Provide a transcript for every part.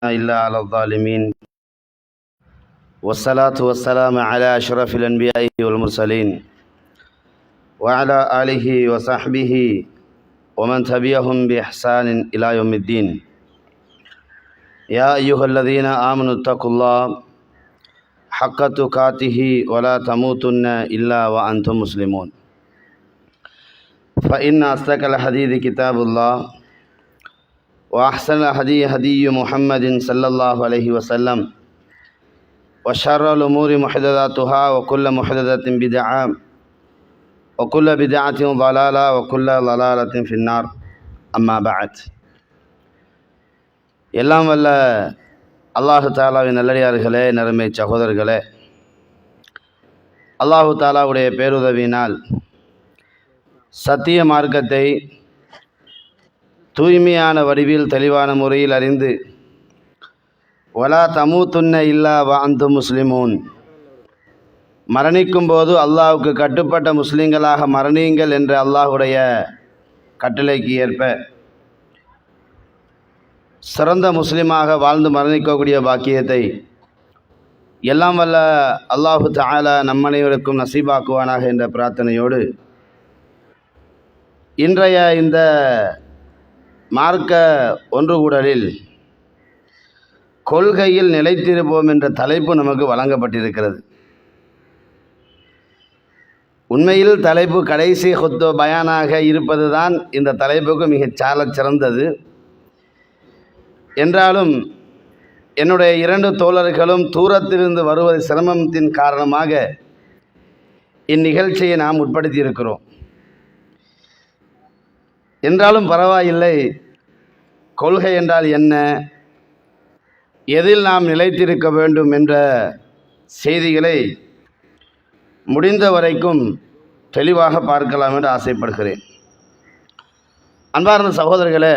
إلا على الظالمين والصلاة والسلام على أشرف الأنبياء والمرسلين وعلى آله وصحبه ومن تبعهم بإحسان إلى يوم الدين. يا أيها الذين آمنوا اتقوا الله حق تقاته ولا تموتن إلا وأنتم مسلمون. فإن أصدق الحديث كتاب الله وأحسن الهدي هدي محمد صلى الله عليه وسلم وشر الأمور محدثاتها وكل محدثة بدعة وكل بدعة ضلالة وكل ضلالة في النار. أما بعد. எல்லாம் வல்ல அல்லாஹு தாலாவின் நல்லடியார்களே, நறுமை சகோதரர்களே, அல்லாஹு தாலாவுடைய பேருதவியினால் சத்திய மார்க்கத்தை தூய்மையான வடிவில் தெளிவான முறையில் அறிந்து வலா தமூத்துன்ன இல்லா வ அன்தும் முஸ்லிமூன், மரணிக்கும் போது அல்லாஹுக்கு கட்டுப்பட்ட முஸ்லிம்களாக மரணியுங்கள் என்ற அல்லாஹுடைய கட்டளைக்கு ஏற்ப சிறந்த முஸ்லிமாக வாழ்ந்து மரணிக்கக்கூடிய பாக்கியத்தை எல்லாம் வல்ல அல்லாஹு தஆலா நம்மனைவருக்கும் நசீபாக்குவானாக என்ற பிரார்த்தனையோடு இன்றைய இந்த மார்க்க ஒன்றுகூடலில் கொள்கையில் நிலைத்திருப்போம் என்ற தலைப்பு நமக்கு வழங்கப்பட்டிருக்கிறது. உண்மையில் தலைப்பு கடைசி ஹுத்பா பயானாக இருப்பது தான் இந்த தலைப்புக்கு மிகச் சாலச் சிறந்தது. என்றாலும் என்னுடைய இரண்டு தோழர்களும் தூரத்திலிருந்து வருவது சிரமத்தின் காரணமாக இந்நிகழ்ச்சியை நாம் உட்படுத்தியிருக்கிறோம். என்றாலும் பரவாயில்லை. கொள்கை என்றால் என்ன, எதில் நாம் நிலைத்திருக்க வேண்டும் என்ற செய்திகளை முடிந்த வரைக்கும் தெளிவாக பார்க்கலாம் என்று ஆசைப்படுகிறேன். அன்பார்ந்த சகோதரர்களே,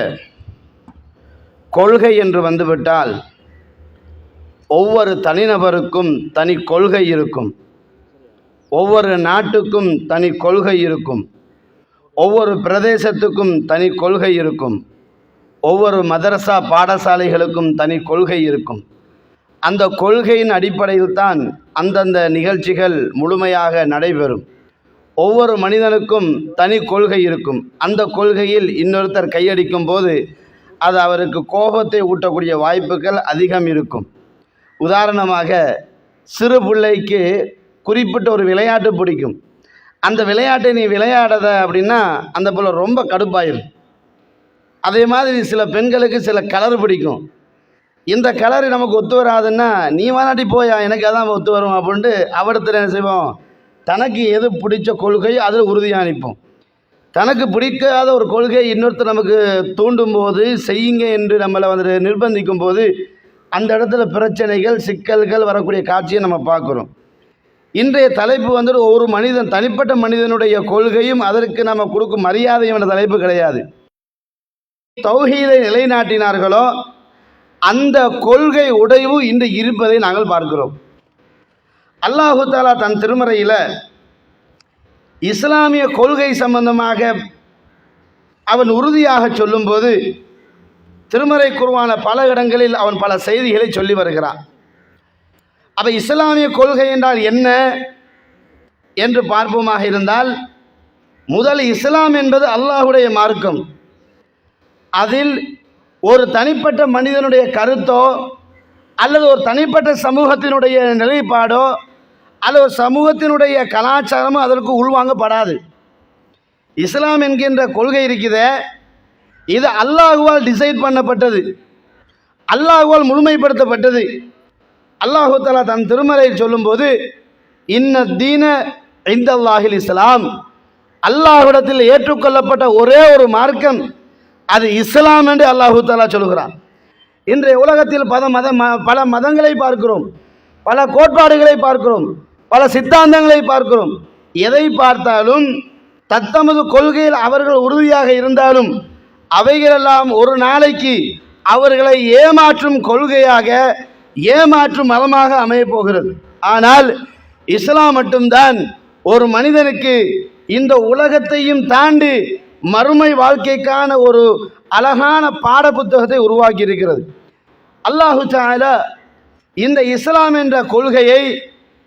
கொள்கை என்று வந்துவிட்டால் ஒவ்வொரு தனிநபருக்கும் தனி கொள்கை இருக்கும், ஒவ்வொரு நாட்டுக்கும் தனி கொள்கை இருக்கும், ஒவ்வொரு பிரதேசத்துக்கும் தனி கொள்கை இருக்கும், ஒவ்வொரு மதரசா பாடசாலைகளுக்கும் தனி கொள்கை இருக்கும். அந்த கொள்கையின் அடிப்படையில் தான் அந்தந்த நிகழ்ச்சிகள் முழுமையாக நடைபெறும். ஒவ்வொரு மனிதனுக்கும் தனி கொள்கை இருக்கும். அந்த கொள்கையில் இன்னொருத்தர் கையடிக்கும் போது அது அவருக்கு கோபத்தை ஊட்டக்கூடிய வாய்ப்புகள் அதிகம் இருக்கும். உதாரணமாக, சிறு பிள்ளைக்கு குறிப்பிட்ட ஒரு விளையாட்டு பிடிக்கும். அந்த விளையாட்டை நீ விளையாடாத அப்படின்னா அந்த பிள்ளை ரொம்ப கடுப்பாயிரும். அதே மாதிரி சில பெண்களுக்கு சில கலர் பிடிக்கும். இந்த கலர் நமக்கு ஒத்து வராதுன்னா நீ வேணாட்டி போயா, எனக்கு அதான் ஒத்து வரும் அப்படின்ட்டு அவடத்தில் என்ன செய்வோம், தனக்கு எது பிடிச்ச கொள்கை அதில் உறுதியாக நிற்போம். தனக்கு பிடிக்காத ஒரு கொள்கையை இன்னொருத்தர் நமக்கு தூண்டும் போது, செய்யுங்க என்று நம்மளை நிர்பந்திக்கும் போது அந்த இடத்துல பிரச்சனைகள் சிக்கல்கள் வரக்கூடிய காட்சியை நம்ம பார்க்குறோம். இன்றைய தலைப்பு ஒவ்வொரு மனிதன் தனிப்பட்ட மனிதனுடைய கொள்கையும் அதற்கு நம்ம கொடுக்கும் மரியாதையும் என்ற தலைப்பு கிடையாது. தௌஹீதை நிலைநாட்டினார்களோ அந்த கொள்கை உடைவு இன்று இருப்பதை நாங்கள் பார்க்கிறோம். அல்லாஹு தஆலா தன் திருமறையில் இஸ்லாமிய கொள்கை சம்பந்தமாக அவன் உறுதியாக சொல்லும்போது திருமறை குர்ஆன பல இடங்களில் அவன் பல செய்திகளை சொல்லி வருகிறான். அப்போ இஸ்லாமிய கொள்கை என்றால் என்ன என்று பார்ப்போமாக இருந்தால், முதல் இஸ்லாம் என்பது அல்லாஹுடைய மார்க்கம். அதில் ஒரு தனிப்பட்ட மனிதனுடைய கருத்தோ அல்லது ஒரு தனிப்பட்ட சமூகத்தினுடைய நிலைப்பாடோ அல்லது ஒரு சமூகத்தினுடைய கலாச்சாரமோ அதற்கு உள்வாங்கப்படாது. இஸ்லாம் என்கின்ற கொள்கை இருக்குதே, இது அல்லாஹுவால் டிசைட் பண்ணப்பட்டது, அல்லாஹுவால் முழுமைப்படுத்தப்பட்டது. அல்லாஹு தஆலா தன் திருமறையில் சொல்லும்போது, இன்ன தீன இந்தல்லாஹில் இஸ்லாம், அல்லாஹ்விடத்தில் ஏற்றுக்கொள்ளப்பட்ட ஒரே ஒரு மார்க்கம் அது இஸ்லாம் என்று அல்லாஹு தஆலா சொல்கிறான். இன்றைய உலகத்தில் பல மதங்களை பார்க்கிறோம், பல கோட்பாடுகளை பார்க்கிறோம், பல சித்தாந்தங்களை பார்க்கிறோம். எதை பார்த்தாலும் தத்தமது கொள்கையில் அவர்கள் உறுதியாக இருந்தாலும் அவைகளெல்லாம் ஒரு நாளைக்கு அவர்களை ஏமாற்றும் கொள்கையாக, ஏமாற்றும் மதமாக அமையப் போகிறது. ஆனால் இஸ்லாம் மட்டும்தான் ஒரு மனிதனுக்கு இந்த உலகத்தையும் தாண்டி மறுமை வாழ்க்கைக்கான ஒரு அழகான பாட புத்தகத்தை உருவாக்கி இருக்கிறது. அல்லாஹு தஆலா இந்த இஸ்லாம் என்ற கொள்கையை,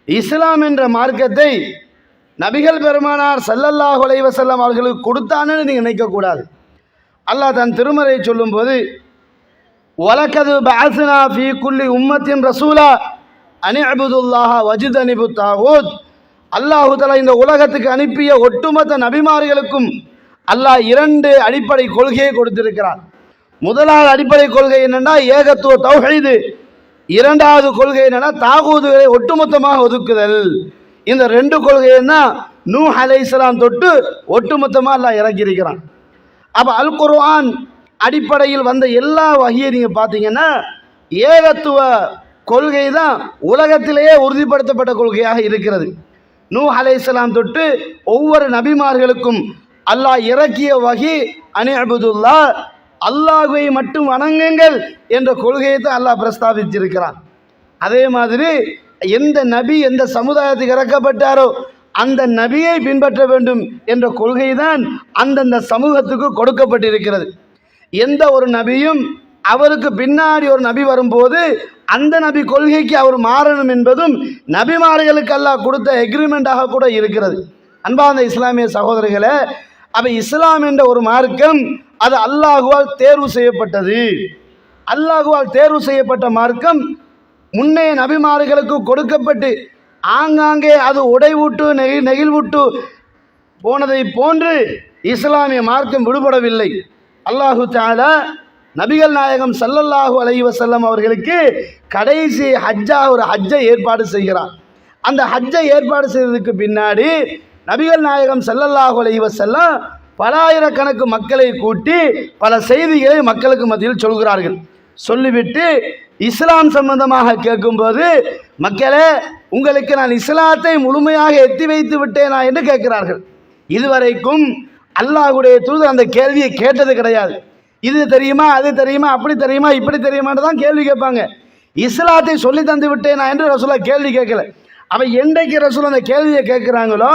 இஸ்லாம் என்ற மார்க்கத்தை நபிகள் பெருமானார் ஸல்லல்லாஹு அலைஹி வஸல்லம் அவர்களுக்கு கொடுத்தான்னு நீங்கள் நினைக்கக்கூடாது. அல்லாஹ் தன் திருமறை சொல்லும்போது, வலக்கது பஅஸ்னா ஃபீ குல்லி உம்மத்தின் ரசூலா அனி அபுதுல்லாஹ வஜ்தனிபு தாகூத். அல்லாஹு தஆலா இந்த உலகத்துக்கு அனுப்பிய ஒட்டுமொத்த நபிமார்களுக்கும் அல்லாஹ் 2 அடிப்படை கொள்கையை கொடுத்திருக்கிறார். முதலாவது அடிப்படை கொள்கை என்னன்னா ஏகத்துவ தௌஹீது. இரண்டாவது கொள்கை என்னன்னா தாகூதுகளை ஒட்டுமொத்தமாக ஒதுக்குதல். இந்த 2 கொள்கைன்னா நூஹ் அலைஹிஸ்ஸலாம் தொட்டு ஒட்டுமொத்தமாக அல்லாஹ் இறக்கியிருக்கிறான். அப்போ அல் குர்ஆன் அடிப்படையில் வந்த எல்லா வகையை நீங்கள் பார்த்தீங்கன்னா ஏகத்துவ கொள்கை தான் உலகத்திலேயே உறுதிப்படுத்தப்பட்ட கொள்கையாக இருக்கிறது. நூஹ் அலைஹிஸ்ஸலாம் தொட்டு ஒவ்வொரு நபிமார்களுக்கும் அல்லாஹ் இறக்கிய வகி அனி அபுதுல்லா, அல்லாஹ்வை மட்டும் வணங்குங்கள் என்ற கொள்கையை தான் அல்லாஹ் பிரஸ்தாபித்திருக்கிறான். அதே மாதிரி எந்த நபி எந்த சமுதாயத்துக்கு இறக்கப்பட்டாரோ அந்த நபியை பின்பற்ற வேண்டும் என்ற கொள்கை தான் அந்தந்த சமூகத்துக்கு கொடுக்கப்பட்டிருக்கிறது. எந்த ஒரு நபியும் அவருக்கு பின்னாடி ஒரு நபி வரும்போது அந்த நபி கொள்கைக்கு அவர் மாறணும் என்பதும் நபிமார்களுக்கு அல்லாஹ் கொடுத்த எக்ரிமெண்டாக கூட இருக்கிறது. அன்பார்ந்த இஸ்லாமிய சகோதரர்களே, அப்போ இஸ்லாம் என்ற ஒரு மார்க்கம் அது அல்லாஹுவால் தேர்வு செய்யப்பட்டது. அல்லாஹுவால் தேர்வு செய்யப்பட்ட மார்க்கம் முன்னைய நபிமார்களுக்கு கொடுக்கப்பட்டு ஆங்காங்கே அது உடைவுட்டு நெகிழ்வுட்டு போனதை போன்று இஸ்லாமிய மார்க்கம் விடுபடவில்லை. அல்லாஹு தஆலா நபிகள் நாயகம் ஸல்லல்லாஹு அலைஹி வஸல்லம் அவர்களுக்கு கடைசி ஹஜ்ஜாக ஒரு ஹஜ்ஜை ஏற்பாடு செய்கிறார். அந்த ஹஜ்ஜை ஏற்பாடு செய்ததுக்கு பின்னாடி நபிகள் நாயகம் ஸல்லல்லாஹு அலைஹி வஸல்லம் பலாயிரக்கணக்கு மக்களை கூட்டி பல செய்திகளை மக்களுக்கு மத்தியில் சொல்கிறார்கள். சொல்லிவிட்டு இஸ்லாம் சம்பந்தமாக கேட்கும்போது, மக்களே உங்களுக்கு நான் இஸ்லாத்தை முழுமையாக எத்தி வைத்து விட்டேனா என்று கேட்கிறார்கள். இதுவரைக்கும் அல்லாஹ்வுடைய தூதர் அந்த கேள்வியை கேட்டது கிடையாது. இது தெரியுமா, அது தெரியுமா, அப்படி தெரியுமா, இப்படி தெரியுமான்னு தான் கேள்வி கேட்பாங்க. இஸ்லாத்தை சொல்லி தந்து விட்டேனா என்று ரசூலா கேள்வி கேட்கல. அப்போ என்றைக்கு ரசூல் அந்த கேள்வியை கேட்குறாங்களோ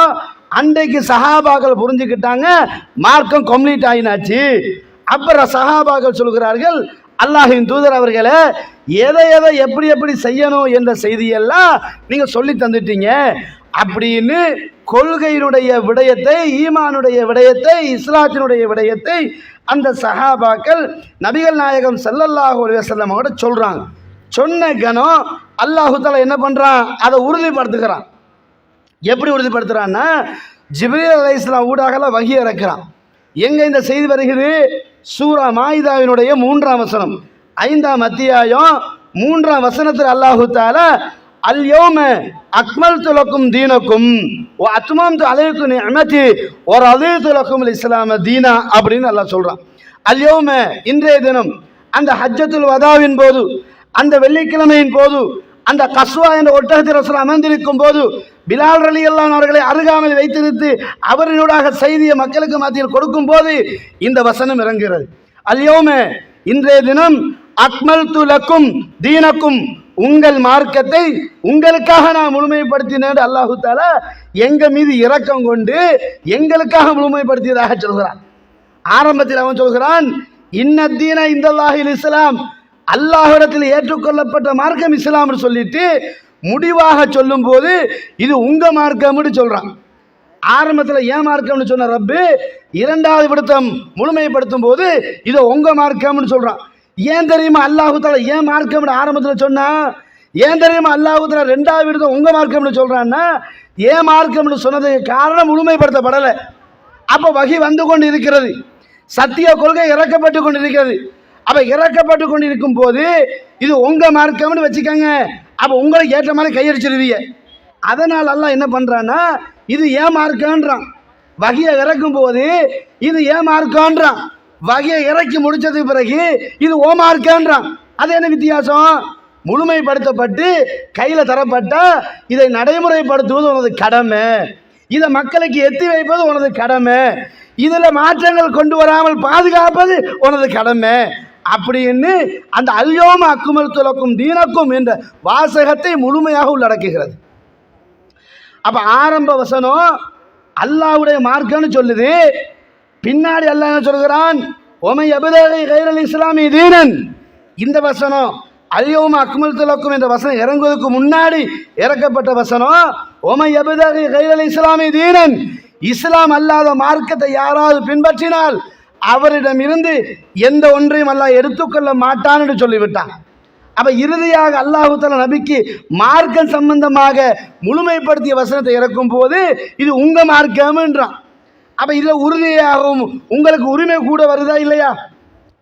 அன்றைக்கு சஹாபாக்கள் புரிஞ்சுக்கிட்டாங்க, மார்க்கம் கம்ப்ளீட் ஆகினாச்சு. அப்புறம் சஹாபாக்கள் சொல்கிறார்கள், அல்லாஹின் தூதர் அவர்களே, எதை எதை எப்படி எப்படி செய்யணும் என்ற செய்தியெல்லாம் நீங்கள் சொல்லி தந்துட்டீங்க அப்படின்னு கொள்கையினுடைய விடயத்தை, ஈமானுடைய விடயத்தை, இஸ்லாத்தினுடைய விடயத்தை அந்த சஹாபாக்கள் நபிகள் நாயகம் ஸல்லல்லாஹு அலைஹி வஸல்லம் கூட சொல்கிறாங்க. சொன்ன கணம் அல்லாஹு தஆலா என்ன பண்ணுறான், அதை உறுதிப்படுத்துகிறான். எப்படி உறுதிப்படுத்துகிறான்னா, ஜிப்ரீல் அலைஹிஸ்ஸலாம் ஊடாக வஹி இறக்குறான். எங்கே இந்த செய்தி வருகிறது? சூரா மாயிதாவினுடைய 3ஆம் வசனம், 5ஆம் அத்தியாயம் 3ஆம் வசனத்தில் அல்லாஹு தஆலா அல் யௌம அக்மல்து லக்கும் தீனக்கும் வ அத்மம்து அலைக்கும் நிஅமதி வ ரதீது லக்கும் அல் இஸ்லாம தீனா அப்படின்னு அல்லாஹ் சொல்றான். அல் யௌம இன்றைய தினம், அந்த ஹஜ்ஜத்துல் வதாவின் போது, அந்த வெள்ளிக்கிழமையின் போது, அந்த கஸ்வா என்ற ஒட்டகத்தில் ரசூல் அமர்ந்திருக்கும் போது பிலால் ரலியல்லாஹு அன்ஹு அவர்களை அருகாமையில் வைத்திருத்து அவரினூடாக செய்தியை மக்களுக்கு மத்தியில் கொடுக்கும் போது இந்த வசனம் இறங்குகிறது. அல் யௌம இன்றைய தினம் அக்மல்து லக்கும் தீனக்கும், உங்கள் மார்க்கத்தை உங்களுக்காக நான் முழுமைப்படுத்தினேன். அல்லாஹு தஆலா எங்க மீது இரக்கம் கொண்டு எங்களுக்காக முழுமைப்படுத்தியதாக சொல்கிறான். ஆரம்பத்தில் அவன் சொல்கிறான், இன்னத்தீன இந்தல்லாஹில் இஸ்லாம், அல்லாஹ்விடத்தில் ஏற்றுக்கொள்ளப்பட்ட மார்க்கம் இஸ்லாம் சொல்லிட்டு முடிவாக சொல்லும் போது இது உங்க மார்க்கம்னு சொல்றான். ஆரம்பத்தில் ஏன் மார்க்கம்னு சொன்ன ரப்பு இரண்டாவது விடத்தம் முழுமைப்படுத்தும் போது இது உங்க மார்க்கம்னு சொல்றான். ஏன் தெரியுமா அல்லாஹு தஆலா ஏன் மார்க்கம்னு ஆரம்பத்தில் சொன்னா, ஏன் தெரியுமா அல்லாஹு தஆலா ரெண்டாவது விடத்தம் உங்க மார்க்கம்னு சொல்றான்னா, ஏன் மார்க்கம்னு சொன்னதுக்கு காரணம் முழுமைப்படுத்தப்படலை. அப்போ வகி வந்து கொண்டு இருக்கிறது, சத்திய கொள்கை இறக்கப்பட்டு கொண்டு இருக்கிறது. அப்ப இறக்கப்பட்டு கொண்டு இருக்கும் போது இது உங்க மார்க்கம்னு வச்சுக்கோங்க, அப்ப உங்களுக்கு ஏற்ற மாதிரி கையடிச்சிருவீங்க. அதனால் அல்லாஹ் என்ன பண்றான்னா, இது ஏன் மார்க்கம்ன்றான். வகையை இறக்கும் போது இது ஏன் மார்க்கம்ன்றான், வகையை இறக்கி முடிச்சதுக்கு பிறகு இது ஓ மார்க்கம்ன்றான். அது என்ன வித்தியாசம்? முழுமைப்படுத்தப்பட்டு கையில தரப்பட்டா இதை நடைமுறைப்படுத்துவது உனது கடமை, இதை மக்களுக்கு எத்தி வைப்பது உனது கடமை, இதுல மாற்றங்கள் கொண்டு வராமல் பாதுகாப்பது உனது கடமை அப்படின்னு அந்த அல்யோம அக்குமல் துலக்கும் தீனக்கும் என்ற வாசகத்தை முழுமையாக உள்ளடக்குகிறது. அப்ப ஆரம்ப வசனம் அல்லாஹ்வுடைய மார்க்கம்னு சொல்லுது, பின்னாடி அல்லாஹ் என்ன சொல்கிறான், ஒமை அபுதகை கைரல் இஸ்லாமி தீனன். இந்த வசனம் அல்யௌம அக்மல்து லக்கும் என்ற வசனம் இறங்குவதற்கு முன்னாடி இறக்கப்பட்ட வசனம் ஒமை யப்தகி கைரல் இஸ்லாமி தீனன், இஸ்லாம் அல்லாத மார்க்கத்தை யாராவது பின்பற்றினால் அவரிடமிருந்து எந்த ஒன்றையும் அல்லாஹ் எடுத்துக்கொள்ள மாட்டான் என்று சொல்லிவிட்டான். அப்ப இறுதியாக அல்லாஹு தஆலா நபிக்கு மார்க்கம் சம்பந்தமாக முழுமைப்படுத்திய வசனத்தை இறக்கும் போது இது உங்க மார்க்கம்ன்றான். அப்ப இதுல உறுதியாகவும் உங்களுக்கு உரிமை கூட வருதா இல்லையா?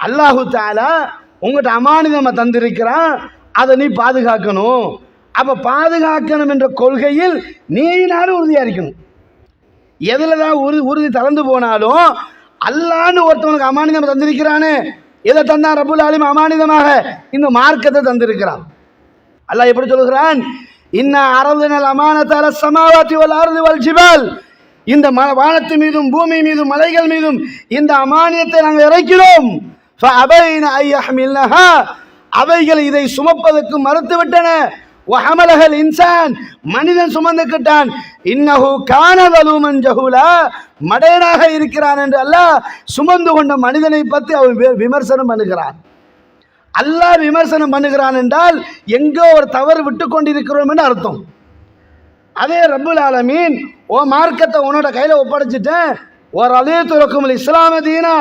அல்லாஹு தஆலா உங்கள்கிட்ட அமானிதமா தந்திருக்கிறான், அதை நீ பாதுகாக்கணும். அப்ப பாதுகாக்கணும் என்ற கொள்கையில் நீ நானும் உறுதியா இருக்கணும். எதுல தான் உறுதி தளர்ந்து போனாலும் அல்லான்னு ஒருத்தவனுக்கு அமானிதம் தந்திருக்கிறானே, எதை தந்தான் ரப்புல் ஆலமீன் அமானிதமாக? இந்த மார்க்கத்தை தந்திருக்கிறான். அல்லாஹ் எப்படி சொல்கிறான்? இன்னா அரதுனல் அமானத அல ஸமாவாதி வல் அர்தி வல் ஜிபால், இந்த வானத்து மீதும் பூமி மீதும் மலைகள் மீதும் இந்த அமானியத்தை நாங்கள் இறக்கிறோம். ஃபஅபைன ஐயஹ்மில்னஹா, அவைகள் இதை சுமப்பதற்கு மறுத்துவிட்டன. வஹமலஹல் இன்சான், மனிதன் சுமந்துக்கிட்டான். இன்னஹு கான ஸலூமன் ஜஹூலா, மடையனாக இருக்கிறான் என்று அல்லாஹ் சுமந்து கொண்ட மனிதனை பற்றி அவன் விமர்சனம் பண்ணுகிறான். அல்லாஹ் விமர்சனம் பண்ணுகிறான் என்றால் எங்கோ ஒரு தவறு விட்டு கொண்டிருக்கிறோம் என்று அர்த்தம். அதே ரப்புல் ஆலமீன் ஓ மார்க்கத்தை உன்னோட கையில ஒப்படைச்சிட்டேன், ஒரு அலையத்து லக்கும் இஸ்லாம தீனா,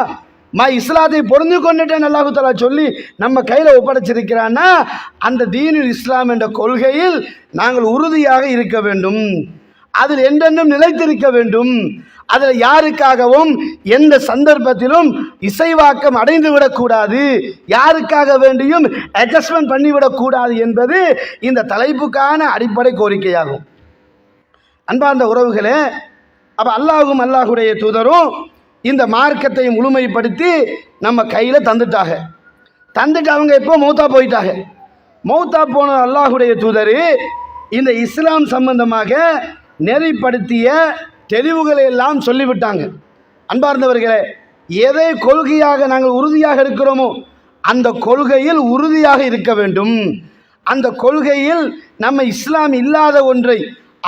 இஸ்லாத்தை பொருந்து கொண்டுட்டேன் அல்லாஹு தஆலா சொல்லி நம்ம கையில் ஒப்படைச்சிருக்கிறான்னா அந்த தீனுல் இஸ்லாம் என்ற கொள்கையில் நாங்கள் உறுதியாக இருக்க வேண்டும், அதில் என்றென்றும் நிலைத்திருக்க வேண்டும். அதில் யாருக்காகவும் எந்த சந்தர்ப்பத்திலும் இசைவாக்கம் அடைந்து விடக்கூடாது, யாருக்காக வேண்டியும் அட்ஜஸ்ட்மெண்ட் பண்ணிவிடக்கூடாது என்பது இந்த தலைப்புக்கான அடிப்படை கோரிக்கையாகும். அன்பார்ந்த உறவுகளே, அப்போ அல்லாஹும் அல்லாஹுடைய தூதரும் இந்த மார்க்கத்தை முழுமைப்படுத்தி நம்ம கையில் தந்துட்டு அவங்க எப்போ மௌத்தா போயிட்டாங்க. மௌத்தா போன அல்லாஹுடைய தூதர் இந்த இஸ்லாம் சம்பந்தமாக நெறிப்படுத்திய தெளிவுகளை எல்லாம் சொல்லிவிட்டாங்க. அன்பார்ந்தவர்களே, எதை கொள்கையாக நாங்கள் உறுதியாக இருக்கிறோமோ அந்த கொள்கையில் உறுதியாக இருக்க வேண்டும். அந்த கொள்கையில் நம்ம இஸ்லாம் இல்லாத ஒன்றை,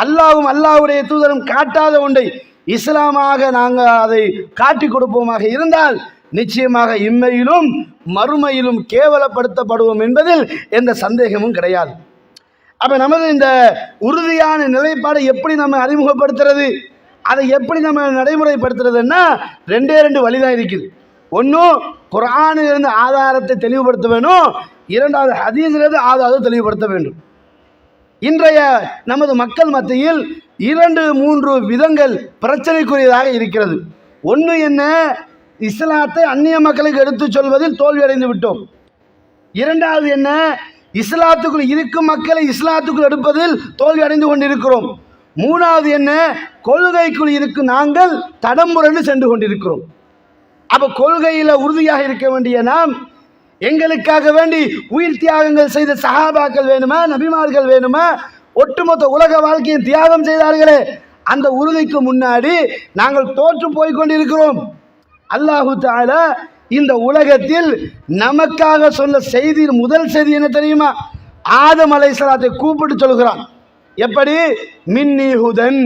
அல்லாஹ்வும் அல்லாஹ்வுடைய தூதரும் காட்டாத ஒன்றை இஸ்லாமாக நாங்கள் அதை காட்டி கொடுப்போமாக இருந்தால் நிச்சயமாக இம்மையிலும் மறுமையிலும் கேவலப்படுத்தப்படுவோம் என்பதில் எந்த சந்தேகமும் கிடையாது. அப்போ நமது இந்த உறுதியான நிலைப்பாடை எப்படி நம்ம அறிமுகப்படுத்துறது, அதை எப்படி நம்ம நடைமுறைப்படுத்துறதுன்னா ரெண்டு வழிதான் இருக்குது. ஒன்றும் குர்ஆனிலிருந்து ஆதாரத்தை தெளிவுபடுத்த வேணும், இரண்டாவது ஹதீஸிலிருந்து ஆதாரத்தை தெளிவுபடுத்த வேண்டும். இன்றைய நமது மக்கள் மத்தியில் 2-3 விதங்கள் பிரச்சனைக்குரியதாக இருக்கிறது. ஒன்று என்ன, இஸ்லாத்தை அந்நிய மக்களுக்கு எடுத்து சொல்வதில் தோல்வி அடைந்து விட்டோம். இரண்டாவது என்ன, இஸ்லாத்துக்குள் இருக்கும் மக்களை இஸ்லாத்துக்குள் எடுப்பதில் தோல்வி அடைந்து கொண்டிருக்கிறோம். மூணாவது என்ன, கொள்கைக்குள் இருக்கும் நாங்கள் தடம்புரண்டு சென்று கொண்டிருக்கிறோம். அப்போ கொள்கையில் உறுதியாக இருக்க வேண்டிய நாம், எங்களுக்காக வேண்டி உயிர் தியாகங்கள் செய்த சஹாபாக்கள் வேணுமா, நபிமார்கள் வேணுமா, ஒட்டுமொத்த உலக வாழ்க்கையை தியாகம் செய்தார்களே, அந்த உறுதிக்கு முன்னாடி நாங்கள் தோற்று போய் கொண்டிருக்கிறோம். அல்லாஹு தஆலா இந்த உலகத்தில் நமக்காக சொன்ன செய்தியின் முதல் செய்தி என்ன தெரியுமா? ஆதம் அலைஹிஸ்ஸலாத்தை கூப்பிட்டு சொல்கிறான். எப்படி? மின்னி ஹுதன்,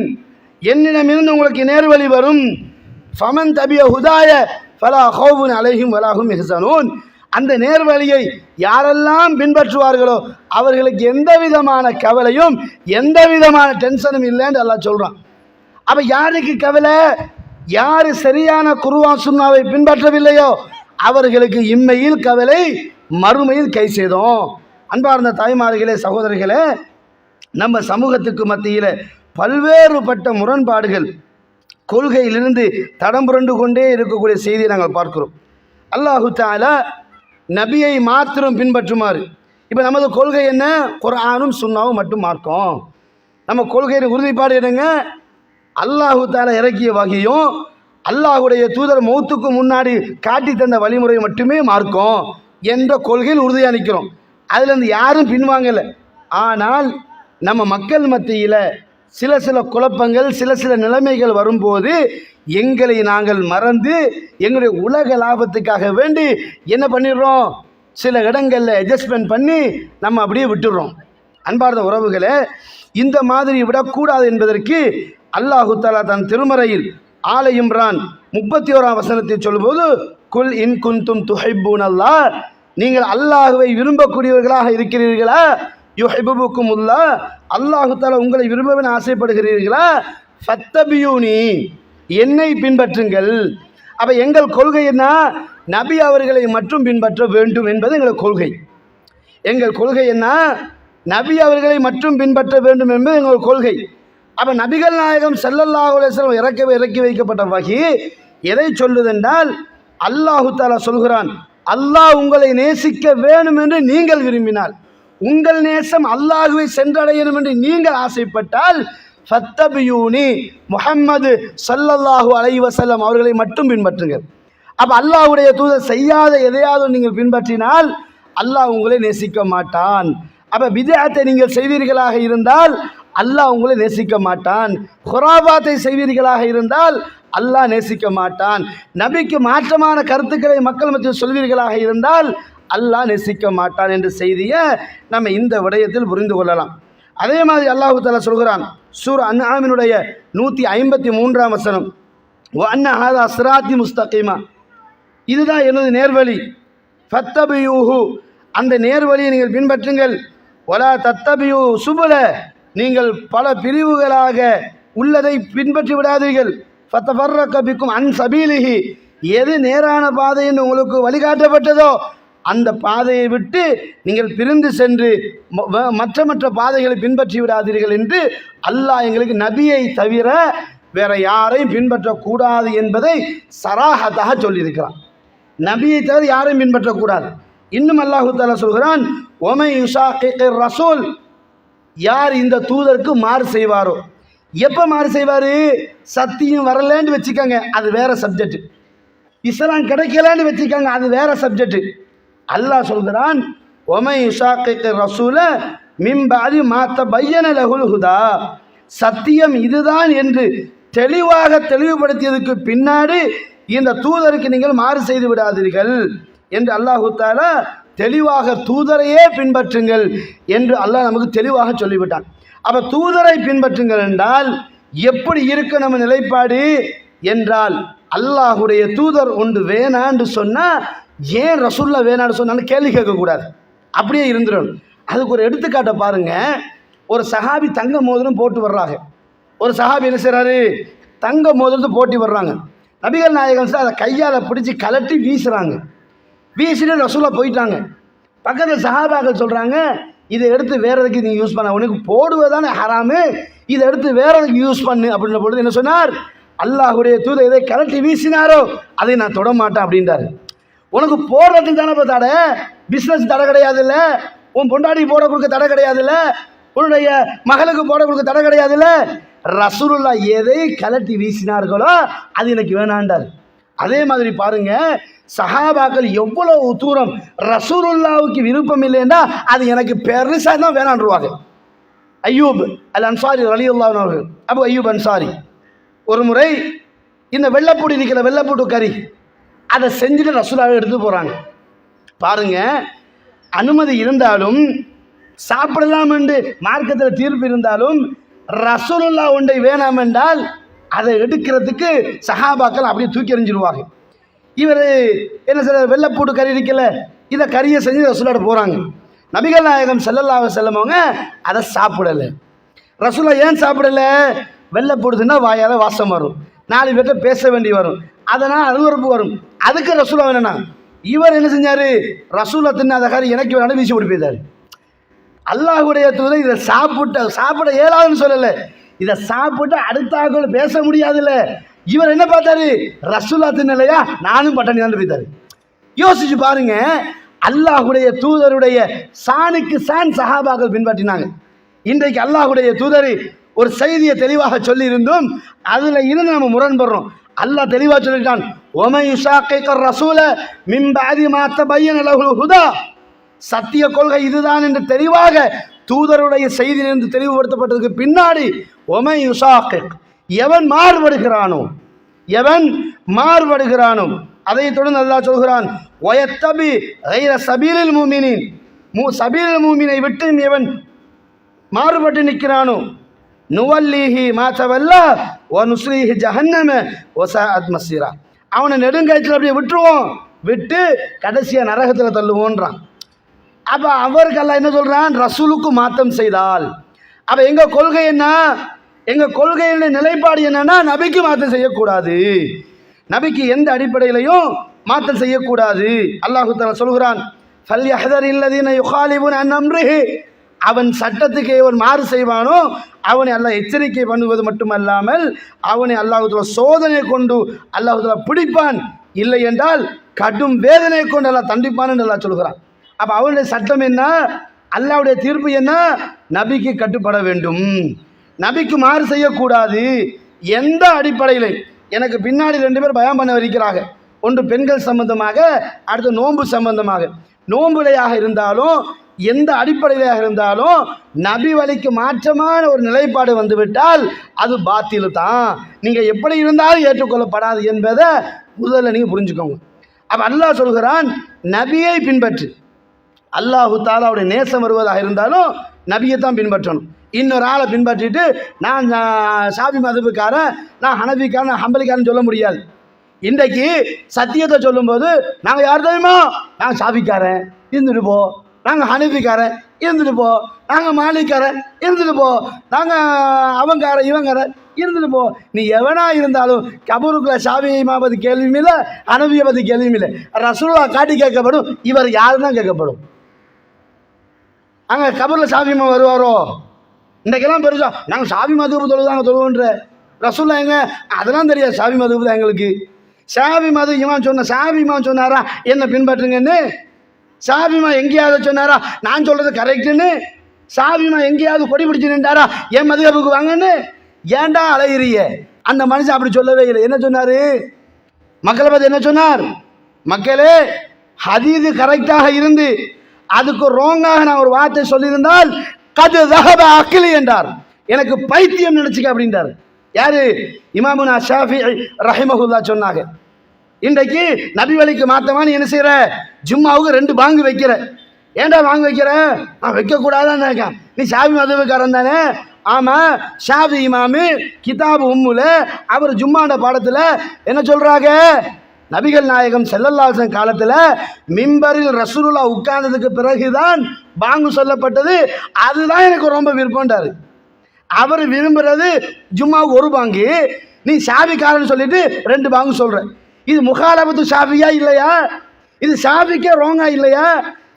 என்னிடமிருந்து உங்களுக்கு நேர்வழி வரும். ஃபமன் தபிய ஹுதாய ஃபலா ஹௌஃபுன் அலைஹிம் வலா ஹும் யஹ்ஸனூன், அந்த நேர்வழியை யாரெல்லாம் பின்பற்றுவார்களோ அவர்களுக்கு எந்த விதமான கவலையும் எந்த விதமான டென்ஷனும் இல்லைன்னு அல்லாஹ் சொல்றான். அப்ப யாருக்கு கவலை? யாரு சரியான குர்ஆன் சுன்னாவை பின்பற்றவில்லையோ அவர்களுக்கு இம்மையில் கவலை, மறுமையில் கை சேதம். அன்பார்ந்த தாய்மார்களே, சகோதரிகளே, நம்ம சமூகத்துக்கு மத்தியில் பல்வேறுபட்ட முரண்பாடுகள், கொள்கையிலிருந்து தடம்புரண்டு கொண்டே இருக்கக்கூடிய செய்தியை நாங்கள் பார்க்கிறோம். அல்லாஹு தஆலா நபியை மாத்திரம் பின்பற்றுமாறு. இப்போ நமது கொள்கை என்ன? குர்ஆனும் சுன்னாவும் மட்டும் மார்க்கம். நம்ம கொள்கையின் உறுதிப்பாடு என்னங்க? அல்லாஹு தஆலா இறக்கிய வகையும் அல்லாஹுடைய தூதர் மௌத்துக்கு முன்னாடி காட்டி தந்த வழிமுறை மட்டுமே மார்க்கம் என்ற கொள்கையில் உறுதியாக நிற்கிறோம். அதுலேருந்து யாரும் பின்வாங்கலை. ஆனால் நம்ம மக்கள் மத்தியில் சில குழப்பங்கள், சில நிலைமைகள் வரும்போது எங்களை நாங்கள் மறந்து எங்களுடைய உலக லாபத்துக்காக வேண்டி என்ன பண்ணிடுறோம்? சில இடங்களில் அட்ஜஸ்ட்மெண்ட் பண்ணி நம்ம அப்படியே விட்டுடுறோம். அன்பார்ந்த உறவுகளே, இந்த மாதிரி விடக்கூடாது என்பதற்கு அல்லாஹு தஆலா தன் திருமறையில் ஆல இம்ரான் 31ஆம் வசனத்தில் சொல்லும்போது, குல் இன் குன்தும் துஹிப்பூனல்லாஹ், நீங்கள் அல்லாஹ்வை விரும்பக்கூடியவர்களாக இருக்கிறீர்களா? யுஹிப்புக்குமுல்லாஹ், அல்லாஹ் தஆலா உங்களை விரும்பவே ஆசைப்படுகிறீர்களா? ஃபத்தபியூனி, என்னை பின்பற்றுங்கள். அப்ப எங்கள் கொள்கை என்ன? நபி அவர்களை மட்டும் பின்பற்ற வேண்டும் என்பது எங்கள் கொள்கை. எங்கள் கொள்கை என்ன? நபி அவர்களை மட்டும் பின்பற்ற வேண்டும் என்பது எங்கள் கொள்கை. அப்ப நபிகள் நாயகம் ஸல்லல்லாஹு அலைஹி வஸல்லம் இறக்கி வைக்கப்பட்ட வஹி எதை சொல்லுதென்றால், அல்லாஹு தஆலா சொல்கிறான், அல்லாஹ் உங்களை நேசிக்க வேண்டும் என்று நீங்கள் விரும்பினால், உங்கள் நேசம் அல்லாஹ்வை சென்றடையணும் என்று நீங்கள் ஆசைப்பட்டால், ஃபத்தபியூனி, முஹம்மது ஸல்லல்லாஹு அலைஹி வஸல்லம் அவர்களை மட்டும் பின்பற்றுங்கள். அப்ப அல்லாஹ்வுடைய தூதர் செய்யாத எதையாவது நீங்கள் பின்பற்றினால் அல்லாஹ் உங்களை நேசிக்க மாட்டான். அப்ப பித்அத்தை நீங்கள் செய்வீர்களாக இருந்தால் அல்லாஹ் உங்களை நேசிக்க மாட்டான். குராபாத்தை செய்வீர்களாக இருந்தால் அல்லாஹ் நேசிக்க மாட்டான். நபிக்கு மாற்றமான கருத்துக்களை மக்கள் மத்தியில் சொல்வீர்களாக இருந்தால் அல்லாஹ் நேசிக்க மாட்டான் என்ற செய்தியை நம்ம இந்த விடயத்தில் புரிந்து கொள்ளலாம். அதே மாதிரி அல்லாஹு தஆலா சொல்கிறான், சூரா அன்ஆமினுடைய 153ஆம் வசனம், வஅன்ன ஹாதா சிராத்தி முஸ்தகீமா, இதுதான் எனது நேர்வழி. ஃபத்தபியூஹு, அந்த நேர்வழியை நீங்கள் பின்பற்றுங்கள். வலா தத்தபியூ சுபுல, நீங்கள் பல பிரிவுகளாக உள்ளதை பின்பற்றி விடாதீர்கள். ஃபத்தஃபர்ரக பிக்கும் அன் சபீலிஹி, எது நேரான பாதை என்று உங்களுக்கு வழிகாட்டப்பட்டதோ அந்த பாதையை விட்டு நீங்கள் பிரிந்து சென்று மற்ற பாதைகளை பின்பற்றி விடாதீர்கள் என்று அல்லாஹ் எங்களுக்கு நபியை தவிர வேற யாரையும் பின்பற்றக்கூடாது என்பதை சராஹத்தாக சொல்லியிருக்கிறான். நபியை தவிர யாரையும் பின்பற்றக்கூடாது. இன்னும் அல்லாஹு தஆலா சொல்கிறான், ஒமை யுஷாகிர் ரசூல், யார் இந்த தூதருக்கு மாறு செய்வாரோ. எப்போ மாறு செய்வார்? சத்தியம் வரலன்னு வச்சுக்கோங்க, அது வேற சப்ஜெக்ட். இஸ்லாம் கிடைக்கலன்னு வச்சுக்கோங்க, அது வேற சப்ஜெக்ட். அல்லாஹ் சொல்கிறான், ஒமை யுஷாகிர் ரசூல மின் பஅதி மா தபய்யன லஹுல் ஹுதா, சத்தியம் இதுதான் என்று தெளிவுபடுத்தியதுக்கு பின்னாடி இந்த தூதருக்கு நீங்கள் மாறு செய்து விடாதீர்கள் என்று அல்லாஹு தஆலா தெளிவாக தூதரையே பின்பற்றுங்கள் என்று அல்லாஹ் நமக்கு தெளிவாக சொல்லிவிட்டான். அப்ப தூதரை பின்பற்றுங்கள் என்றால் எப்படி இருக்க நம்ம நிலைப்பாடு என்றால், அல்லாஹுடைய தூதர் ஒன்று வேணான்னு சொன்னா ஏன் ரசூல்லா வேணான்னு சொன்னாலும் கேள்வி கேட்கக்கூடாது, அப்படியே இருந்துடும். அதுக்கு ஒரு எடுத்துக்காட்டை பாருங்க. ஒரு சஹாபி தங்க மோதிரம் போட்டு வர்றாங்க. ஒரு சஹாபி என்ன செய்றாரு? தங்க மோதிரத்தை போட்டி வர்றாங்க. நபிகள் நாயகம் அதை கையால் பிடிச்சி கலட்டி வீசுறாங்க. வீசிட்டு ரசூலா போயிட்டாங்க. பக்கத்தில் சஹாபாக்கள் சொல்கிறாங்க, இதை எடுத்து வேற எதுக்கு நீங்கள் யூஸ் பண்ண, உனக்கு போடுவதானே ஹராமு, இதை எடுத்து வேற எதுக்கு யூஸ் பண்ணு அப்படின்ற பொழுது என்ன சொன்னார்? அல்லாஹுடைய தூதர் எதை கலட்டி வீசினாரோ அதை நான் தொட மாட்டேன் அப்படின்றாரு. உனக்கு போடுறதுக்கு தானே இப்போ தடை, பிஸ்னஸ் தடை கிடையாது இல்லை, உன் பொண்டாடி போட கொடுக்க தடை கிடையாது இல்லை, உன்னுடைய மகளுக்கு போட கொடுக்க தடை கிடையாது இல்லை. ரசூலுல்லா எதை கலட்டி வீசினார்களோ அது எனக்கு வேணாண்டார். அதே மாதிரி பாருங்க, சஹாபாக்கள் எவ்வளவு தூரம் ரசூலுல்லாவுக்கு விருப்பம் இல்லைன்னா அது எனக்கு பெருசாக தான் வேணான்றுவாங்க. அய்யூப் அல் அன்சாரி ரலியல்லாஹு அன்ஹு அவர்கள், அபு அய்யூப் அன்சாரி, ஒரு முறை இந்த வெள்ளைப்பூடி இருக்கிற வெள்ளைப்பூட்டு கறி அதை செஞ்சுட்டு ரசூலாவை எடுத்து போகிறாங்க. பாருங்க, அனுமதி இருந்தாலும் சாப்பிடலாம் என்று மார்க்கத்தில் தீர்ப்பு இருந்தாலும் ரசூலுல்லா ஒன்றை வேணாம் என்றால் அதை எடுக்கிறதுக்கு சஹாபாக்கள் அப்படியே தூக்கி எறிஞ்சிருவாங்க. இவர் என்ன சார், வெள்ளைப்பூட்டு கறி இருக்கல, இதை கறியை செஞ்சு ரசூலோட போகிறாங்க. நபிகள் நாயகம் ஸல்லல்லாஹு அலைஹி வஸல்லம் அவங்க அதை சாப்பிடலை. ரசூலா ஏன் சாப்பிடலை? வெள்ளைப்பூடுதுன்னா வாயால் வாசம் வரும், 4 பேர்கிட்ட பேச வேண்டி வரும், அதனால் அருவருப்பு வரும். அதுக்கு ரசூலா வேணும்னா இவர் என்ன செஞ்சார்? ரசூலா தின்னாத கறி எனக்கு வேணாலும் வீசி ஓடி போயிட்டார். அல்லாஹுடைய தூதர் இதை சாப்பிட இயலாதுன்னு சொல்லலை, இதை சாப்பிட்டு அடுத்தாக்கள் பேச முடியாதுல்ல. இவர் என்ன பார்த்தாரு? ரசூலா தின்னலையா, நானும் பட்டணி தான் போய்த்தாரு. யோசிச்சு பாருங்க, அல்லாஹுடைய தூதருடைய சாணுக்கு சான் சஹாபாக்கள் பின்பற்றினாங்க. இன்றைக்கு அல்லாஹுடைய தூதர் ஒரு செய்தியை தெளிவாக சொல்லி இருந்தும் அதுல இருந்து நம்ம முரண்படுறோம். அல்லாஹ் தெளிவாக சொல்லிட்டான், ஒமை யுஷாகிர் ரசூல மின் பஅதி மா தபய்யன லஹுல் ஹுதா, சத்திய கொள்கை இதுதான் என்று தெளிவாக தூதருடைய செய்தியிலிருந்து தெளிவுபடுத்தப்பட்டதுக்கு பின்னாடி ஒமை யுஷாகிர், எவன் மாறுபடுகிறானோ அதை தொடர்ந்து அல்லாஹ் சொல்கிறான், வயத்தபி கைர சபீலில் மூமினின், சபீலில் மூமினை விட்டு எவன் மாறுபட்டு நிற்கிறானோ நுவல்லிஹி மா தவல்லா வ நுஸ்லிஹி ஜஹன்னம வ ஸாஅத் மஸீரா, அவனை நெடுங்கயத்தில் அப்படியே விட்டுருவோம், விட்டு கடைசியாக நரகத்தில் தள்ளுவோன்றான். அப்போ அவருக்கு அல்லாஹ் என்ன சொல்கிறான்? ரசூலுக்கு மாற்றம் செய்தால். அப்போ எங்கள் கொள்கை என்ன? எங்கள் கொள்கையினுடைய நிலைப்பாடு என்னன்னா, நபிக்கு மாற்றம் செய்யக்கூடாது, நபிக்கு எந்த அடிப்படையிலையும் மாற்றம் செய்யக்கூடாது. அல்லாஹு தஆலா சொல்கிறான், ஃபல்யஹ்தரில்லதீன யுகாலிபூன அன் அம்ரிஹி, அவன் சட்டத்துக்கு எவன் மாறு செய்வானோ அவனை அல்லாஹ் எச்சரிக்கை பண்ணுவது மட்டுமல்லாமல் அவனை அல்லாஹு தஆலா சோதனை கொண்டு அல்லாஹு தஆலா பிடிப்பான், இல்லை என்றால் கடும் வேதனை கொண்டு அல்லாஹ் தண்டிப்பான் என்று அல்லாஹ் சொல்கிறான். அப்போ அவனுடைய சட்டம் என்ன? அல்லாஹ்வுடைய தீர்ப்பு என்ன? நபிக்கு கட்டுப்பட வேண்டும், நபிக்கு மாறு செய்யக்கூடாது. எந்த அடிப்படையில்? எனக்கு பின்னாடி 2 பேர் பயான் பண்ண இருக்கிறாங்க. ஒன்று பெண்கள் சம்பந்தமாக, அடுத்து நோன்பு சம்பந்தமாக. நோன்புலையாக இருந்தாலும் எந்த அடிப்படையிலாக இருந்தாலும் நபி வழிக்கு மாற்றமான ஒரு நிலைப்பாடு வந்துவிட்டால் அது பாத்திலு தான், நீங்கள் எப்படி இருந்தாலும் ஏற்றுக்கொள்ளப்படாது என்பதை முதல்ல நீங்கள் புரிஞ்சுக்கோங்க. அப்போ அல்லாஹ் சொல்கிறான், நபியை பின்பற்று. அல்லாஹு தாலாவுடைய நேசம் வருவதாக இருந்தாலும் நபியை தான் பின்பற்றணும். இன்னொரு ஆளை பின்பற்றிட்டு நான் ஷாஃபி மதுபுக்காரன், நான் ஹனபிக்காரன், நான் ஹம்பலிக்காரன் சொல்ல முடியாது. இன்றைக்கு சத்தியத்தை சொல்லும்போது நாங்கள் யார் தெரியுமா? நாங்கள் ஷாஃபிக்காரன், இருந்துட்டு போ. நாங்கள் ஹனபிக்காரன், இருந்துட்டு போ. நாங்கள் மாலிக்காரன், இருந்துட்டு போ. நாங்கள் அவங்காரன், இவங்காரன், இருந்துட்டு போ. நீ எவனா இருந்தாலும் கபூருக்குள்ள ஷாஃபியை பற்றி கேள்வியும் இல்லை, ஹனபியை பற்றி கேள்வியும் இல்லை. ரசூலுல்லாஹ் காட்டி கேட்கப்படும், இவர் யாருன்னா கேட்கப்படும். அங்கே கபூரில் ஷாஃபிமா வருவாரோ? இன்றைக்கெல்லாம் பெருசா நாங்கள் ஷாஃபி மதுஹப் தொழுதாங்க தொழுவோன்ற ரசூலுல்லாஹ் எங்க? அதெல்லாம் தெரியாது. ஷாஃபி மதுஹப் தான் எங்களுக்கு. ஷாஃபி மது இமாம் சொன்ன, ஷாஃபி இமாம் சொன்னாரா என்ன பின்பற்றுங்கன்னு? ஷாஃபிமா எங்கேயாவது சொன்னாரா நான் சொல்றது கரெக்டுன்னு? ஷாஃபிமா எங்கேயாவது கொடி பிடிச்சு நின்றாரா என் மதுஹபுக்கு வாங்கன்னு? ஏன்டா அலையிறிய? அந்த மனுஷன் அப்படி சொல்லவே இல்லை. என்ன சொன்னாரு? மக்களை பற்றி என்ன சொன்னார்? மக்களே, ஹதீது கரெக்டாக இருந்து அதுக்கு ரோங்காக நான் ஒரு வார்த்தை சொல்லியிருந்தால் கது தஹப அக்லி என்றார், எனக்கு பைத்தியம் நினைச்சுக்க அப்படின்றார். யாரு? இமாமுனா ஷாஃபி ரஹிமஹுல்லாஹ் சொன்னாங்க. இன்றைக்கு நபி வழிக்கு மாத்தமான என்ன செய்யற? ஜும்மாவுக்கு 2 பாங்கு வைக்கிற. ஏன்டா வாங்க வைக்கிற? நான் வைக்கக்கூடாதான்னு நினைக்கிறேன். நீ ஷாஃபி மதுஹப்காரன் தானே? ஆமாம். ஷாஃபி இமாமு கிதாபு உம்முல அவர் ஜும்மாண்ட பாடத்தில் என்ன சொல்கிறாங்க? நபிகள் நாயகம் ஸல்லல்லாஹு அலைஹி வஸல்லம் காலத்தில் மிம்பரில் ரசூலுல்லாஹ் உட்கார்ந்ததுக்கு பிறகுதான் பாங்கு சொல்லப்பட்டது. அதுதான் எனக்கு ரொம்ப விருப்பம்ன்றாரு. அவர் விரும்புகிறது ஜும்மாவுக்கு 1 பாங்கு, நீ ஷாஃபிக்காரன்னு சொல்லிட்டு 2 பாங்கு சொல்கிற. இது முகாலபத்து ஷாஃபியா இல்லையா? இது ஷாஃபிக்கே ரோங்கா இல்லையா?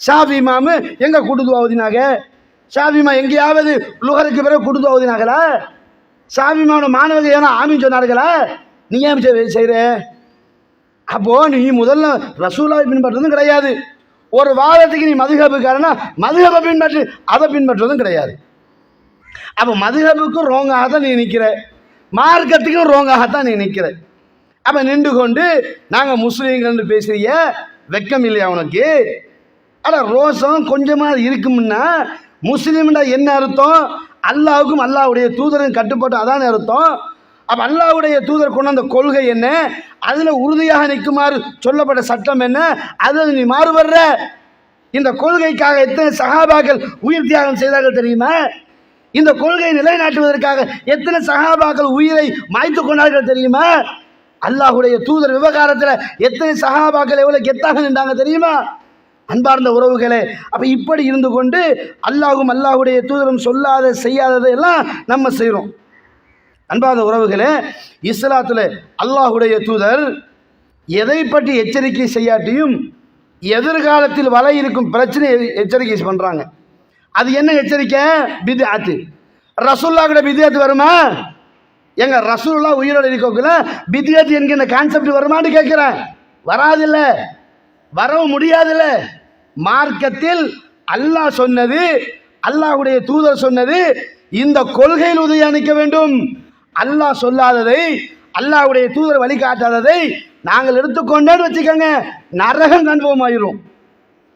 ஷாஃபி இமாமு எங்கே கூட்டுதுவா ஓதினாங்க? ஷாஃபிமா எங்கேயாவது லுஹருக்கு பிறகு கூட்டுதுவா ஓதினாங்களா? ஷாஃபிமாவோட மாணவர்கள் ஏன்னா ஆமீன் சொன்னார்களா? நீ ஏன் செய்கிற? அப்போது நீ முதல்ல ரசூலுல்லாஹை பின்பற்றுறதும் கிடையாது. ஒரு வாதத்துக்கு நீ மதுஹபுக்காரனா மதுஹபை பின்பற்று, அதை பின்பற்றுறதும் கிடையாது. அப்போ மதுஹபுக்கும் ரோங்காக தான் நீ நிற்கிற, மார்க்கத்துக்கும் ரோங்காகத்தான் நீ நிற்கிற. அப்போ நின்று கொண்டு நாங்கள் முஸ்லீம்கள்னு பேசுறிய வெக்கம் இல்லையா உனக்கு? ஆனால் ரோசம் கொஞ்சமாக இருக்கும்னா முஸ்லீம்னா என்ன அர்த்தம்? அல்லாஹ்வுக்கும் அல்லாஹ்வுடைய தூதரும் கட்டுப்பட்டு அதான அர்த்தம். அப்போ அல்லாஹ்வுடைய தூதர் கொண்டு அந்த கொள்கை என்ன, அதில் உறுதியாக நிற்குமாறு சொல்லப்பட்ட சட்டம் என்ன, அதில் நீ மாறுபடுற. இந்த கொள்கைக்காக எத்தனை சஹாபாக்கள் உயிர் தியாகம் செய்தார்கள் தெரியுமா? இந்த கொள்கையை நிலைநாட்டுவதற்காக எத்தனை சஹாபாக்கள் உயிரை மாய்த்து கொண்டார்கள் தெரியுமா? அல்லாஹ்வுடைய தூதர் விவகாரத்தில் எத்தனை சஹாபாக்கள் எவ்வளவு கெத்தாக நின்றாங்க தெரியுமா? அன்பார்ந்த உறவுகளே, அப்போ இப்படி இருந்து கொண்டு அல்லாஹும் அல்லாஹ்வுடைய தூதரும் சொல்லாத செய்யாததையெல்லாம் நம்ம செய்கிறோம். அன்பார்ந்த உறவுகளே, இஸ்லாத்தில் அல்லாஹ்வுடைய தூதர் எதை பற்றி எச்சரிக்கை செய்யாட்டியும் எதிர்காலத்தில் வர இருக்கும் பிரச்சனை எச்சரிக்கை பண்ணுறாங்க. அது என்ன எச்சரிக்கை? பித்அத்து. ரசூலுல்லாஹ் கூட பித்அத்து வருமா? எங்க ரசூலுல்லாஹ் உயிரோடு இருக்கக்குள்ள பித்அத்து என்கிற கான்செப்ட் வருமானு கேட்குறேன். வராதில்ல, வரவும் முடியாதில்ல. மார்க்கத்தில் அல்லாஹ் சொன்னது, அல்லாஹ்வுடைய தூதர் சொன்னது, இந்த கொள்கையில் உதவி அளிக்க வேண்டும். அல்லாஹ் சொல்லாததை, அல்லாஹ்வுடைய தூதர் வழிகாட்டாததை நாங்கள் எடுத்துக்கொண்டேன்னு வச்சுக்கோங்க, நரகம் அனுபவமாயிரும்.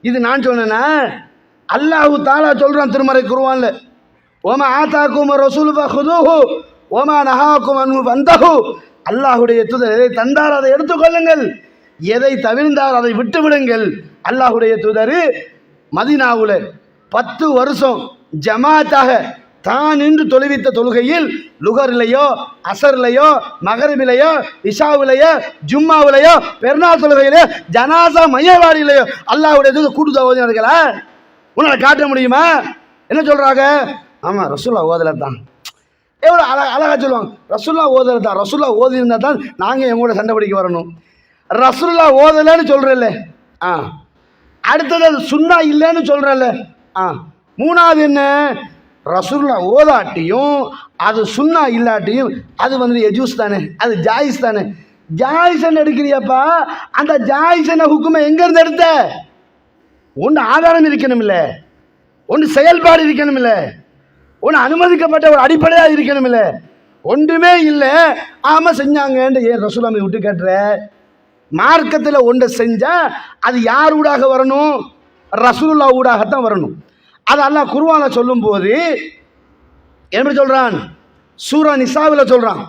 இது நான் சொன்னேன்னா? அல்லாஹு தாலா சொல்றான் திருமறை குர்ஆன்ல, ஓமா ஆதாக்கும் ரசூலு ஃபஹுதுஹு ஓமா நஹாக்கும் அன்ஹு ஃபந்தஹு. அல்லாஹ்வுடைய தூதர் எதை தந்தார் அதை எடுத்துக்கொள்ளுங்கள், எதை தவிர்ந்தார் அதை விட்டு விடுங்கள். அல்லாஹ்வுடைய தூதர் மதீனாவுல 10 வருஷம் ஜமாத்தாக தான் நின்று தொழுவித்த தொழுகையில் லுகர்லையோ அசர்லையோ மகரிபிலையோ இஷாவிலையோ ஜும்மாவிலையோ பெருநாள் தொழுகையிலையோ ஜனாசா மையவாடியிலையோ அல்லாஹ்வுடைய கூட்டு ஓதினார்களா? உன்னால காட்ட முடியுமா? என்ன சொல்றாங்க? ஆமா ரசூலுல்லாஹ் ஓதல தான். எவ்வளோ அழகா சொல்லுவாங்க, ரசூலுல்லாஹ் ஓதல தான். ரசூலுல்லாஹ் ஓதி இருந்தா தான் நாங்கள் எங்களோட சண்டை பிடிக்க வரணும். ரசூலுல்லாஹ் ஓதலைன்னு சொல்றேன்ல, அடுத்தது அது சுன்னா இல்லைன்னு சொல்றேன்ல. மூணாவது என்ன, ரசூலுல்லாஹ் ஓதாட்டியும் அது சுன்னா இல்லாட்டியும் அது வந்து எஜூஸ் தானே, அது ஜாயிஸ் தானே. ஜாயிசன் எடுக்கிறியப்பா, அந்த ஜாயிசன ஹுக்குமை எங்கேருந்து எடுத்த? ஒன்று ஆதாரம் இருக்கணும் இல்லை, ஒன்று செயல்பாடு இருக்கணும் இல்லை, ஒன்று அனுமதிக்கப்பட்ட ஒரு அடிப்படையாக இருக்கணும் இல்லை, ஒன்றுமே இல்லை. ஆமாம் செஞ்சாங்கன்னு ஏன் ரசூலுல்லாஹ் விட்டு கேட்டுற? மார்க்கத்தில் ஒன்றை செஞ்சால் அது யார் ஊடாக வரணும்? ரசூலுல்லாஹ் ஊடாகத்தான் வரணும். அது அல்லாஹ் குர்ஆன்ல சொல்லும் போது எப்படி சொல்றான்? சூரா நிசாவில் சொல்றான்,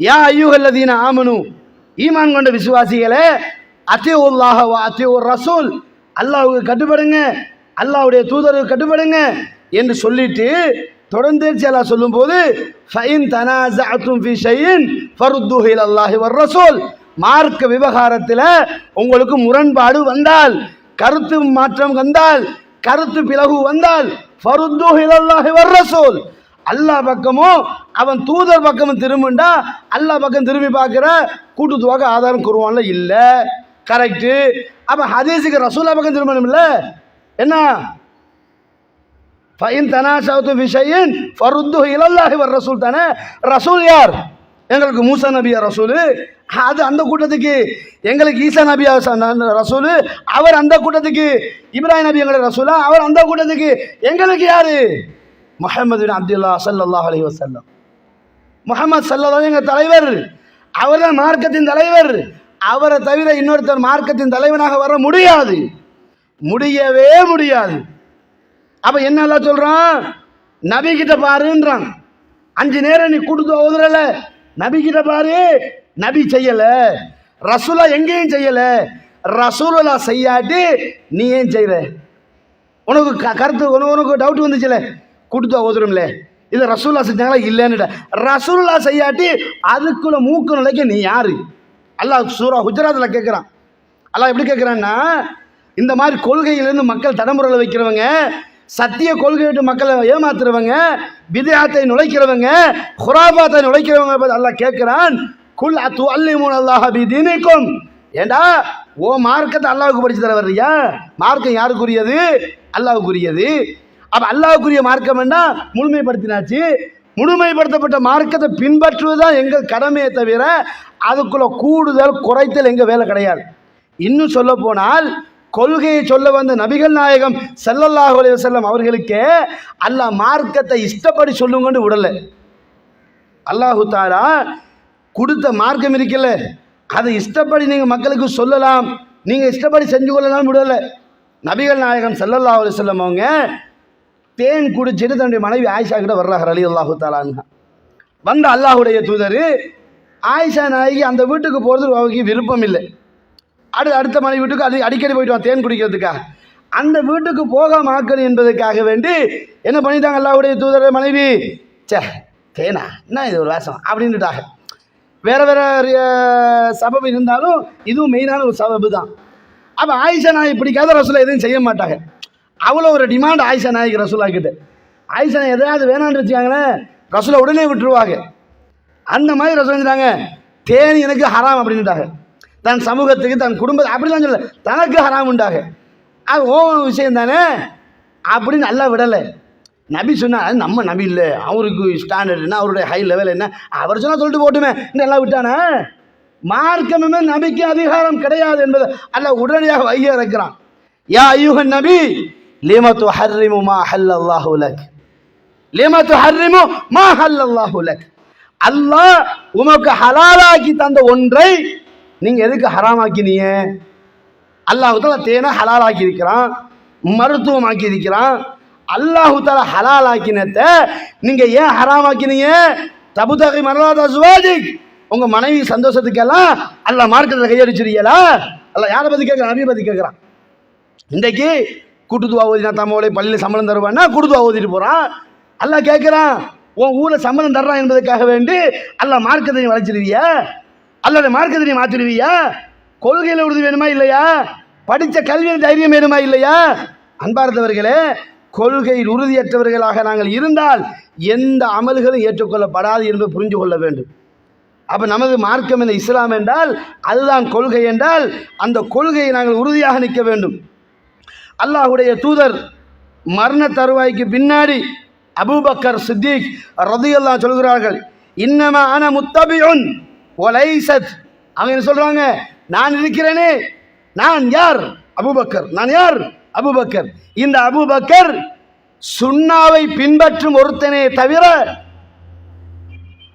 யா அய்யுஹல்லதீன ஆமனு, ஈமான் கொண்ட விசுவாசிகளே, அத்தியுல்லாஹ வ அத்தியுர் ரசூல், அல்லாஹ்வுக்கு கட்டுப்படுங்க, அல்லாஹ்வுடைய தூதருக்கு கட்டுப்படுங்க என்று சொல்லிட்டு தொடர்ந்து அல்லாஹ் சொல்லும்போது ஃபைன் தனாஸஅதும் ஃபீ ஷைஇன் ஃபருத்துஹு இலல்லாஹி வர் ரசூல், மார்க்க விவகாரத்தில் உங்களுக்கு முரண்பாடு வந்தால், கருத்து மாற்றம் வந்தால், கருத்து பிளவு வந்தால், ஃபருத்துஹு இலல்லாஹி வர் ரசூல், அல்லாஹ் பக்கமும் அவன் தூதர் பக்கமும் திரும்பிண்டா அல்லாஹ் பக்கம் திரும்பி பார்க்கிற கூட்டுத்துவாக ஆதாரம் குர்ஆன்ல இல்லை. கரெக்டு. அப்போ ஹதீஸுக்கு ரசூலுல்லாஹ் பக்கம் திரும்பணும் இல்லை. என்ன? ஃபைன் தனாஸஅதும் ஃபீ ஷைஇன் ஃபருத்துஹு இலல்லாஹி வர் ரசூல் தானே. ரசூல் யார்? எங்களுக்கு மூசா நபியா ரசூலு, அது அந்த கூட்டத்துக்கு. எங்களுக்கு ஈசா நபியா ரசூலு, அவர் அந்த கூட்டத்துக்கு. இப்ராஹிம் நபி எங்களோட ரசூலா, அவர் அந்த கூட்டத்துக்கு. எங்களுக்கு யாரு? முஹம்மது பின் அப்துல்லாஹ் ஸல்லல்லாஹு அலைஹி வஸல்லம். முஹம்மது ஸல்லல்லாஹு எங்கள் தலைவர், அவர் தான் மார்க்கத்தின் தலைவர். அவரை தவிர இன்னொருத்தர் மார்க்கத்தின் தலைவனாக வர முடியாது, முடியவே முடியாது. அப்ப என்ன எல்லாம் சொல்றான்? நபி கிட்ட பாருன்றான். 5 நேரம் நீ கொடுத்து ஓதுறல, நபி கிட்ட பாரு. நபி செய்யல, ரசூலுல்லாஹ் எங்கேயும் செய்யல. ரசூலுல்லாஹ் செய்யாட்டி நீ ஏன் செய்யற? உனக்கு கருத்து, உனக்கு டவுட் வந்துச்சுல, கொடுத்து ஓதுறோம்ல, இது ரசூலுல்லாஹ் செஞ்சாங்களா இல்லைன்னு. ரசூலுல்லாஹ் செய்யாட்டி அதுக்குள்ள மூக்கு நுழைக்க நீ யாரு? அல்லாஹ் சூரா ஹுஜராத்தில் கேட்குறான். அல்லாஹ் எப்படி கேட்குறான்னா, இந்த மாதிரி கொள்கையிலிருந்து மக்கள் தடமுறையில் வைக்கிறவங்க, சத்திய கொள்கை விட்டு மக்களை ஏமாத்துறவங்க, பித்ஆத்தை நுழைக்கிறவங்க, குராபாத்தை நுழைக்கிறவங்க அல்லாஹ் கேட்கிறான். குல் அத்துஅல்லிமூன அல்லாஹ பிதீனிக்கும், ஏண்டா ஓ மார்க்கத்தை அல்லாஹ்வுக்கு படிச்சு தர வர்றியா? மார்க்கம் யாருக்குரியது? அல்லாஹ்வுக்குரியது. அப்ப அல்லாஹ்வுக்குரிய மார்க்கம் என்ன? முழுமைப்படுத்தினாச்சு. முழுமைப்படுத்தப்பட்ட மார்க்கத்தை பின்பற்றுவதுதான் எங்கள் கடமையை தவிர அதுக்குள்ள கூடுதல் குறைத்தல் எங்க வேலை கிடையாது. இன்னும் சொல்ல போனால் கொள்கையை சொல்ல வந்த நபிகள் நாயகம் ஸல்லல்லாஹு அலைஹி வஸல்லம் அவர்களுக்கு அல்லாஹ் மார்க்கத்தை இஷ்டப்படி சொல்லுங்கன்னு விடலை. அல்லாஹு தஆலா கொடுத்த மார்க்கம் இருக்குல்ல, அதை இஷ்டப்படி நீங்கள் மக்களுக்கு சொல்லலாம், நீங்கள் இஷ்டப்படி செஞ்சு கொள்ளலாம் விடலை. நபிகள் நாயகம் ஸல்லல்லாஹு அலைஹி வஸல்லம் அவங்க தேன் குடிச்சிட்டு தன்னுடைய மனைவி ஆயிஷா கிட்ட வர்றாங்க ரலியல்லாஹு தஆலா அன்ஹா. வந்த அல்லாஹுடைய தூதர் ஆயிஷா நாயகி அந்த வீட்டுக்கு போகிறது அவருக்கு விருப்பம் இல்லை. அடுத்த மனைவி வீட்டுக்கு அது அடிக்கடி போயிட்டு வா தேன் குடிக்கிறதுக்காக. அந்த வீட்டுக்கு போக மாக்கணும் என்பதற்காக வேண்டி என்ன பண்ணிட்டாங்க அல்லாஹ்வுடைய தூதர் மனைவி, சே தேனா என்ன இது ஒரு வேஷம் அப்படின்னுட்டாங்க. வேற வேற சபபு இருந்தாலும் இதுவும் மெயினான ஒரு சபபு தான். அப்போ ஆயிஷா நாயகி பிடிக்காத ரசூலுல்லாஹ் எதுவும் செய்ய மாட்டாங்க. அவ்வளோ ஒரு டிமாண்ட் ஆயிஷா நாயகி ரசூலுல்லாஹ் கிட்ட. ஆயிஷா எதாவது வேணான்னு வச்சுக்காங்களேன், ரசூலுல்லாஹ் உடனே விட்டுருவாங்க. அந்த மாதிரி ரசூலுல்லாஹ் செஞ்சுட்டாங்க, தேன் எனக்கு ஹராம் அப்படின்னுட்டாங்க. தன் சமூகத்துக்கு தன் குடும்பத்தை அப்படிலாம் சொல்ல, தனக்கு ஹராம் உண்டாக, அது ஓ விஷயம் தானே அப்படின்னு நல்லா விடலை. நபி சொன்னால் நம்ம நபி இல்லை, அவருக்கு ஸ்டாண்டர்ட் என்ன, அவருடைய ஹை லெவல் என்ன, அவர் சொன்னால் சொல்லிட்டு போட்டுமே எல்லாம் விட்டானே. மார்க்கமே நபிக்கு அதிகாரம் கிடையாது என்பதை அல்லாஹ் உடனடியாக வைய இறக்கிறான். யா அய்யுஹன் நபி லிமா துஹர்ரிமு மா ஹல்லல்லாஹு லக், லிமா துஹர்ரிமு மா ஹல்லல்லாஹு லக், அல்லாஹ் உமக்கு ஹலாலாக்கி தந்த ஒன்றை நீங்க எதுக்கு ஹராமாக்கினீங்க? அல்லாஹு தஆலா தேனை ஹலாலாக்கி இருக்கிறான், மருத்துவமாக்கி இருக்கிறான். அல்லாஹு தஆலா ஹலாலாக்கினத நீங்க ஏன் ஹராமாக்கினீங்க? தபுதகி மர்லாத அஸ்வாஜிக், உங்க மனைவி சந்தோஷத்துக்கெல்லாம் அல்லாஹ் மார்க்கத்தில் கையடிச்சிருக்கீங்களா? அல்லாஹ் யாரை பத்தி கேட்குறான்? நபியை பத்தி கேட்குறான். இன்றைக்கு கூட்டுதுவா ஓதினா தம்மோலை பள்ளியில் சம்பளம் தருவான்னா கூட்டுதுவா ஓதிட்டு போகிறான். அல்லாஹ் கேட்கிறான், உன் ஊர்ல சம்பளம் தர்றான் என்பதற்காக வேண்டி அல்லாஹ் மார்க்கத்தை நீ வளைச்சிருவியா? அல்லாஹ் மார்க்கத்தை நீ மாத்திடுவியா? கொள்கையில உறுதி வேணுமா இல்லையா? படித்த கல்வியின் தைரியம் வேணுமா இல்லையா? அன்பார்ந்தவர்களே, கொள்கையில் உறுதியற்றவர்களாக நாங்கள் இருந்தால் எந்த அமல்களும் ஏற்றுக்கொள்ளப்படாது என்பதை புரிந்து கொள்ள வேண்டும். அப்போ நமது மார்க்கம் என்ற இஸ்லாம் என்றால் அதுதான் கொள்கை என்றால் அந்த கொள்கையை நாங்கள் உறுதியாக நிற்க வேண்டும். அல்லாஹ்வுடைய தூதர் மரண தருவாய்க்கு பின்னாடி அபூபக்கர் சித்திக் ரலியல்லாஹு சொல்கிறார்கள், இன்னமா அன முத்தபியுன் வலைஸத். அவங்க என்ன சொல்றாங்க? நான் இருக்கிறேனே, நான் யார்? அபூபக்கர். நான் யார்? அபூபக்கர். இந்த அபூபக்கர் சுன்னாவை பின்பற்றும் ஒருத்தனே தவிர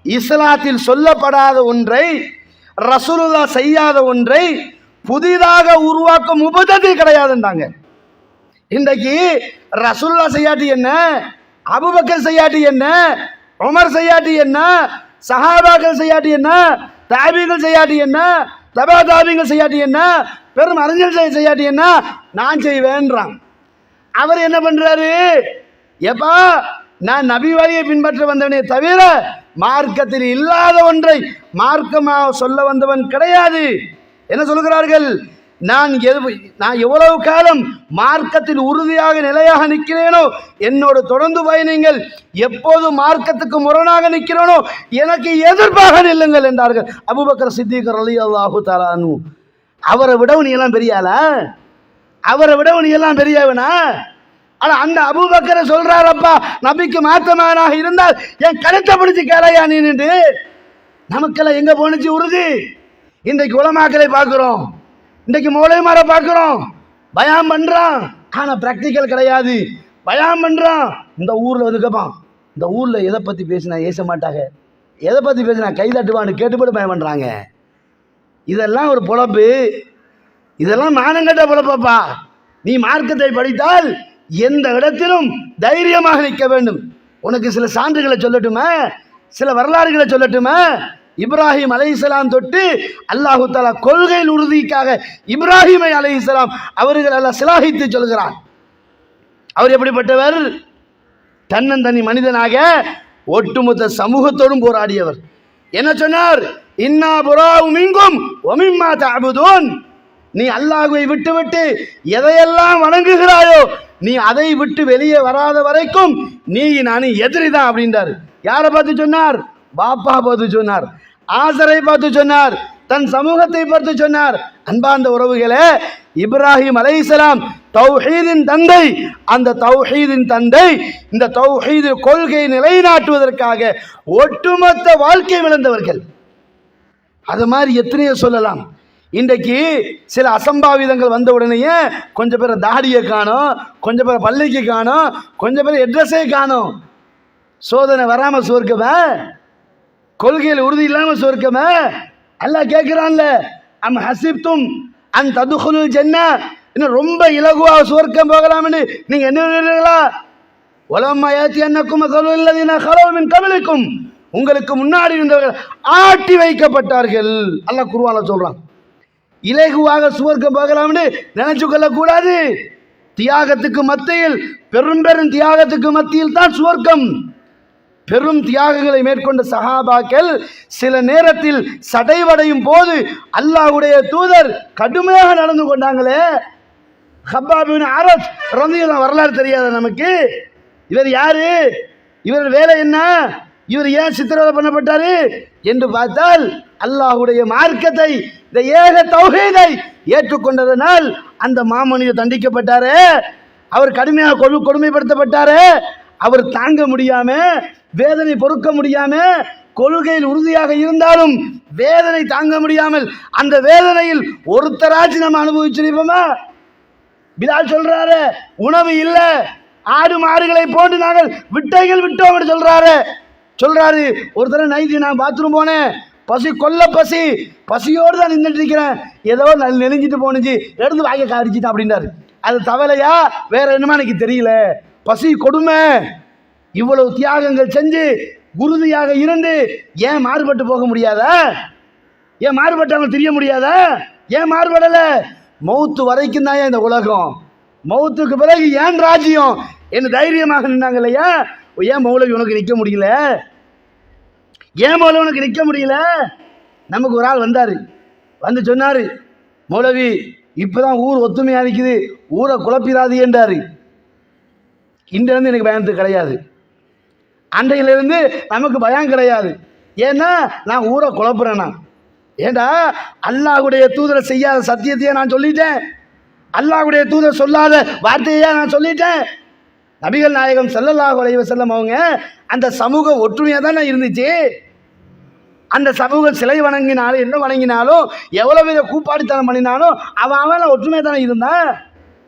இஸ்லாத்தில் சொல்லப்படாத ஒன்றை, ரசூலுல்லாஹ் செய்யாத ஒன்றை புதிதாக உருவாக்கும் உபதத்தில் கிடையாதுன்றாங்க. இன்றைக்கு ரசூலுல்லாஹ் செய்யாட்டி என்ன, அபூபக்கர் செய்யாட்டி என்ன, உமர் செய்யாட்டி என்ன, சஹாபாக்கள் செய்யாட்டி என்ன, தாபீகள் செய்யாட்டி என்ன, தபா தாபீகள் செய்யாட்டி என்ன, பெரும் அறிஞர்கள் செய்யாட்டி என்ன, நான் செய்வேன்றான். அவர் என்ன பண்றாரு? எப்பா நான் நபி வழியை பின்பற்ற வந்தவனே தவிர மார்க்கத்தில் இல்லாத ஒன்றை மார்க்கமாக சொல்ல வந்தவன் கிடையாது. என்ன சொல்கிறார்கள்? நான் எவ்வளவு காலம் மார்க்கத்தில் உறுதியாக நிலையாக நிற்கிறேனோ என்னோடு தொடர்ந்து பயணிங்கள். எப்போது மார்க்கத்துக்கு முரணாக நிற்கிறேனோ எனக்கு எதிர்ப்பாக நில்லுங்கள் என்றார்கள் அபூபக்கர் சித்திக் ரலியல்லாஹு தஆலா அன்ஹு. அவரை விடவும் நீ எல்லாம் பெரியாளா? அவரை விடவும் நீ எல்லாம் பெரியவனா? ஆனா அந்த அபூபக்கரை சொல்றாரப்பா, நபிக்கு மாத்தமானாக இருந்தால் என் கருத்தை பிடிச்சு கேளையா நீ நின்று. நமக்கெல்லாம் எங்க போனுச்சு உறுதி? இன்றைக்கு உலமாக்களை பார்க்கிறோம், இன்றைக்கு மௌலைமாரை பார்க்கிறோம், பயான் பண்றான், ஆனா பிராக்டிக்கல் கிடையாது. பயான் பண்றான், இந்த ஊர்ல வந்து கேட்பான், இந்த ஊர்ல எதை பத்தி பேசினா ஏச மாட்டாங்க, எதை பத்தி பேசினா கை தட்டுவான்னு கேட்டுப்பட்டு பயம் பண்றாங்க. இதெல்லாம் ஒரு பொழப்பு, இதெல்லாம் மானங்கட்ட பொழப்பப்பா. நீ மார்க்கத்தை படித்தால் எந்த இடத்திலும் தைரியமாக நிற்க வேண்டும். உனக்கு சில சான்றுகளை சொல்லட்டுமா? சில வரலாறுகளை சொல்லட்டுமா? இப்ராஹிம் அலைஹிஸ்ஸலாம் தொட்டு அல்லாஹு தஆலா கொள்கையில் உறுதிக்காக இப்ராஹிமை அலைஹிஸ்ஸலாம் அவர்கள் எல்லாம் சிலாகித்து சொல்கிறான். அவர் எப்படிப்பட்டவர்? தன்னந்தனி மனிதனாக ஒட்டுமொத்த சமூகத்தோடும் போராடியவர். என்ன சொன்னார்? இன்னா புராஉ மின்கும் வ மிம்மா தஅபுதூன். நீ அல்லாஹ்வை விட்டுவிட்டு எதையெல்லாம் வணங்குகிறாயோ நீ அதை விட்டு வெளியே வராத வரைக்கும் நீ நான் எதிரிதான் அப்படின்றார். யாரை பார்த்து சொன்னார்? பாப்பா பார்த்து சொன்னார், ஆசரை பார்த்து சொன்னார், தன் சமூகத்தை பார்த்து சொன்னார். அன்பார்ந்த உறவுகளே, இப்ராஹிம் அலைஹிஸ்ஸலாம் தௌஹீதின் தந்தை. அந்த தௌஹீதின் தந்தை இந்த தௌஹீது கொள்கையை நிலைநாட்டுவதற்காக ஒட்டுமொத்த வாழ்க்கை இழந்தவர்கள். அது மாதிரி எத்தனையோ சொல்லலாம். இன்றைக்கு சில அசம்பாவிதங்கள் வந்த உடனேயே கொஞ்சம் பேர் தாடியை காணும், கொஞ்சம் பேர் பள்ளிக்கு காணும், கொஞ்சம் பேர் அட்ரஸே காணும். சோதனை வராமல் சொர்க்கமே, கொள்கையில் உறுதி இல்லாமல் சொர்க்கமே. அல்லாஹ் கேட்கிறான்ல, அம் ஹசிப்தும் அன் ததுகுலுல் ஜன்னா, இன்னும் ரொம்ப இலகுவாக சொர்க்கம் போகலாம்னு நீங்க என்ன நினைக்கிறீங்களா? வலம்மா யாத்தியன்னக்கும் கலுல்லதீன கலவு மின் கபலிக்கும், உங்களுக்கு முன்னாடி இருந்தவர்கள் ஆட்டி வைக்கப்பட்டார்கள். அல்லாஹ் குர்ஆன்ல சொல்றான். இலகுவாக சுவர்க்கம் போகலாம்னு நினைச்சு கொள்ளக்கூடாது. தியாகத்துக்கு மத்தியில், பெரும் பெரும் தியாகத்துக்கு மத்தியில் தான் சுவர்க்கம். பெரும் தியாகங்களை மேற்கொண்ட சஹாபாக்கள் சில நேரத்தில் சடைவடையும் போது அல்லாஹ்வுடைய தூதர் கடுமையாக நடந்து கொண்டாங்களே. ஹப்பாப் இப்னு அரத் ரலியல்லாஹு வரலாறு தெரியாத நமக்கு? இவர் யாரு? இவர் வேலை என்ன? இவர் ஏன் சித்திரவதை பண்ணப்பட்டாரு என்று பார்த்தால் அல்லாஹ்வுடைய மார்க்கத்தை, இந்த ஏக தௌஹீதை ஏற்றுக்கொண்டதனால் அந்த மாமனிதர் தண்டிக்கப்பட்டாரே, அவர் கடுமையாக கொடுமைப்படுத்தப்பட்டாரே. அவர் தாங்க முடியாம, வேதனை பொறுக்க முடியாம, கொள்கையில் உறுதியாக இருந்தாலும் வேதனை தாங்க முடியாமல் அந்த வேதனையில் ஒருத்தராட்சி நம்ம அனுபவிச்சிருப்போமா? பிலால் சொல்றாரு, உணவு இல்ல, ஆடு மாடுகளை போன்று நாங்கள் விட்டைகள் விட்டோம் சொல்றாரு. ஒரு தடவை நைட்டு நான் பாத்ரூம் போனேன், பசி கொல்ல பசி, பசியோடு தான் நின்றுட்டு இருக்கிறேன், ஏதோ நெளிஞ்சிட்டு போனுச்சு, எடுத்து வாங்கி காரிச்சிட்டேன் அப்படின்றாரு. அது தவளையா வேற என்னமா எனக்கு தெரியல, பசி கொடுமை. இவ்வளவு தியாகங்கள் செஞ்சு குருதியாக இருந்து ஏன் மாறுபட்டு போக முடியாதா? ஏன் மாறுபட்டவங்க தெரிய முடியாதா? ஏன் மாறுபடல? மௌத்து வரைக்கும் தான் இந்த உலகம். மௌத்துக்கு பிறகு ஏன் ராஜ்யம் என்று தைரியமாக நின்னாங்க இல்லையா? ஏன் மௌலவி உனக்கு நிற்க முடியல? ஏன் மௌலவி உனக்கு நிற்க முடியல? நமக்கு ஒரு ஆள் வந்தார், வந்து சொன்னார், மௌலவி இப்போதான் ஊர் ஒத்துமையாக இருக்குது, ஊரை குழப்பிடாது என்றார். இன்றிலிருந்து எனக்கு பயணத்துக்கு கிடையாது, அன்றையிலிருந்து நமக்கு பயம் கிடையாது. ஏன்னா நான் ஊரை குழப்புறேன்னா. ஏண்டா அல்லாஹ்வுடைய தூதரை செய்யாத சத்தியத்தையே நான் சொல்லிட்டேன், அல்லாஹ்வுடைய தூதர் சொல்லாத வார்த்தையா நான் சொல்லிட்டேன். நபிகள் நாயகம் ஸல்லல்லாஹு அலைஹி வஸல்லம் அவங்க அந்த சமூகம் ஒற்றுமையாக தானே இருந்துச்சு. அந்த சமூகம் சிலை வணங்கினாலும் என்ன வணங்கினாலும் எவ்வளோ பேரை கூப்பாடித்தனம் பண்ணினாலும் அவன் ஒற்றுமையாக தானே இருந்தான்.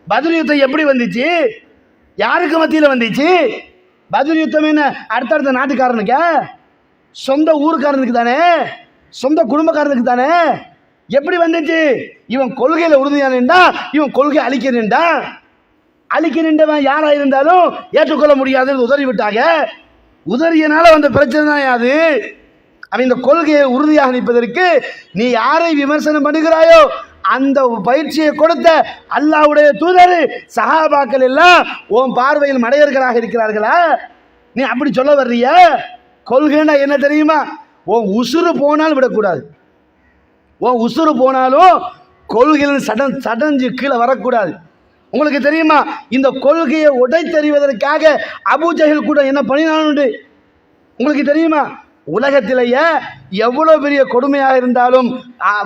பத்ர் யுத்தம் எப்படி வந்துச்சு? யாருக்கு மத்தியில் வந்துச்சு? பத்ர் யுத்தம் என்ன அடுத்தடுத்த நாட்டுக்காரனுக்க? சொந்த ஊருக்காரனுக்கு தானே, சொந்த குடும்பக்காரனுக்கு தானே. எப்படி வந்துச்சு? இவன் கொள்கையில் உறுதியானா, இவன் கொள்கை அழிக்க நின்றா. அழிக்க நின்றவன் யாரா இருந்தாலும் ஏற்றுக்கொள்ள முடியாதுன்னு உதறி விட்டாங்க. உதறியனால வந்த பிரச்சனை தான் அது. அவன் இந்த கொள்கையை உறுதியாக நிற்பதற்கு நீ யாரை விமர்சனம் பண்ணுகிறாயோ அந்த பயிற்சியை கொடுத்த அல்லாஹ்வுடைய தூதர் சஹாபாக்கள் எல்லாம் உன் பார்வையில் மடையர்களாக இருக்கிறார்களா? நீ அப்படி சொல்ல வர்றிய? கொள்கைன்னா என்ன தெரியுமா? உன் உசுறு போனாலும் விடக்கூடாது. உன் உசுறு போனாலும் கொள்கையில் சடஞ்சு கீழே வரக்கூடாது. உங்களுக்கு தெரியுமா இந்த கொள்கையை உடைத்தெறிவதற்காக அபூஜஹல் கூட என்ன பண்ணினான்னு உங்களுக்கு தெரியுமா? உலகத்திலேயே எவ்வளோ பெரிய கொடுமையாக இருந்தாலும்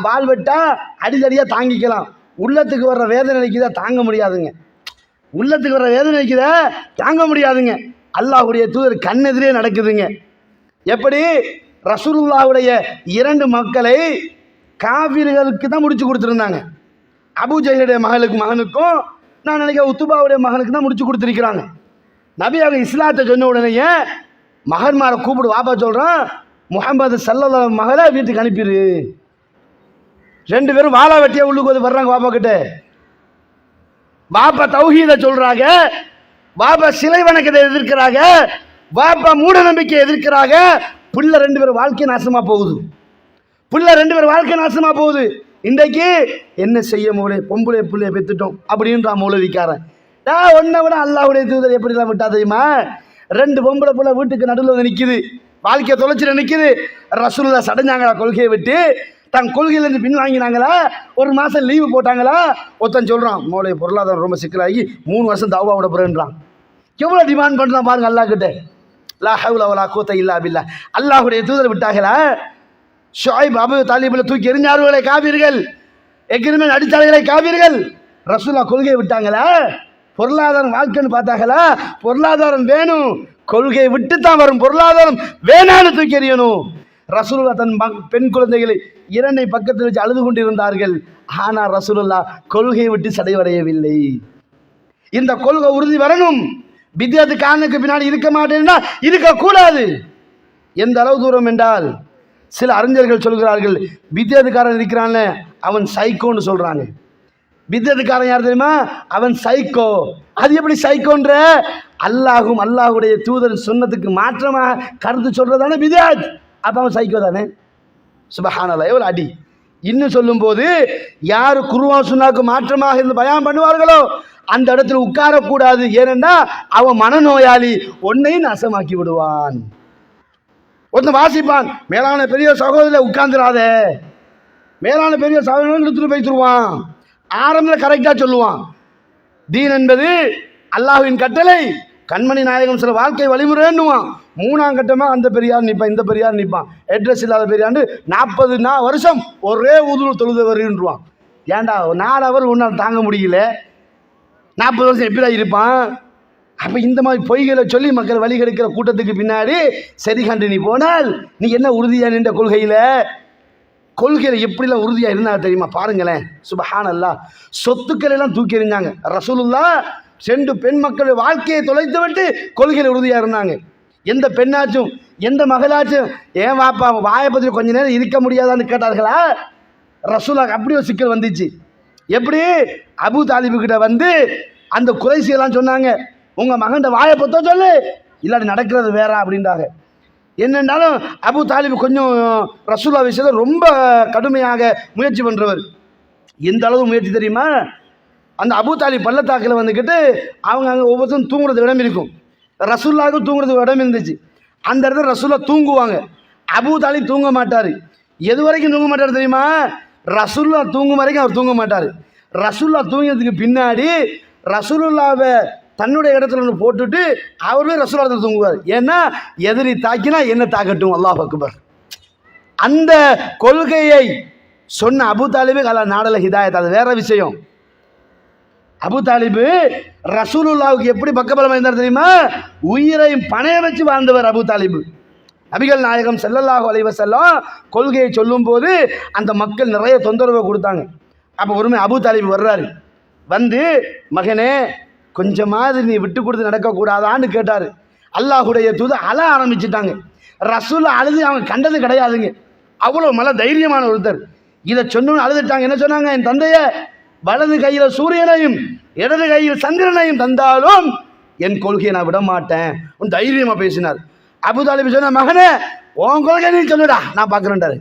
வாழ்வெட்டா அடிதடியாக தாங்கிக்கலாம். உள்ளத்துக்கு வர்ற வேதனைக்குதா தாங்க முடியாதுங்க. உள்ளத்துக்கு வர்ற வேதனைக்குதா தாங்க முடியாதுங்க. அல்லாஹ்வுடைய தூதர் கண்ணெதிரே நடக்குதுங்க. எப்படி? ரசூலுல்லாஹ்வுடைய 2 மக்களை காஃபிர்களுக்கு தான் முடிச்சு கொடுத்துருந்தாங்க. அபூஜஹலுடைய மகனுக்கும் நான் நினைக்கிறேன் உத்துபாவுடைய மகனுக்கு தான் முடிச்சு கொடுத்துருக்கிறாங்க. நபி அவங்க இஸ்லாத்தை சொன்ன உடனேயே மகன்மாரை கூப்பிடு, வாப்பா சொல்கிறான், முஹம்மது ஸல்லல்லாஹு மகளை வீட்டுக்கு அனுப்பிடு. 2 பேரும் வாழா வெட்டியா உள்ளுக்கு வந்து வர்றாங்க வாப்பா கிட்ட. வாப்பா தௌஹீதை சொல்றாங்க, வாப்பா சிலை வணக்கத்தை எதிர்க்கிறாங்க, வாப்பா மூட நம்பிக்கை எதிர்க்கிறாங்க. பிள்ளை 2 பேர் வாழ்க்கை நாசமா போகுது. பிள்ளை 2 பேர் வாழ்க்கை நாசமா போகுது. இன்றைக்கு என்ன செய்ய முடியல, பொம்பளை பிள்ளைய பெற்றுட்டோம் அப்படின்றான் மௌலவிக்காரன். ஒன்றை விட அல்லாஹ்வுடைய தூதர் எப்படிலாம் விட்டா தெரியுமா? 2 பொம்பளை பிள்ளை வீட்டுக்கு நடுவில் வந்து நிற்குது, வாழ்க்கையை தொலைச்சிட நிற்குது. ரசூலுல்லாஹ் சடைஞ்சாங்களா கொள்கையை விட்டு? தன் கொள்கையிலேருந்து பின் வாங்கினாங்களா? 1 மாதம் லீவு போட்டாங்களா? ஒருத்தன் சொல்கிறான், மௌலவி பொருளாதாரம் ரொம்ப சிக்கலாகி 3 வருஷம் தௌபா விட போகிறேன்றான். எவ்வளோ டிமாண்ட் பண்ணுறான் பாருங்க அல்லாஹ் கிட்ட. லா ஹவ்ல வலா குவத்த இல்லா பில்லாஹ். அல்லாஹ்வுடைய தூதர் விட்டாங்களா? ஷுஐப் அபூ தாலிபில் தூக்கி எறிஞ்சார்களே காபீர்கள், எக்ரிமெண்ட் அடித்தார்களே காபீர்கள். ரசூலுல்லாஹ் கொள்கையை விட்டாங்களா? பொருளாதாரம் வாழ்க்கைன்னு பார்த்தாங்களா? பொருளாதாரம் வேணும், கொள்கையை விட்டு தான் வரும். பொருளாதாரம் வேணான்னு தூக்கி எறியணும். ரசூலுல்லாஹ் தன் பெண் குழந்தைகளை 2 பக்கத்தில் வச்சு அழுது கொண்டிருந்தார்கள். ஆனால் ரசூலுல்லாஹ் கொள்கையை விட்டு சடைவடையவில்லை. இந்த கொள்கை உறுதி வரணும். பித்அத் காரனுக்கு பின்னாடி இருக்க மாட்டேன்னா இருக்கக்கூடாது. எந்த அளவு தூரம் என்றால் சில அறிஞர்கள் சொல்கிறார்கள், பித்அத் காரன் இருக்கிறான்ல அவன் சைக்கோன்னு சொல்றாங்க. பித்அத் காரன் யார் தெரியுமா? அவன் சைக்கோ. அது எப்படி சைக்கோன்ற? அல்லாஹும் அல்லாஹ்வுடைய தூதர் சுன்னத்துக்கு மாற்றமாக கருத்து சொல்றதானே பித்அத். அப்ப அவன் சைக்கோ தானே. சுப்ஹானல்லாஹ், எவ்வளவு அடி. இன்னும் சொல்லும் போது யார் குர்ஆன் சுன்னாக்கு மாற்றமாக இருந்து பயான் பண்ணுவார்களோ அந்த இடத்துல உட்காரக்கூடாது. ஏனென்றா அவன் மனநோயாளி, ஒன்னையும் நாசமாக்கி விடுவான். ஒருத்தன் வாசிப்பான், மேலான பெரிய சகோதரில் உட்கார்ந்துடாத, மேலான பெரிய சகோதரன் எடுத்துட்டு போய்த்துருவான். ஆரம்பத்தில் கரெக்டாக சொல்லுவான், தீன் என்பது அல்லாஹ்வின் கட்டளை, கண்மணி நாயகம் சில வாழ்க்கை வழிமுறைன்னுவான். 3ஆம் கட்டமாக அந்த பெரியார் நிற்பான், இந்த பெரியார் நிற்பான். அட்ரஸ் இல்லாத பெரியாண்டு 40 வருஷம் ஒரே ஊதுல் தொழுதவருன்றான். ஏன்டா 4 அவர் உன்னால் தாங்க முடியல, 40 வருஷம் எப்படிடா இருப்பான்? அப்போ இந்த மாதிரி பொய்களை சொல்லி மக்கள் வழி கெடுக்கிற கூட்டத்துக்கு பின்னாடி சரி கண்டு நீ போனால் நீ என்ன உறுதியாக நின்ற கொள்கையில் எப்படிலாம் உறுதியாக இருந்தாங்க தெரியுமா? பாருங்களேன், சுப்ஹானல்லாஹ். சொத்துக்கள் எல்லாம் தூக்கி எறிஞ்சாங்க. ரசூலுல்லாஹ் 2 பெண் மக்கள் வாழ்க்கையை தொலைத்து விட்டு கொள்கையில் உறுதியாக இருந்தாங்க. எந்த பெண்ணாச்சும் எந்த மகளாச்சும் ஏன் வாப்பா வாயை பற்றி கொஞ்ச நேரம் இருக்க முடியாதான்னு கேட்டார்களா? ரசூலுல்லாஹ் அப்படி ஒரு சிக்கல் வந்துச்சு. எப்படி? அபூ தாலிபுக்கிட்ட வந்து அந்த குறைசியெல்லாம் சொன்னாங்க, உங்கள் மகன்கிட்ட வாயை பற்ற சொல்லு, இல்லாட்டி நடக்கிறது வேற அப்படின்றாங்க. என்னென்னாலும் அபூ தாலிப் கொஞ்சம் ரசூலுல்லாஹ் விஷயத்தில் ரொம்ப கடுமையாக முயற்சி பண்ணுறவர். எந்த அளவு முயற்சி தெரியுமா? அந்த அபூ தாலிப் பள்ளத்தாக்கில் வந்துக்கிட்டு அவங்க அங்கே ஒவ்வொருத்தரும் தூங்குறது இடம் இருக்கும். ரசூலுல்லாஹ்வுக்கு தூங்குறதுக்கு இடம் இருந்துச்சு. அந்த இடத்துல ரசூலுல்லாஹ் தூங்குவாங்க. அபூ தாலிப் தூங்க மாட்டார். எது வரைக்கும் தூங்க மாட்டார் தெரியுமா? ரசூலுல்லாஹ் தூங்கும் வரைக்கும் அவர் தூங்க மாட்டார். ரசூலுல்லாஹ் தூங்கினதுக்கு பின்னாடி ரசூலுல்லாவை தன்னுடைய இடத்துல ஒன்று போட்டுட்டு அவருமே ரசூலுல்லாஹ் தூங்குவார். ஏன்னா எதிரி தாக்கினா என்ன தாக்கட்டும், அல்லாஹ் அக்பர். அந்த கொள்கையை சொன்ன அபூ தாலிபே கலா நாடல ஹிதாயத், அது வேற விஷயம். அபூ தாலிபு ரசூலுல்லாவுக்கு எப்படி பக்கபலமாக இருந்தார் தெரியுமா? உயிரையும் பணைய வச்சு வாழ்ந்தவர் அபூ தாலிபு. நபிகள் நாயகம் ஸல்லல்லாஹு அலைஹி வஸல்லம் கொள்கையை சொல்லும் போது அந்த மக்கள் நிறைய தொந்தரவை கொடுத்தாங்க. அப்போ ஒருமே அபூ தாலிபு வர்றாரு. வந்து மகனே கொஞ்சமாவது நீ விட்டு கொடுத்து நடக்கக்கூடாதான்னு கேட்டார். அல்லாஹுடைய தூது அழ ஆரம்பிச்சுட்டாங்க. ரசூல் அழுது அவங்க கண்டது கிடையாதுங்க. அவ்வளோ மல தைரியமான ஒருத்தர். இதை சொன்னு அழுதுட்டாங்க. என்ன சொன்னாங்க? என் தந்தைய வலது கையில் சூரியனையும் இடது கையில் சந்திரனையும் தந்தாலும் என் கொள்கையை நான் விட மாட்டேன். உன் தைரியமாக பேசினார். அபூ தாலிப் சொன்ன, மகனே உன் கொள்கை நீ சொல்லுடா, நான் பார்க்குறேன்டாரு.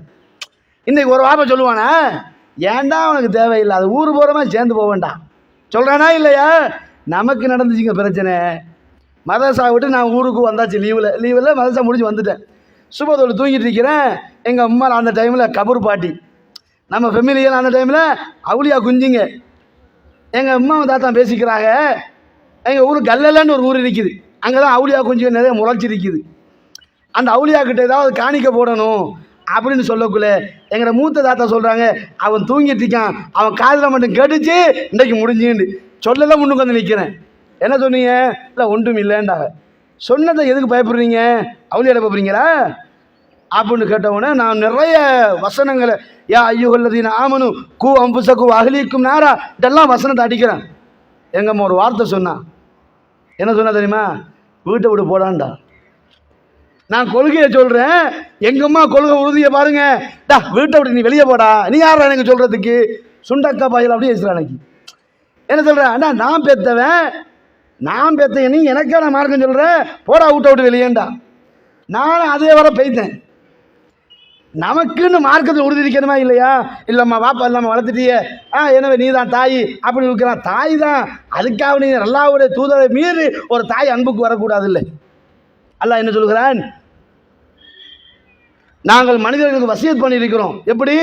இன்னைக்கு ஒரு வார்த்தை சொல்லுவானா? ஏன்டா அவனுக்கு தேவையில்லை, அது ஊர் போகிறமா சேர்ந்து போக வேண்டாம் சொல்கிறானா இல்லையா? நமக்கு நடந்துச்சுங்க பிரச்சனை. மதரசா விட்டு நான் ஊருக்கு வந்தாச்சு லீவில் மதரசா முடிஞ்சு வந்துட்டேன். சுபதோடு தூங்கிட்டு இருக்கிறேன். எங்கள் அம்மா அந்த டைமில் கபூர் பாட்டி, நம்ம ஃபெமிலியில் அந்த டைமில் அவுளியா குஞ்சிங்க. எங்கள் அம்மா தாத்தா பேசிக்கிறாங்க. எங்கள் ஊர் கல்லலன்னு ஒரு ஊர் இருக்குது. அங்கே தான் அவுளியா குஞ்சுங்க நிறைய முளைச்சிருக்குது. அந்த அவுளியா கிட்ட ஏதாவது காணிக்க போடணும் அப்படின்னு சொல்லக்குள்ள எங்களோட மூத்த தாத்தா சொல்கிறாங்க, அவன் தூங்கிட்டு இருக்கான், அவன் காதில் மட்டும் கேட்டுச்சு, இன்றைக்கு முடிஞ்சுன்னு சொல்லலாம். முன்னுக்கு வந்து நிற்கிறேன். என்ன சொன்னீங்க? இல்லை ஒன்றும் இல்லைன்றாங்க. சொன்னதை எதுக்கு பயப்படுறீங்க? அவுளியாட பயப்படுறீங்களா அப்படின்னு கேட்டவுடனே நான் நிறைய வசனங்களை, யா ஐயுஹல்லதீன ஆமனு கூ அம்புசகு அஹ்லீக்கும் நாரா, இதெல்லாம் வசனத்தை அடிக்கிறேன். எங்கம்மா ஒரு வார்த்தை சொன்னான். என்ன சொன்னா தெரியுமா? வீட்டை விட்டு போடான்டா. நான் கொள்கையை சொல்கிறேன், எங்கம்மா கொள்கை உறுதியை பாருங்க. டா வீட்டை விட்டு நீ வெளியே போடா, நீ யாரா எனக்கு சொல்கிறதுக்கு? சுண்டக்கா பாயில் அப்படியே பேசுகிறேன். எனக்கு என்ன சொல்கிறேன்? அண்ணா நான் பெற்றவன், நான் பெற்ற நீ எனக்கான மார்க்கம் சொல்கிறேன், போடா வீட்டை விட்டு வெளியேண்டா. நானும் அதே வர பெய்தேன். நமக்குன்னு மார்க்கத்தில் உறுதி இருக்கணுமா இல்லையா? இல்லைம்மா வாப்பா இல்லாமல் வளர்த்துட்டியே, எனவே நீ தான் தாய் அப்படி இருக்கிறான். தாய் தான், அதுக்காக நீ அல்லாஹ்வுடைய தூதரை மீறி ஒரு தாய் அன்புக்கு வரக்கூடாது. இல்லை, அல்லாஹ் என்ன சொல்கிறான்? நாங்கள் மனிதர்களுக்கு வசியத் பண்ணியிருக்கிறோம். எப்படி?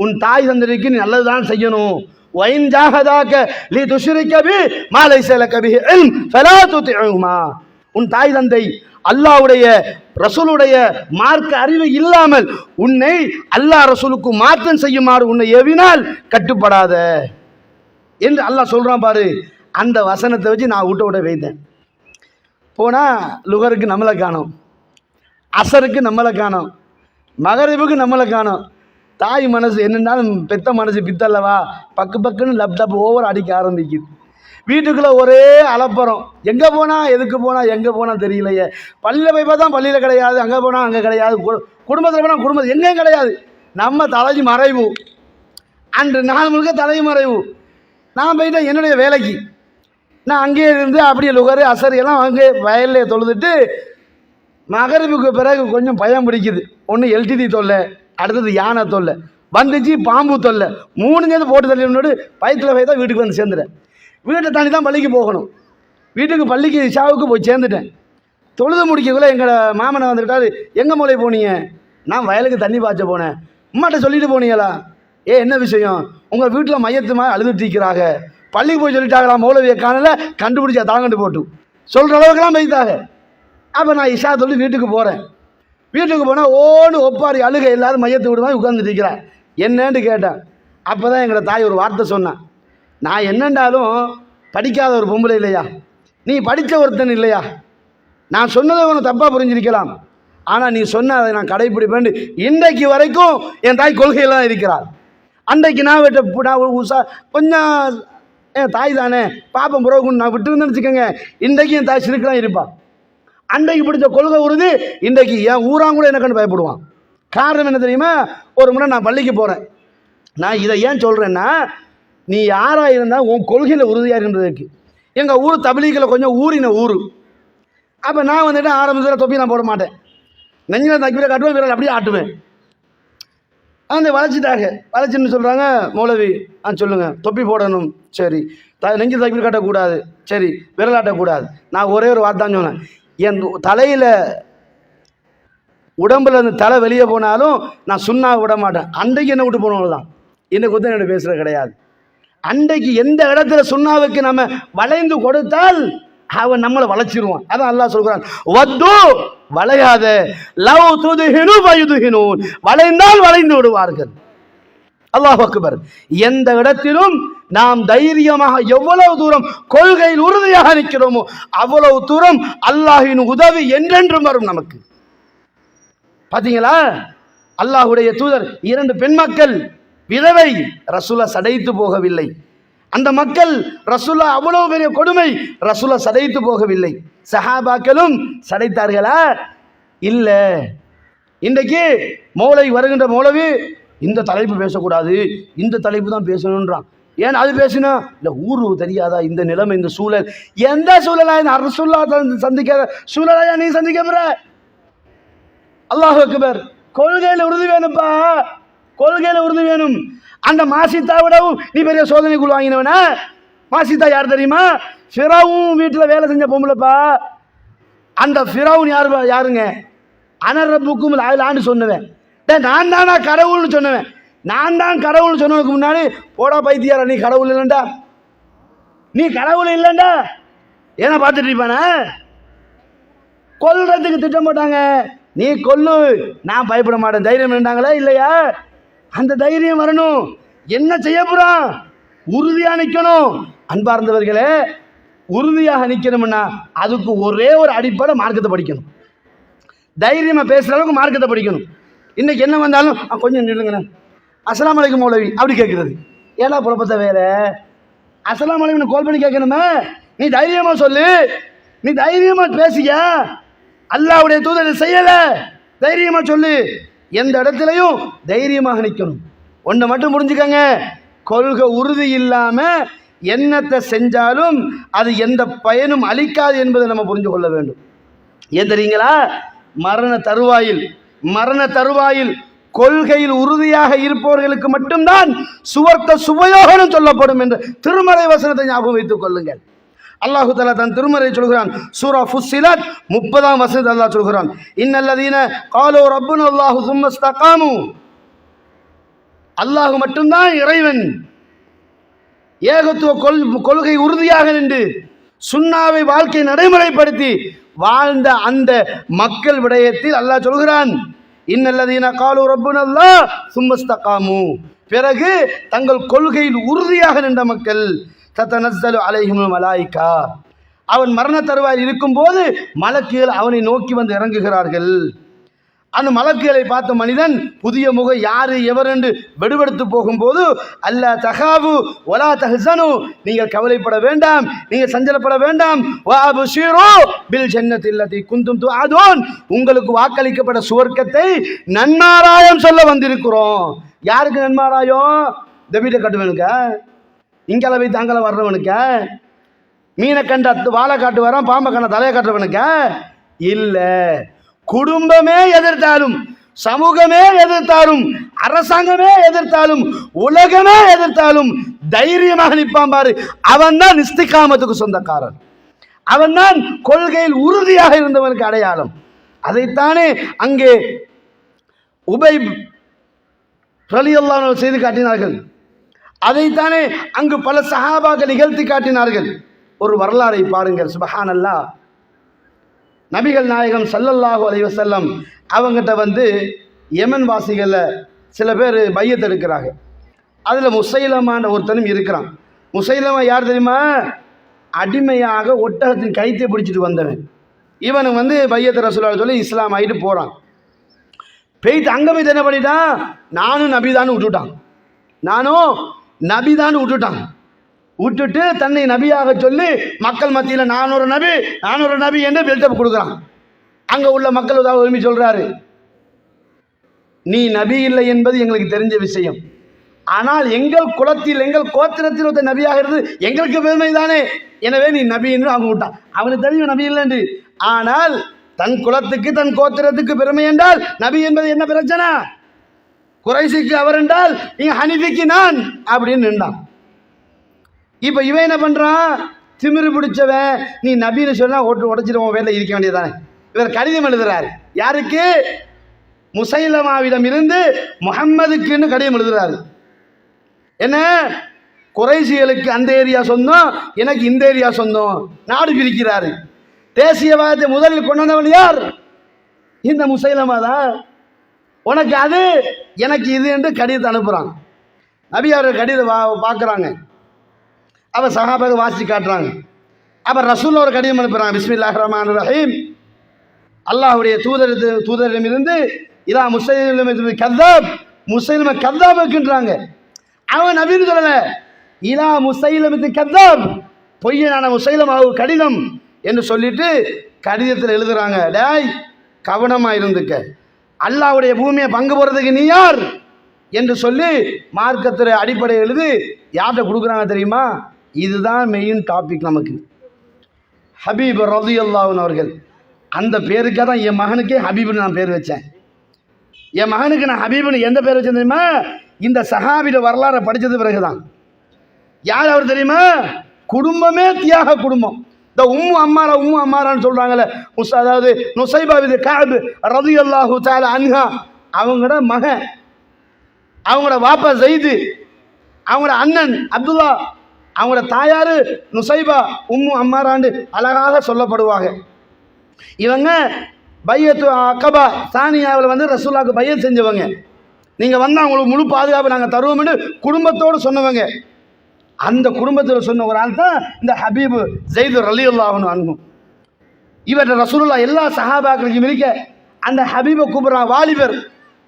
உன் தாய் தந்தைக்கு நீ நல்லதுதான் செய்யணும். வைன் ஜாஹதாக லி துஷ்ரிக பி மா லைஸ லக பிஹி இல்ம் ஃபலா துதிஉஹுமா. உன் தாய் தந்தை அல்லாஹ்வுடைய ரசூலுடைய மார்க்க அறிவு இல்லாமல் உன்னை அல்லாஹ் ரசூலுக்கு மாற்றம் செய்யுமாறு உன்னை ஏவினால் கட்டுப்படாத என்று அல்லாஹ் சொல்றான் பாரு. அந்த வசனத்தை வச்சு நான் விட்ட வைத்தேன். போனால் லுகருக்கு நம்மளை காணோம், அசருக்கு நம்மளை காணோம், மகரிபுக்கு நம்மளை காணோம். தாய் மனசு என்னென்னாலும் பெத்த மனசு பித்தல்லவா, பக்குன்னு லேப்டாப் ஓவர் அடிக்க ஆரம்பிக்குது. வீட்டுக்குள்ளே ஒரே அலப்பறம். எங்கே போனால் எதுக்கு போனால் எங்கே போனால் தெரியலையே. பள்ளியில் போய் பார்த்தா பள்ளியில் கிடையாது, அங்கே போனால் அங்கே கிடையாது, குடும்பத்தில் போனால் குடும்பத்தில் எங்கேயும் கிடையாது. நம்ம தலைவி மறைவு, அன்று நாள் முழுக்க தலைவி மறைவு. நான் போயிட்டேன் என்னுடைய வேலைக்கு. நான் அங்கேயே இருந்து அப்படியே லுகரு அசர் எல்லாம் அங்கே வயல்லையே தொழுதுட்டு மகரிபுக்கு பிறகு கொஞ்சம் பயம் பிடிக்குது. ஒன்று எல்டிடி தொல்லை, அடுத்தது யானை தொல்லை, வந்துச்சு பாம்பு தொல்லை, 3 சேர்ந்து போட்டு தள்ளி பயத்தில் போய் தான் வீட்டுக்கு வந்து சேர்ந்துட்டேன். வீட்டை தாண்டி தான் பள்ளிக்கு போகணும். வீட்டுக்கு பள்ளிக்கு இஷாவுக்கு போய் சேர்ந்துட்டேன். தொழுது முடிக்கக்குள்ளே எங்களை மாமனை வந்துக்கிட்டாரு, எங்கே மூளை போனீங்க? நான் வயலுக்கு தண்ணி பாய்ச்ச போனேன். அம்மாட்ட சொல்லிட்டு போனீங்களா? என்ன விஷயம்? உங்கள் வீட்டில் மையத்து மாதிரி அழுதுட்டிருக்கிறாங்க, பள்ளிக்கு போய் சொல்லிட்டாங்களா, மௌலவியை காணல, கண்டுபிடிச்சா தாங்கண்டு போட்டு சொல்கிற அளவுக்குலாம் வைத்தாங்க. அப்போ நான் இஷா சொல்லி வீட்டுக்கு போகிறேன். வீட்டுக்கு போனால் ஓடு ஒப்பாரி அழுக, எல்லாரும் மையத்தை விடுமா உட்கார்ந்துட்டு இருக்கிறேன். என்னன்னு கேட்டேன். அப்போ தான் எங்களோட தாய் ஒரு வார்த்தை சொன்னான். நான் என்னண்டாலும் படிக்காத ஒரு பொம்பளை இல்லையா, நீ படித்த ஒருத்தன் இல்லையா, நான் சொன்னதை உனக்கு தப்பாக புரிஞ்சிருக்கலாம், ஆனால் நீ சொன்ன அதை நான் கடைப்பிடிப்பேன். இன்றைக்கு வரைக்கும் என் தாய் கொள்கையெல்லாம் இருக்கிறார். அன்றைக்கு நான் உஷா கொஞ்சம் என் தாய் தானே பாப்பம் புறவுக்குன்னு நான் விட்டுருந்தேன்னு வச்சுக்கோங்க, இன்றைக்கு என் தாய் சிறுக்கெல்லாம் இருப்பான். அன்றைக்கு பிடிச்ச கொள்கை உறுதி இன்றைக்கு என் ஊராங்கூட எனக்குன்னு பயப்படுவான். காரணம் என்ன தெரியுமா? ஒரு முறை நான் பள்ளிக்கு போகிறேன். நான் இதை ஏன் சொல்கிறேன்னா, நீ யாராக இருந்தால் உன் கொள்கையில் உறுதியாக இருந்ததுக்கு. எங்கள் ஊர் தபிலீகில் கொஞ்சம் ஊறின ஊர். அப்போ நான் வந்துட்டு ஆரம்பத்தில் தொப்பி நான் போட மாட்டேன், நெஞ்சில் தக்கில காட்டுவேன், வீரல் அப்படியே ஆட்டுவேன். அந்த வளைச்சிட்டாங்க. வளைச்சின்னு சொல்கிறாங்க, மௌலவி சொல்லுங்க, தொப்பி போடணும், சரி, நெஞ்சு தப்பி கட்டக்கூடாது, சரி, விரலாட்டக்கூடாது. நான் ஒரே ஒரு வார்த்தை தான் சொன்னேன், என் தலையில் உடம்புல இருந்து தலை வெளியே போனாலும் நான் சுண்ணா விட மாட்டேன். அன்றைக்கு என்ன விட்டு போனவங்க தான், இன்னைக்கு வந்து என்ன பேசுகிறது கிடையாது. அன்றைக்கு எந்த இடத்துல சுண்ணாவுக்கு நம்ம வளைந்து கொடுத்தால் அவன் நம்மளை வளைச்சிருவான். அதான் அல்லாஹ் சொல்கிறான், வத்து வளையாத, லவ் துதுஹினு வயுதுஹினூன், வளைந்தால் வளைந்து விடுவார்கள். அல்லாஹ் அக்பர். எந்த இடத்திலும் நாம் தைரியமாக எவ்வளவு தூரம் கொள்கையில் உறுதியாக நிற்கிறோமோ அவ்வளவு தூரம் அல்லாஹ்வின் உதவி என்றென்றும் வரும் நமக்கு. பாத்தீங்களா, அல்லாஹ்வுடைய தூதர் 2 பெண் மக்கள் விதவை, ரசூலா சடைத்து போகவில்லை. அந்த மக்கள் ரசூலா அவ்வளவு பெரிய கொடுமை, ரசூலா சடைத்து போகவில்லை. சஹாபாக்களும் சடைத்தார்களா? இல்ல. இன்றைக்கு மௌலவி வருகின்ற மௌலவி இந்த தலைப்பு பேசக்கூடாது, இந்த தலைப்பு தான் பேசணுன்றான். ஏன் அது பேசினா? இல்லை ஊரு தெரியாதா இந்த நிலைமை, இந்த சூழல், எந்த சூழலா இந்த ரசூலா சந்திக்காத சூழலையா நீ சந்திக்க போற? அல்லாஹ் அக்பர். கொள்கையில உறுதி வேணும்ப்பா, கொள்கையில உறுதி வேணும். அந்த மாசித்தா விடவும் நீ பெரிய சோதனைக்குள் வாங்கினவன. மாசித்தா யார் தெரியுமா? ஃபிரௌன் வீட்டில் வேலை செஞ்ச பொம்பளைப்பா. அந்த ஃபிரௌன் யாருங்க? அனரப்புக்கும் ஆண்டு சொன்னவன். நான் தானா கடவுள்னு சொன்னவன். நான் தான் கடவுள்னு சொன்னதுக்கு முன்னாடி போடா பைத்தியாரா, நீ கடவுள் இல்லைண்டா, நீ கடவுள் இல்லைண்டா, ஏன்னா பார்த்துட்டு இருப்பானே. கொல்றதுக்கு திட்டம் போட்டாங்க, நீ கொல்லு, நான் பயப்பட மாட்டேன், தைரியம் இருந்தாங்களா இல்லையா? அந்த தைரியம் வரணும். என்ன செய்ய போறான்? உறுதியா நிற்கணும். அன்பார்ந்தவர்களே, உறுதியாக நிற்கணும்னா அதுக்கு ஒரே ஒரு அடிப்படை, மார்க்கத்தை படிக்கணும். தைரியமா பேசுற அளவுக்கு மார்க்கத்தை படிக்கணும். இன்னைக்கு என்ன வந்தாலும் கொஞ்சம் நில்லுங்கண்ணே, அஸ்ஸலாமு அலைக்கும் மௌலவி அப்படி கேட்கறது. ஏன்னா புறப்பத்த வேலை, அஸ்ஸலாமு அலைக்கும் கால் பண்ணி கேட்கணுமே. நீ தைரியமா சொல்லு, நீ தைரியமா பேசிய, அல்லாஹ்வுடைய தூதர் செய்யல, தைரியமா சொல்லு. எந்த இடத்துலையும் தைரியமாக நிற்கணும். ஒன்றை மட்டும் புரிஞ்சுக்கங்க, கொள்கை உறுதி இல்லாம என்னத்தை செஞ்சாலும் அது எந்த பயனும் அளிக்காது என்பதை நம்ம புரிஞ்சு கொள்ள வேண்டும். ஏன் தெரியுங்களா? மரண தருவாயில் கொள்கையில் உறுதியாக இருப்பவர்களுக்கு மட்டும்தான் சுவர்க்க சுபயோகம் சொல்லப்படும் என்று திருமறை வசனத்தை ஞாபகம் வைத்துக் கொள்ளுங்கள். அல்லாஹு தஆலா தன் திருமறை சொல்கிறான், சூரா ஃபுஸ்ஸிலத் 30ஆம் வசனத்தில் அல்லாஹ் சொல்கிறான், இன்னல்லதீன காலு ரப்புனா அல்லாஹு சும்ம இஸ்தகாமு, அல்லாஹ் மட்டும்தான் இறைவன், ஏகத்துவ கொள்கை உறுதியாக நின்று சுன்னாவை வாழ்க்கை நடைமுறைப்படுத்தி வாழ்ந்த அந்த மக்கள் விடயத்தில் அல்லாஹ் சொல்கிறான், இன்னல்லதீன காலு ரப்புனா அல்லாஹ் சும்ம இஸ்தகாமு, பிறகு தங்கள் கொள்கையில் உறுதியாக நின்ற மக்கள், தத்தனஸ்ஸலு அலைஹிமுல் மலாயிகா, அவன் மரண தருவாயில் இருக்கும்போது மலக்குகள் அவனை நோக்கி வந்து இறங்குகிறார்கள். அந்த மலக்குகளை பார்த்த மனிதன் புதிய முகம் யாரு எவர் என்று வெடுவெடுத்து போகும்போது, அல்லா தகாவு வலா தஹ்சனு, நீங்கள் கவலைப்பட வேண்டாம், நீங்கள் சஞ்சலப்பட வேண்டாம், வஅப்ஷிரு பில் ஜன்னத்தி அல்லதி குந்தும் துஅதுன், உங்களுக்கு வாக்களிக்கப்பட்ட சுவர்க்கத்தை நன்மாராயம் சொல்ல வந்திருக்கிறோம். யாருக்கு நன்மாராயம்? இந்த வீட்டை கட்டுவனுக்க, இங்கால வைத்து அங்கல வர்றவனுக்க, மீனை கண்ட வாழை காட்டு வரான், பாம்பை கண்ட தலையை காட்டுறவனுக்க இல்ல. குடும்பமே எதிர்த்தாலும், சமூகமே எதிர்த்தாலும், அரசாங்கமே எதிர்த்தாலும், உலகமே எதிர்த்தாலும் தைரியமாக நிற்பான் பாரு, அவன் தான் இஸ்திகாமத்துக்கு சொந்தக்காரன், அவன் தான் கொள்கையில் உறுதியாக இருந்தவனுக்கு அடையாளம். அதைத்தானே அங்கே உபை ரலியல்லாஹு அன்ஹு செய்து காட்டினார்கள். அதைத்தானே அங்கு பல சஹாபாக்கள் நிகழ்த்தி காட்டினார்கள். ஒரு வரலாறை பாருங்கள். சுப்ஹானல்லாஹ், நபிகள் நாயகம் ஸல்லல்லாஹு அலைஹி வஸல்லம் அவங்ககிட்ட வந்து யமன் வாசிகளில் சில பேர் பையத் எடுக்கிறாங்க. அதில் முசைலமான ஒருத்தனும் இருக்கிறான். முசைலமா யார் தெரியுமா? அடிமையாக ஒட்டகத்தின் கைத்தை பிடிச்சிட்டு வந்தவன். இவனுக்கு வந்து பையத் ரசூலுல்லாஹ் சொல்லி இஸ்லாம் ஆகிட்டு போகிறான். பெய்த்து அங்கே போய் என்ன பண்ணிட்டான்? நானும் நபிதான்னு விட்டுட்டான். விட்டுட்டு தன்னை நபியாக சொல்லி மக்கள் மத்தியில் நான் ஒரு நபி என்று பில்டப் கொடுக்குறான். அங்கே உள்ள மக்கள் உரிமை சொல்றாரு, நீ நபி இல்லை என்பது எங்களுக்கு தெரிஞ்ச விஷயம், ஆனால் எங்கள் குலத்தில் எங்கள் கோத்திரத்தில் ஒருத்தர் நபியாக இருந்து எங்களுக்கு பெருமை தானே, எனவே நீ நபி என்று அவங்க விட்டான். அவனுக்கு தெரியும் நபி இல்லை என்று. ஆனால் தன் குலத்துக்கு தன் கோத்திரத்துக்கு பெருமை என்றால் நபி என்பது என்ன பிரச்சனை? குறைசிக்கு அவர் என்றால் இங்க ஹனிஃபிக்கு நான் அப்படின்னு நின்றான். இப்ப இவன் என்ன பண்றான், திமிரு பிடிச்சவன், நீ நபின்னு சொன்னா உடைச்சிட்டு உன் வேலை இருக்க வேண்டியதானே. இவர் கடிதம் எழுதுறாரு. யாருக்கு? முசைலமாவிடம் இருந்து முஹம்மதுக்குன்னு கடிதம் எழுதுறாரு. என்ன, குறைசிகளுக்கு அந்த ஏரியா சொந்தம், எனக்கு இந்த ஏரியா சொந்தம், நாடு பிரிக்கிறாரு. தேசியவாதத்தை முதலில் கொண்டு வந்தவன் யார்? இந்த முசைலமா தான். உனக்கு அது, எனக்கு இது என்று கடிதத்தை அனுப்புறான். நபி அவர்கள் கடிதம் பார்க்குறாங்க. அவர் சஹாபாக வாசி காட்டுறாங்க. அப்போ ரசூல் ஒரு கடிதம் அனுப்புகிறாங்க. பிஸ்மில்லாஹிர் ரஹ்மானிர் ரஹீம். அல்லாஹ்வுடைய தூதரிடமிருந்து இதா முசைலம கذاب, முசைலம கذابுன்றாங்க. அவன் நபின்னு சொல்லல, இதா முசைலம கذاب, பொய்யனான முசைலமாவு கடிதம் என்று சொல்லிட்டு கடிதத்தில் எழுதுறாங்க. டேய், கவனமா இருந்துக்க, அல்லாஹ்வுடைய பூமியை பங்கு போறதுக்கு நீ யார் என்று சொல்லி மார்க்கத்துறை அடிப்படை எழுது. யார்கிட்ட கொடுக்குறாங்க தெரியுமா? இதுதான் மெயின் டாபிக் நமக்கு. ஹபீப் ரலியல்லாஹு அன்ஹு அவர்கள். அந்த பேருக்காக தான் என் மகனுக்கே ஹபீப்னு நான் பேர் வச்சேன். என் மகனுக்கு நான் ஹபீப்னு எந்த பேர் வச்சேன் தெரியுமா? இந்த சஹாபியோட வரலாறை படித்தது பிறகுதான். யார் அவர் தெரியுமா? குடும்பமே தியாக குடும்பம். இந்த உம்மு அம்மாரான்னு சொல்றாங்கல்ல, அதாவது நுசைபா பின்த் கஅப் ரலியல்லாஹு தஆலா அன்ஹா, அவங்களோட மகன், அவங்களோட வாப்பா ஜெயிது, அவங்களோட அண்ணன் அப்துல்லா, அவங்களோட தாயாரு நுசைபா உம்மு அம்மாரான்னு அழகாக சொல்லப்படுவாங்க. இவங்க பையத்து அக்கபா சானியாவில் வந்து ரசூலுல்லாஹ்க்கு பையத் செஞ்சவங்க. நீங்கள் வந்தால் அவங்களுக்கு முழு பாதுகாப்பு நாங்கள் தருவோம்னு குடும்பத்தோடு சொன்னவங்க. அந்த குடும்பத்தில் சொன்ன ஒரு ஆள் தான் இந்த ஹபீப் ஜெயிது ரலியல்லாஹு அன்ஹு. இவற்றை ரசூலுல்லாஹ் எல்லா சஹாபாக்களுக்கும் இருக்க அந்த ஹபீபை கூப்பிட்றான். வாலிபர்,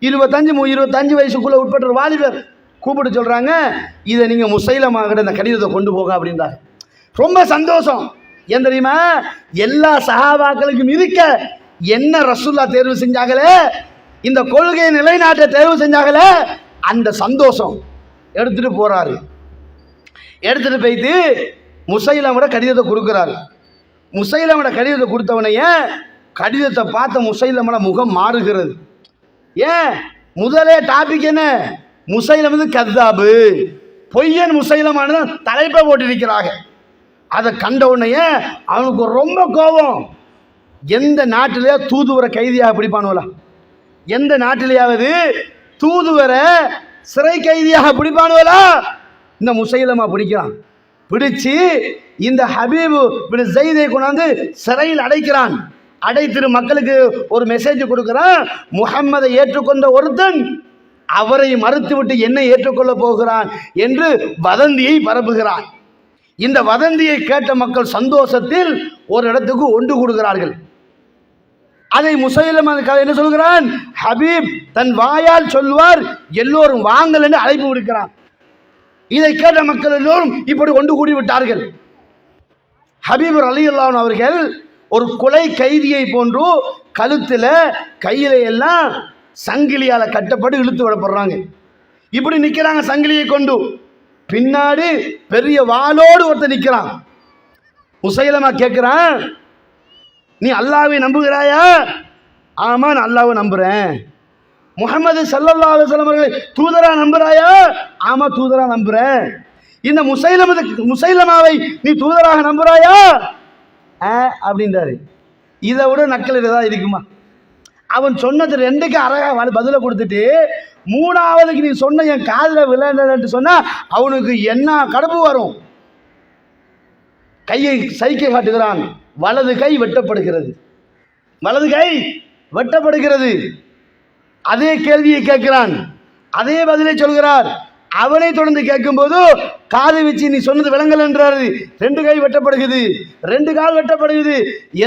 25 வயசுக்குள்ளே உட்பட்ட வாலிபர் கூப்பிட்டு சொல்கிறாங்க, இதை நீங்கள் முசைலமா கிட்ட இந்த கடிதத்தை கொண்டு போக அப்படின்றாங்க. ரொம்ப சந்தோஷம். ஏன் தெரியுமா? எல்லா சஹாபாக்களுக்கும் இருக்க என்ன ரசூலுல்லாஹ் தேர்வு செஞ்சாங்களே, இந்த கொள்கையை நிலைநாட்ட தேர்வு செஞ்சாங்களே, அந்த சந்தோஷம் எடுத்துட்டு போறாரு. எடுத்துட்டு போயிட்டு முசைலமோட கடிதத்தை கொடுக்குறாரு. முசைலமோட கடிதத்தை கொடுத்தவனைய கடிதத்தை பார்த்த முசைலமோட முகம் மாறுகிறது. ஏன்? முதலே டாபிக் என்ன? முசைலம் வந்து கذاب, பொய்யன் முசைலமானு தலைப்பை போட்டிருக்கிறாங்க. அதை கண்ட உடனே அவனுக்கு ரொம்ப கோபம். எந்த நாட்டிலேயே தூதுவரை கைதியாக பிடிப்பானுவலா? எந்த நாட்டிலேயாவது தூதுவரை சிறை கைதியாக பிடிப்பானுவலா? இந்த முசைலமா பிடிக்கிறான். பிடிச்சு இந்த ஹபீப் பின் ஸைதை கொண்டாந்து சிறையில் அடைக்கிறான். அடைத்திரு மக்களுக்கு ஒரு மெசேஜ் கொடுக்கிறான். முஹம்மதை ஏற்றுக்கொண்ட ஒருத்தன் அவரை மறுத்துவிட்டு என்னை ஏற்றுக்கொள்ள போகிறான் என்று வதந்தியை பரப்புகிறான். இந்த வதந்தியை கேட்ட மக்கள் சந்தோஷத்தில் ஒரு இடத்துக்கு ஒன்று கூடுகிறார்கள். அதை முசைலமா என்ன சொல்கிறான்? ஹபீப் தன் வாயால் சொல்வார், எல்லோரும் வாங்கள் என்று அழைப்பு விடுக்கிறான். இதை கேட்ட மக்கள் எல்லோரும் இப்படி ஒன்று கூடி விட்டார்கள். ஹபீப் ரலியல்லாஹு அன்ஹு அவர்கள் ஒரு கொலை கைதியை போன்று கழுத்துல கையில எல்லாம் சங்கிலியால கட்டப்பட்டு இழுத்து விடப்படுறாங்க. இப்படி நிக்கிறாங்க சங்கிலியை கொண்டு. பின்னாடி பெரிய வாளோடு ஒருத்தர் நிக்கிறான். முசைலமா கேட்கிறான், நீ அல்லாஹ்வை நம்புகிறாயா? ஆமா, நான் அல்லாஹ்வை நம்புறேன். முஹம்மது ஸல்லல்லாஹு அலைஹி வஸல்லம் அவர்களை தூதரா நம்புறாயா? ஆமா, தூதரா நம்புறேன். இந்த முசைலமாவை நீ தூதராக நம்புறாயா? அப்படின்றாரு. இதை விட நக்கல் ஏதாவது இருக்குமா? அவன் சொன்னது ரெண்டுக்கு அழகா பதில கொடுத்துட்டு மூணாவதுக்கு நீ சொன்ன என் காதில் விளையாண்டு சொன்னா அவனுக்கு என்ன கடுப்பு வரும்? கையை சைக்கை காட்டுகிறான். வலது கை வெட்டப்படுகிறது. வலது கை வெட்டப்படுகிறது. அதே கேள்வியை கேட்கிறான். அதே பதிலை சொல்கிறார். அவனை தொடர்ந்து கேட்கும்போது காது வச்சு நீ சொன்னது விளங்கல் என்றாரு. 2 கை வெட்டப்படுகிறது, 2 கால் வெட்டப்படுகிறது.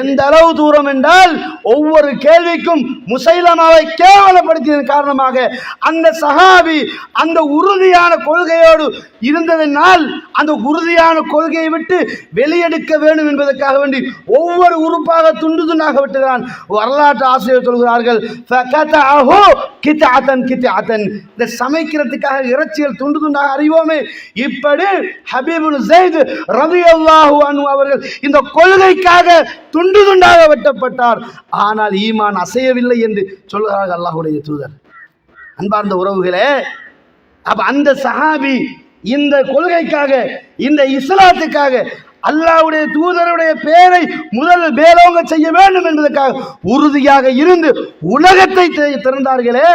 எந்த அளவு தூரம் என்றால் ஒவ்வொரு கேள்விக்கும் முசைலமாவை கேவலப்படுத்தியதன் காரணமாக அந்த சஹாபி அந்த உறுதியான கொள்கையோடு இருந்ததனால் அந்த உறுதியான கொள்கையை விட்டு வெளியெடுக்க வேண்டும் என்பதற்காக வேண்டி ஒவ்வொரு உறுப்பாக துண்டு துண்டாக விட்டுகிறான். வரலாற்று ஆசிரியர் சொல்கிறார்கள், இந்த சமைக்கிறதுக்காக இறைச்சிகள் துண்டு துண்டாக அறிவோமே, இப்படி ஹபீப் பின் ஸைத் ரலியல்லாஹு அன்ஹு அவர்கள் இந்த கொள்கைக்காக துண்டு துண்டாக வெட்டப்பட்டார். ஆனால் ஈமான் அசையவில்லை என்று சொல்கிறார்கள் அல்லாஹ்வுடைய தூதர். அன்பார்ந்த உறவுகளே, அப்ப அந்த சஹாபி இந்த கொள்கைக்காக, இந்த இஸ்லாத்துக்காக, அல்லாஹ்வுடைய தூதருடைய பெயரை முதல் மேலோங்க செய்ய வேண்டும் என்பதற்காக உறுதியாக இருந்து உலகத்தை திறந்தார்களே.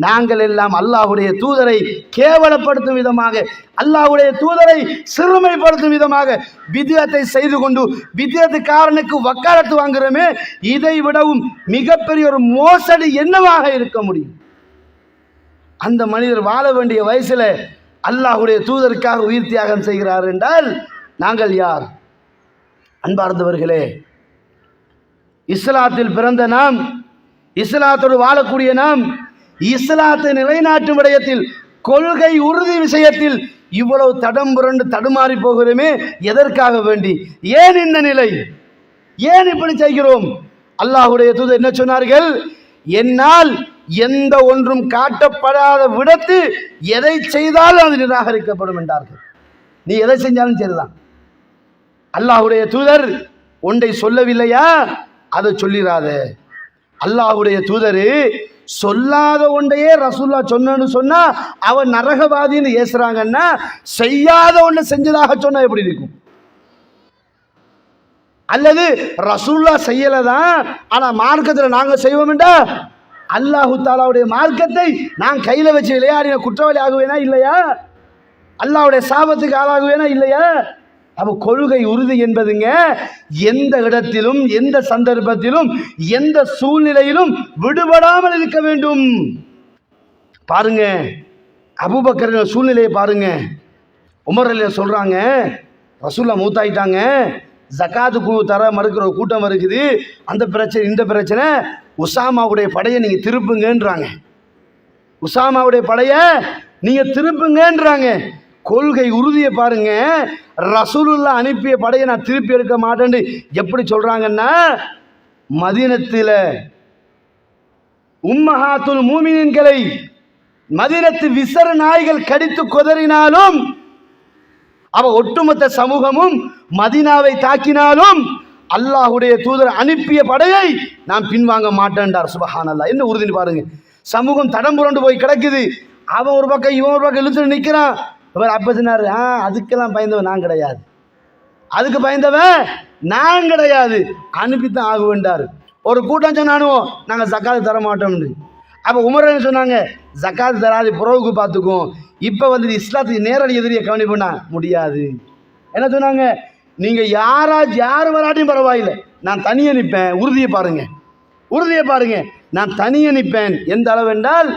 நாங்கள் எல்லாம் அல்லாஹ்வுடைய தூதரை கேவலப்படுத்தும் விதமாக, அல்லாஹ்வுடைய தூதரை சிறுமைப்படுத்தும் விதமாக வித்யத்தை செய்து கொண்டு வித்யத்துக்காரனுக்கு வக்காலத்து வாங்குறோமே, இதை விடவும் மிகப்பெரிய ஒரு மோசடி என்னவாக இருக்க முடியும்? அந்த மனிதர் வாழ வேண்டிய வயசுல அல்லாஹ்வுடைய தூதருக்காக உயிர் தியாகம் செய்கிறார் என்றால் நாங்கள் யார்? அன்பார்ந்தவர்களே, இஸ்லாத்தில் பிறந்த நாம், இஸ்லாத்தோடு வாழக்கூடிய நாம், இஸ்லாத்தை நிலைநாட்டும் விடயத்தில், கொள்கை உறுதி விஷயத்தில் இவ்வளவு தடம் புரண்டு தடுமாறி போகிறோமே, எதற்காக வேண்டி? ஏன் இந்த நிலை? ஏன் இப்படி செய்கிறோம்? அல்லாஹ்வுடைய தூதர் என்ன சொன்னார்கள்? என்னால் எந்த ஒன்றும் காட்டப்படாத விடத்து எதை செய்தாலும் அது நிராகரிக்கப்படும் என்றார்கள். நீ எதை செஞ்சாலும் சரிதான். அல்லாஹ்வுடைய தூதர் ஒன்றை சொல்லவில்லையா, அதை சொல்லிராத. அல்லாஹ்வுடைய தூதர் சொல்லாத ஒன்றையே ரசூல்லா சொன்னு சொன்னா அவன் நரகவாதின்னு ஏசுறாங்கன்னா, செய்யாத ஒன்றை செஞ்சதாக சொன்னா எப்படி இருக்கும்? அல்லது ரசூல்லா செய்யலதான் ஆனா மார்க்கத்தில் நாங்க செய்வோம்டா, அல்லாஹு தாலாவுடைய மார்க்கத்தை நான் கையில வச்சு விளையாடின குற்றவாளி ஆகுவேனா இல்லையா? அல்லாஹ்வுடைய சாபத்துக்கு ஆளாகுவேனா இல்லையா? அப்ப கொள்கை உறுதி என்பதுங்க எந்த இடத்திலும், எந்த சந்தர்ப்பத்திலும், எந்த சூழ்நிலையிலும் விடுபடாமல் இருக்க வேண்டும். பாருங்க, அபூபக்கர் சூழ்நிலையை பாருங்க. உமர் ரலியல்லாஹு சொல்றாங்க, ரசூலுல்லாஹ் மூத்தாயிட்டாங்க, ஜகாத்து தர மறுக்கிற ஒரு கூட்டம் இருக்குது, அந்த பிரச்சனை இந்த பிரச்சனை, உசாமாவுடைய படையை நீங்க திருப்புங்கன்றாங்க. உசாமாவுடைய படையை நீங்க திருப்புங்கன்றாங்க. கொள்கை உறுதியை பாருங்க. ரசூலுல்லாஹ் அனுப்பிய படையை நான் திருப்பி எடுக்க மாட்டேன்னு எப்படி சொல்றாங்கன்னா, மதீனத்தில் உம்மஹாத்துல் மூமினீன்களை மதீனத்து விசர நாய்கள் கடித்து கொதறினாலும், அவ ஒட்டுமொத்த சமூகமும் மதீனாவை தாக்கினாலும் அல்லாஹ்வுடைய தூதர் அனுப்பிய படையை நான் பின்வாங்க மாட்டேன்டார். சுபஹானல்லாஹ், என்ன உறுதின்னு பாருங்க. சமூகம் தடம் புரண்டு போய் கிடக்குது, அவன் ஒரு பக்கம் இவன் ஒரு பக்கம் இழுத்து நிற்கிறான். இவர் அப்ப சொன்னார், அதுக்கெல்லாம் பயந்தவன் நான் கிடையாது, அதுக்கு பயந்தவன் நான் கிடையாது, அனுப்பித்தான் ஆக வேண்டார். ஒரு கூட்டம் சொன்னானுவோம் நாங்கள் ஜக்காத்து தர மாட்டோம்னு. அப்போ உமர் சொன்னாங்க, ஜக்காத்து தராது புறவுக்கு பார்த்துக்கும், இப்போ வந்து இஸ்லாத்துக்கு நேரடி எதிரியை கவனிப்பா முடியாது. என்ன சொன்னாங்க? நீங்கள் யார் வராட்டியும் பரவாயில்லை, நான் தனியே நிற்பேன். உறுதியை பாருங்க, உறுதியை பாருங்க. நான் தனியே நிற்பேன். எந்த அளவு என்றால்,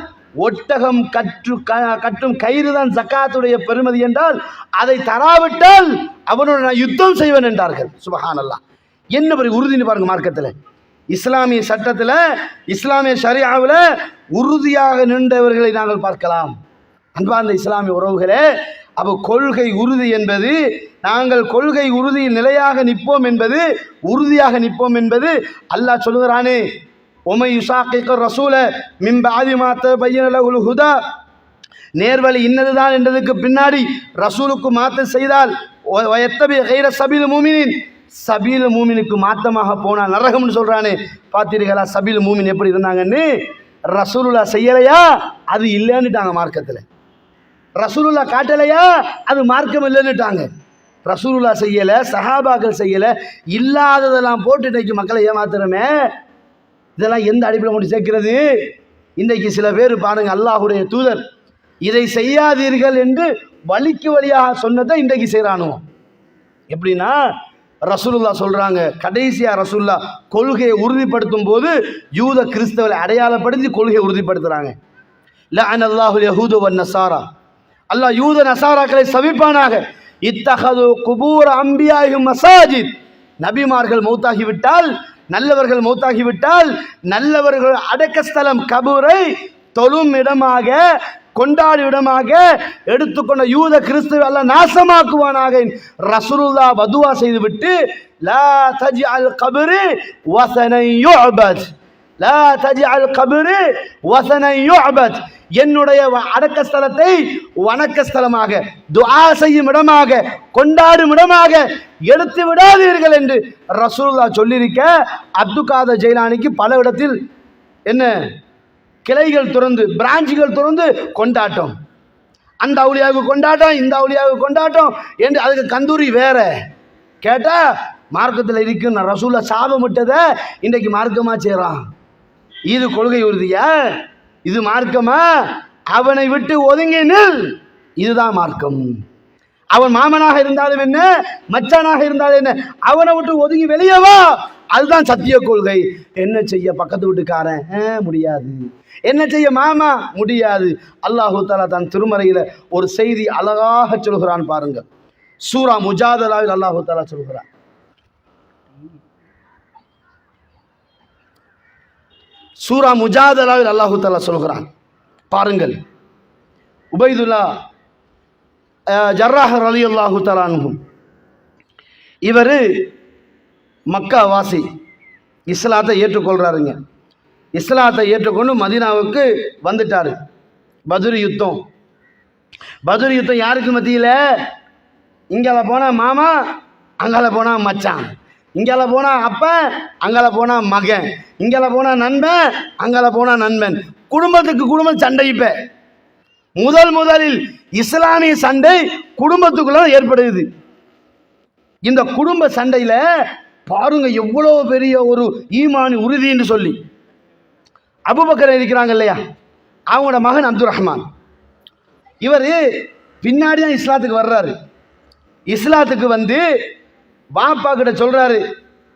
ஒட்டகம் கட்டும் கயிறு தான் ஜக்காத்துடைய பெருமதி என்றால், அதை தராவிட்டால் அவனோட நான் யுத்தம் செய்வேன் என்றார்கள். சுபஹானல்லாஹ், என்ன பெரிய உறுதின்னு பாருங்க. மார்க்கத்தில், இஸ்லாமிய சட்டத்தில், இஸ்லாமிய ஷரியாவில் உறுதியாக நின்றவர்களை நாங்கள் பார்க்கலாம். அன்பார்ந்த இஸ்லாமிய உறவுகளே, அப்போ கொள்கை உறுதி என்பது, நாங்கள் கொள்கை உறுதியில் நிலையாக நிற்போம் என்பது, உறுதியாக நிற்போம் என்பது அல்லாஹ் சொல்லுகிறானே, உமை யுசாக்கிக்க ரசூல மின் பாதி மாத்த பையன லஹுல் ஹுதா, நேர்வழி இன்னதுதான் என்றதுக்கு பின்னாடி ரசூலுக்கு மாத்த செய்தால், வயத்தபி கைர சபீல் மூமினின், சபீல் மூமினுக்கு மாத்தமாக போனால் நரகம்னு சொல்றானே, பார்த்தீர்களா சபீல் மூமின் எப்படி இருந்தாங்கன்னு? ரசூலுல்லாஹ் செய்யலையா, அது இல்லைன்னுட்டாங்க மார்க்கத்தில். ரசூலுல்லாஹ் காட்டலையா, அது மார்க்கம் இல்லைன்னுட்டாங்க. ரசூலுல்லாஹ் செய்யலை, சஹாபாக்கள் செய்யலை, இல்லாததெல்லாம் போட்டு இன்றைக்கு மக்களை ஏமாத்துறமே. இதெல்லாம் எந்த அடிப்படையில் கொண்டு சேர்க்கிறது? இன்றைக்கு சில பேர் பாருங்க, அல்லாஹ்வுடைய தூதர் இதை செய்யாதீர்கள் என்று வழிக்கு வழியாக சொன்னதை இன்றைக்கு செய்கிறானோ. எப்படின்னா, ரசூலுல்லாஹ் சொல்றாங்க, கடைசியா ரசூலுல்லாஹ் கொள்கையை உறுதிப்படுத்தும் போது யூத கிறிஸ்தவரை அடையாளப்படுத்தி கொள்கையை உறுதிப்படுத்துறாங்க. லஅனல்லாஹுல் யஹூத வன் நஸாரா, அல்லாஹ் யூத நசாராக்களை சபிப்பானாக. இத்தஹது குபூர் அம்பியாஹிம் மசாஜித், நபிமார்கள் மௌத்தாகிவிட்டால், நல்லவர்கள் மௌத்தாகிவிட்டால், நல்லவர்கள் அடக்கஸ்தலம் கபூரை தொழும் இடமாக, கொண்டாடும் இடமாக எடுத்துக்கொண்ட யூத கிறிஸ்துவ அல்லாஹ் நாசமாக்குவானாக. ரசூலுல்லாஹ் பதுவா செய்துவிட்டு, லா தஜ்அல் கப்ரி வஸனை யுஅபத், லா தஜ்அல் கப்ரி வஸனை யுஅபத், என்னுடைய அடக்கஸ்தலத்தை வணக்கஸ்தலமாக, துஆ செய்யும் இடமாக, கொண்டாடும் இடமாக எடுத்து விடாதீர்கள் என்று ரசூலுல்லாஹ் சொல்லியிருக்க, அப்துல் காதர் ஜெயிலானிக்கு பல இடத்தில் என்ன கிளைகள் திறந்து பிரான்ச்சுகள் திறந்து கொண்டாட்டம். அந்த அவுளியாவுக்கு கொண்டாட்டம், இந்த அவுளியாவுக்கு கொண்டாட்டம் என்று அதுக்கு கந்தூரி வேற. கேட்டால் மார்க்கத்தில் இருக்கு, நான் ரசூலை சாபமிட்டதை இன்றைக்கு மார்க்கமாக செய்கிறான். இது கொள்கை உறுதியா? இது மார்க்கமா? அவனை விட்டு ஒதுங்கி நில், இதுதான் மார்க்கம். அவன் மாமனாக இருந்தாலும் என்ன, மச்சானாக இருந்தாலும் என்ன, அவனை விட்டு ஒதுங்கி வெளியவா, அதுதான் சத்திய கொள்கை. என்ன செய்ய பக்கத்து வீட்டுக்காரன் முடியாது, என்ன செய்ய மாமா முடியாது. அல்லாஹு தஆலா தன் திருமறையில் ஒரு செய்தி அழகாக சொல்கிறான் பாருங்க. சூரா முஜாதலாவில் அல்லாஹு தஆலா சொல்கிறான். சூரா முஜாதலாவில் அல்லாஹு தஆலா சொல்கிறான் பாருங்கள். உபைதுல்லா ஜர்ராஹ் ரலியல்லாஹு தஆலா அன்ஹு, இவர் மக்கா வாசி, இஸ்லாத்தை ஏற்றுக்கொள்கிறாருங்க. இஸ்லாத்தை ஏற்றுக்கொண்டு மதீனாவுக்கு வந்துட்டார். பத்ர் யுத்தம். பத்ர் யுத்தம் யாருக்கு மத்தியில்? இங்கால போனால் மாமா, அங்கால போனால் மச்சான், இங்கால போனால் அப்பன், அங்கால போனால் மகன், இங்கால போனால் நண்பன், அங்கால போனால் நண்பன். குடும்பத்துக்கு குடும்பம் சண்டை. இப்போ முதலில் இஸ்லாமிய சண்டை குடும்பத்துக்குள்ள ஏற்படுது. இந்த குடும்ப சண்டையில் பாருங்க எவ்வளோ பெரிய ஒரு ஈமான் உறுதி என்று சொல்லி. அபூபக்கர் இருக்கிறாங்க இல்லையா, அவங்களோட மகன் அப்துல் ரஹ்மான், இவர் பின்னாடி தான் இஸ்லாத்துக்கு வர்றாரு. இஸ்லாத்துக்கு வந்து பாப்பா கிட்ட சொல்றாரு,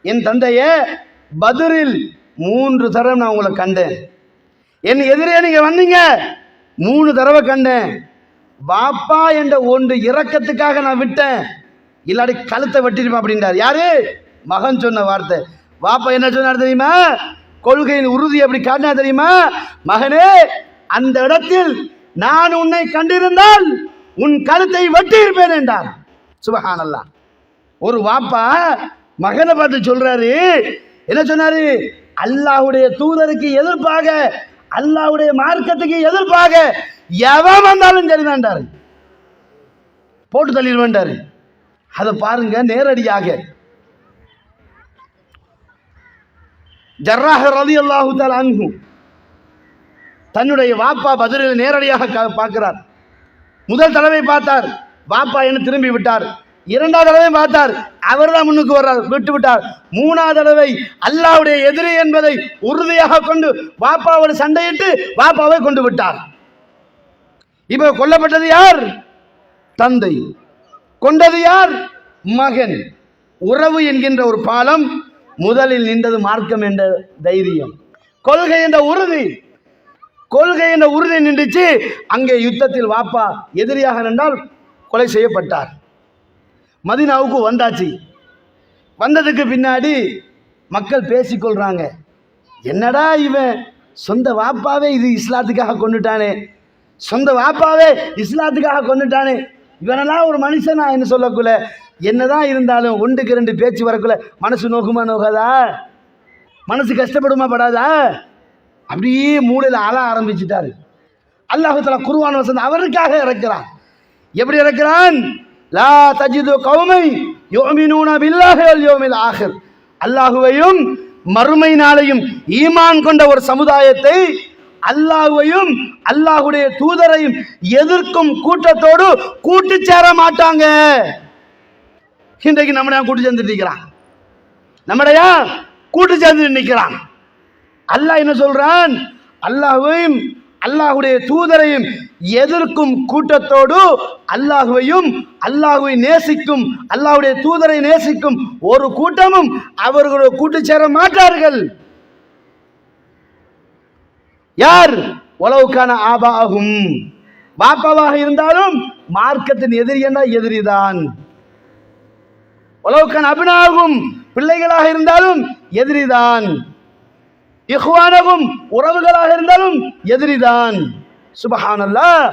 என் தந்தையே, பத்ரில் 3 தடவை நான் உங்களை கண்டேன், என் எதிரே நீங்க வந்தீங்க, 3 தடவை கண்டேன். பாப்பா என்ற ஒன்று இரக்கத்துக்காக நான் விட்டேன், இல்லாட்டி கழுத்தை வெட்டிருப்பேன் அப்படின்றார். யாரு? மகன் சொன்ன வார்த்தை. பாப்பா என்ன சொன்னார் தெரியுமா? கொள்கையின் உறுதி அப்படி காட்டினா தெரியுமா? மகனே, அந்த இடத்தில் நான் உன்னை கண்டிருந்தால் உன் கழுத்தை வெட்டி இருப்பேன் என்றார். சுபஹானல்லாஹ். ஒரு வாப்பா மகனை பார்த்து சொல்றாரு, என்ன சொன்னாரு? அல்லாஹ்வுடைய தூதருக்கு எதிர்ப்பாக, அல்லாஹ்வுடைய மார்க்கத்துக்கு எதிர்ப்பாக எவன் வந்தாலும் சரிதான்டாரு, போட்டு தள்ளிடுவேன்டாரு. அதை பாருங்க நேரடியாக. ஜர்ராஹ் ரலியல்லாஹு தஆலா அன்ஹு தன்னுடைய வாப்பா பத்ரில் நேரடியாக பார்க்கிறார். முதல் தடவை பார்த்தார், வாப்பா என்ன திரும்பி விட்டார். 2வது தடவை பார்த்தார், அவர் தான் முன்னுக்கு வர்றார், விட்டு விட்டார். 3வது தடவை அல்லாஹ்வுடைய எதிரி என்பதை உறுதியாக கொண்டு வாப்பாவோடு சண்டையிட்டு வாப்பாவை கொண்டு விட்டார். இப்ப கொல்லப்பட்டது யார்? தந்தை. கொண்டது யார்? மகன். உறவு என்கின்ற ஒரு பாலம் முதலில் நின்றது மார்க்கம் என்ற தைரியம், கொள்கை என்ற உறுதி. கொள்கை என்ற உறுதி நின்றுச்சு. அங்கே யுத்தத்தில் வாப்பா எதிரியாக நின்றால் கொலை செய்யப்பட்டார். மதீனாவுக்கு வந்தாச்சு. வந்ததுக்கு பின்னாடி மக்கள் பேசிக்கொள்றாங்க, என்னடா இவன் சொந்த வாப்பாவே இது இஸ்லாத்துக்காக கொண்டுட்டானே, சொந்த வாப்பாவே இஸ்லாத்துக்காக கொண்டுட்டானே, இவனெல்லாம் ஒரு மனுஷனா என்ன சொல்லக்குள்ள. என்னதான் இருந்தாலும் 1க்கு 2 பேச்சு வரக்குள்ள மனசு நோக்குமா நோக்காதா? மனசு கஷ்டப்படுமா படாதா? அப்படியே மூளையில் ஆள ஆரம்பிச்சுட்டாரு. அல்லாஹ் தஆலா குர்ஆன் வசனம் அவருக்காக இறக்கிறான். எப்படி இறக்கிறான்? லா தஜிது கௌமை யுமினூன பில்லாஹி வல் யௌமில் ஆகிர். அல்லாஹ்வையும் மறுமை நாளையும் ஈமான் கொண்ட ஒரு சமுதாயத்தை, அல்லாஹ்வையும் அல்லாஹ்வுடைய தூதரையும் எதிர்க்கும் கூட்டத்தோடு கூட்டு சேர மாட்டாங்க. இன்றைக்கு நம்மளையா கூட்டு சேர்ந்து நிற்கிறான், நம்மளையா கூட்டு சேர்ந்து நிற்கிறான். அல்லாஹ் என்ன சொல்றான்? அல்லாஹ்வையும் அல்லாஹ்வுடைய தூதரையும் எதிர்க்கும் கூட்டத்தோடு அல்லாஹ்வையும் அல்லாஹ்வை நேசிக்கும் அல்லாஹ்வுடைய தூதரை நேசிக்கும் ஒரு கூட்டமும் அவர்களோட கூட்டு சேர மாட்டார்கள். யார்? உலவுக்கான ஆபாகும், பாப்பாவாக இருந்தாலும் மார்க்கத்தின் எதிரி என்றால் எதிரிதான். உலவுக்கான அபினாகும், பிள்ளைகளாக இருந்தாலும் எதிரிதான். இஹ்வானகும், உறவுகளாக இருந்தாலும் எதிரிதான். சுப்ஹானல்லாஹ்.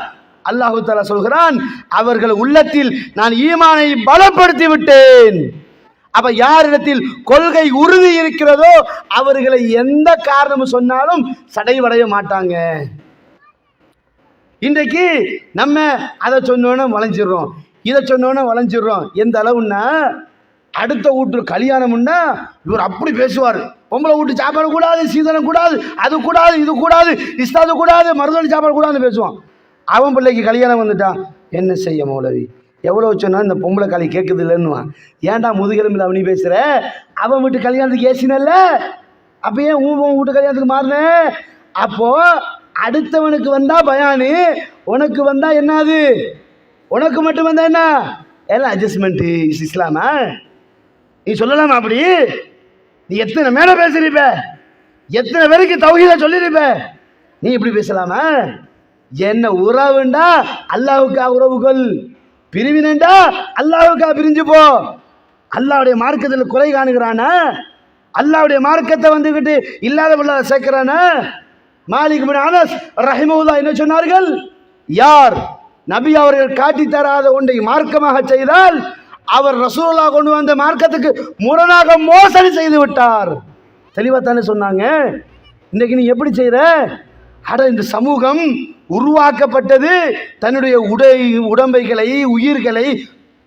அல்லாஹ் தஆலா சொல்கிறான், அவர்கள் உள்ளத்தில் நான் ஈமானை பலப்படுத்தி விட்டேன். அப்ப யாரிடத்தில் கொள்கை உறுதி இருக்கிறதோ அவர்களை எந்த காரணமும் சொன்னாலும் சடைவடைய மாட்டாங்க. இன்றைக்கு நம்ம அதை சொன்னோன்னு வளைஞ்சிடுறோம், இதை சொன்னோன்னு வளைஞ்சிடுறோம். எந்த அளவுன்னா, அடுத்த வீட்டு கல்யாணம்னா இவர் அப்படி பேசுவார், பொம்பளை வீட்டு சாப்பாடு கூடாது, சீதனம் கூடாது, அது கூடாது, இது கூடாது, இஸ்தாது கூடாது, மருதாணி சாப்பாடு கூடாதுன்னு பேசுவான். அவன் பிள்ளைக்கு கல்யாணம் வந்துட்டான், என்ன செய்ய மௌலவி, எவ்வளோ சொன்னா இந்த பொம்பளை களி கேட்குது இல்லைன்னுவான். ஏன்டா முதுகெலும்பில் அவனி பேசுகிற, அவன் வீட்டு கல்யாணத்துக்கு ஏசினல்ல, அப்போ ஏன் உன் வீட்டு கல்யாணத்துக்கு மாறினேன்? அப்போ அடுத்தவனுக்கு வந்தா பயானு, உனக்கு வந்தா என்னது? உனக்கு மட்டும் வந்தா என்ன? எல்லாம் அட்ஜஸ்ட்மெண்ட்டு. இஸ்லாமா? நீ சொல்லலாமா அப்படி? நீ எத்தனை மேலே பேசுறீப்ப, எத்தனை பேருக்கு தௌஹீத சொல்லிருப்ப, நீ இப்படி பேசலாமா? என்ன உறவுண்டா அல்லாஹ்வுக்கா உறவுகள், பிரிவினண்டா அல்லாஹ்வுக்கா பிரிஞ்சு போ. அல்லாஹ்வுடைய மார்க்கத்தில் குறை காணுகிறானா? அல்லாஹ்வுடைய மார்க்கத்தை வந்துகிட்டு இல்லாத பிள்ளாத சேர்க்கிறானா? மாலிக் பின் அனஸ் ரஹிமஹுல்லாஹ் என்ன சொன்னார்கள்? யார் நபி அவர்கள் காட்டி தராத ஒன்றை மார்க்கமாக செய்தால் அவர் ரசூலுல்லாஹ் கொண்டு வந்த மார்க்கத்துக்கு முரணாக மோசடி செய்து விட்டார். தெளிவாக தானே சொன்னாங்க. இன்னைக்கு நீ எப்படி செய்யற? அட, இந்த சமூகம் உருவாக்கப்பட்டது தன்னுடைய உடம்பைகளை உயிர்களை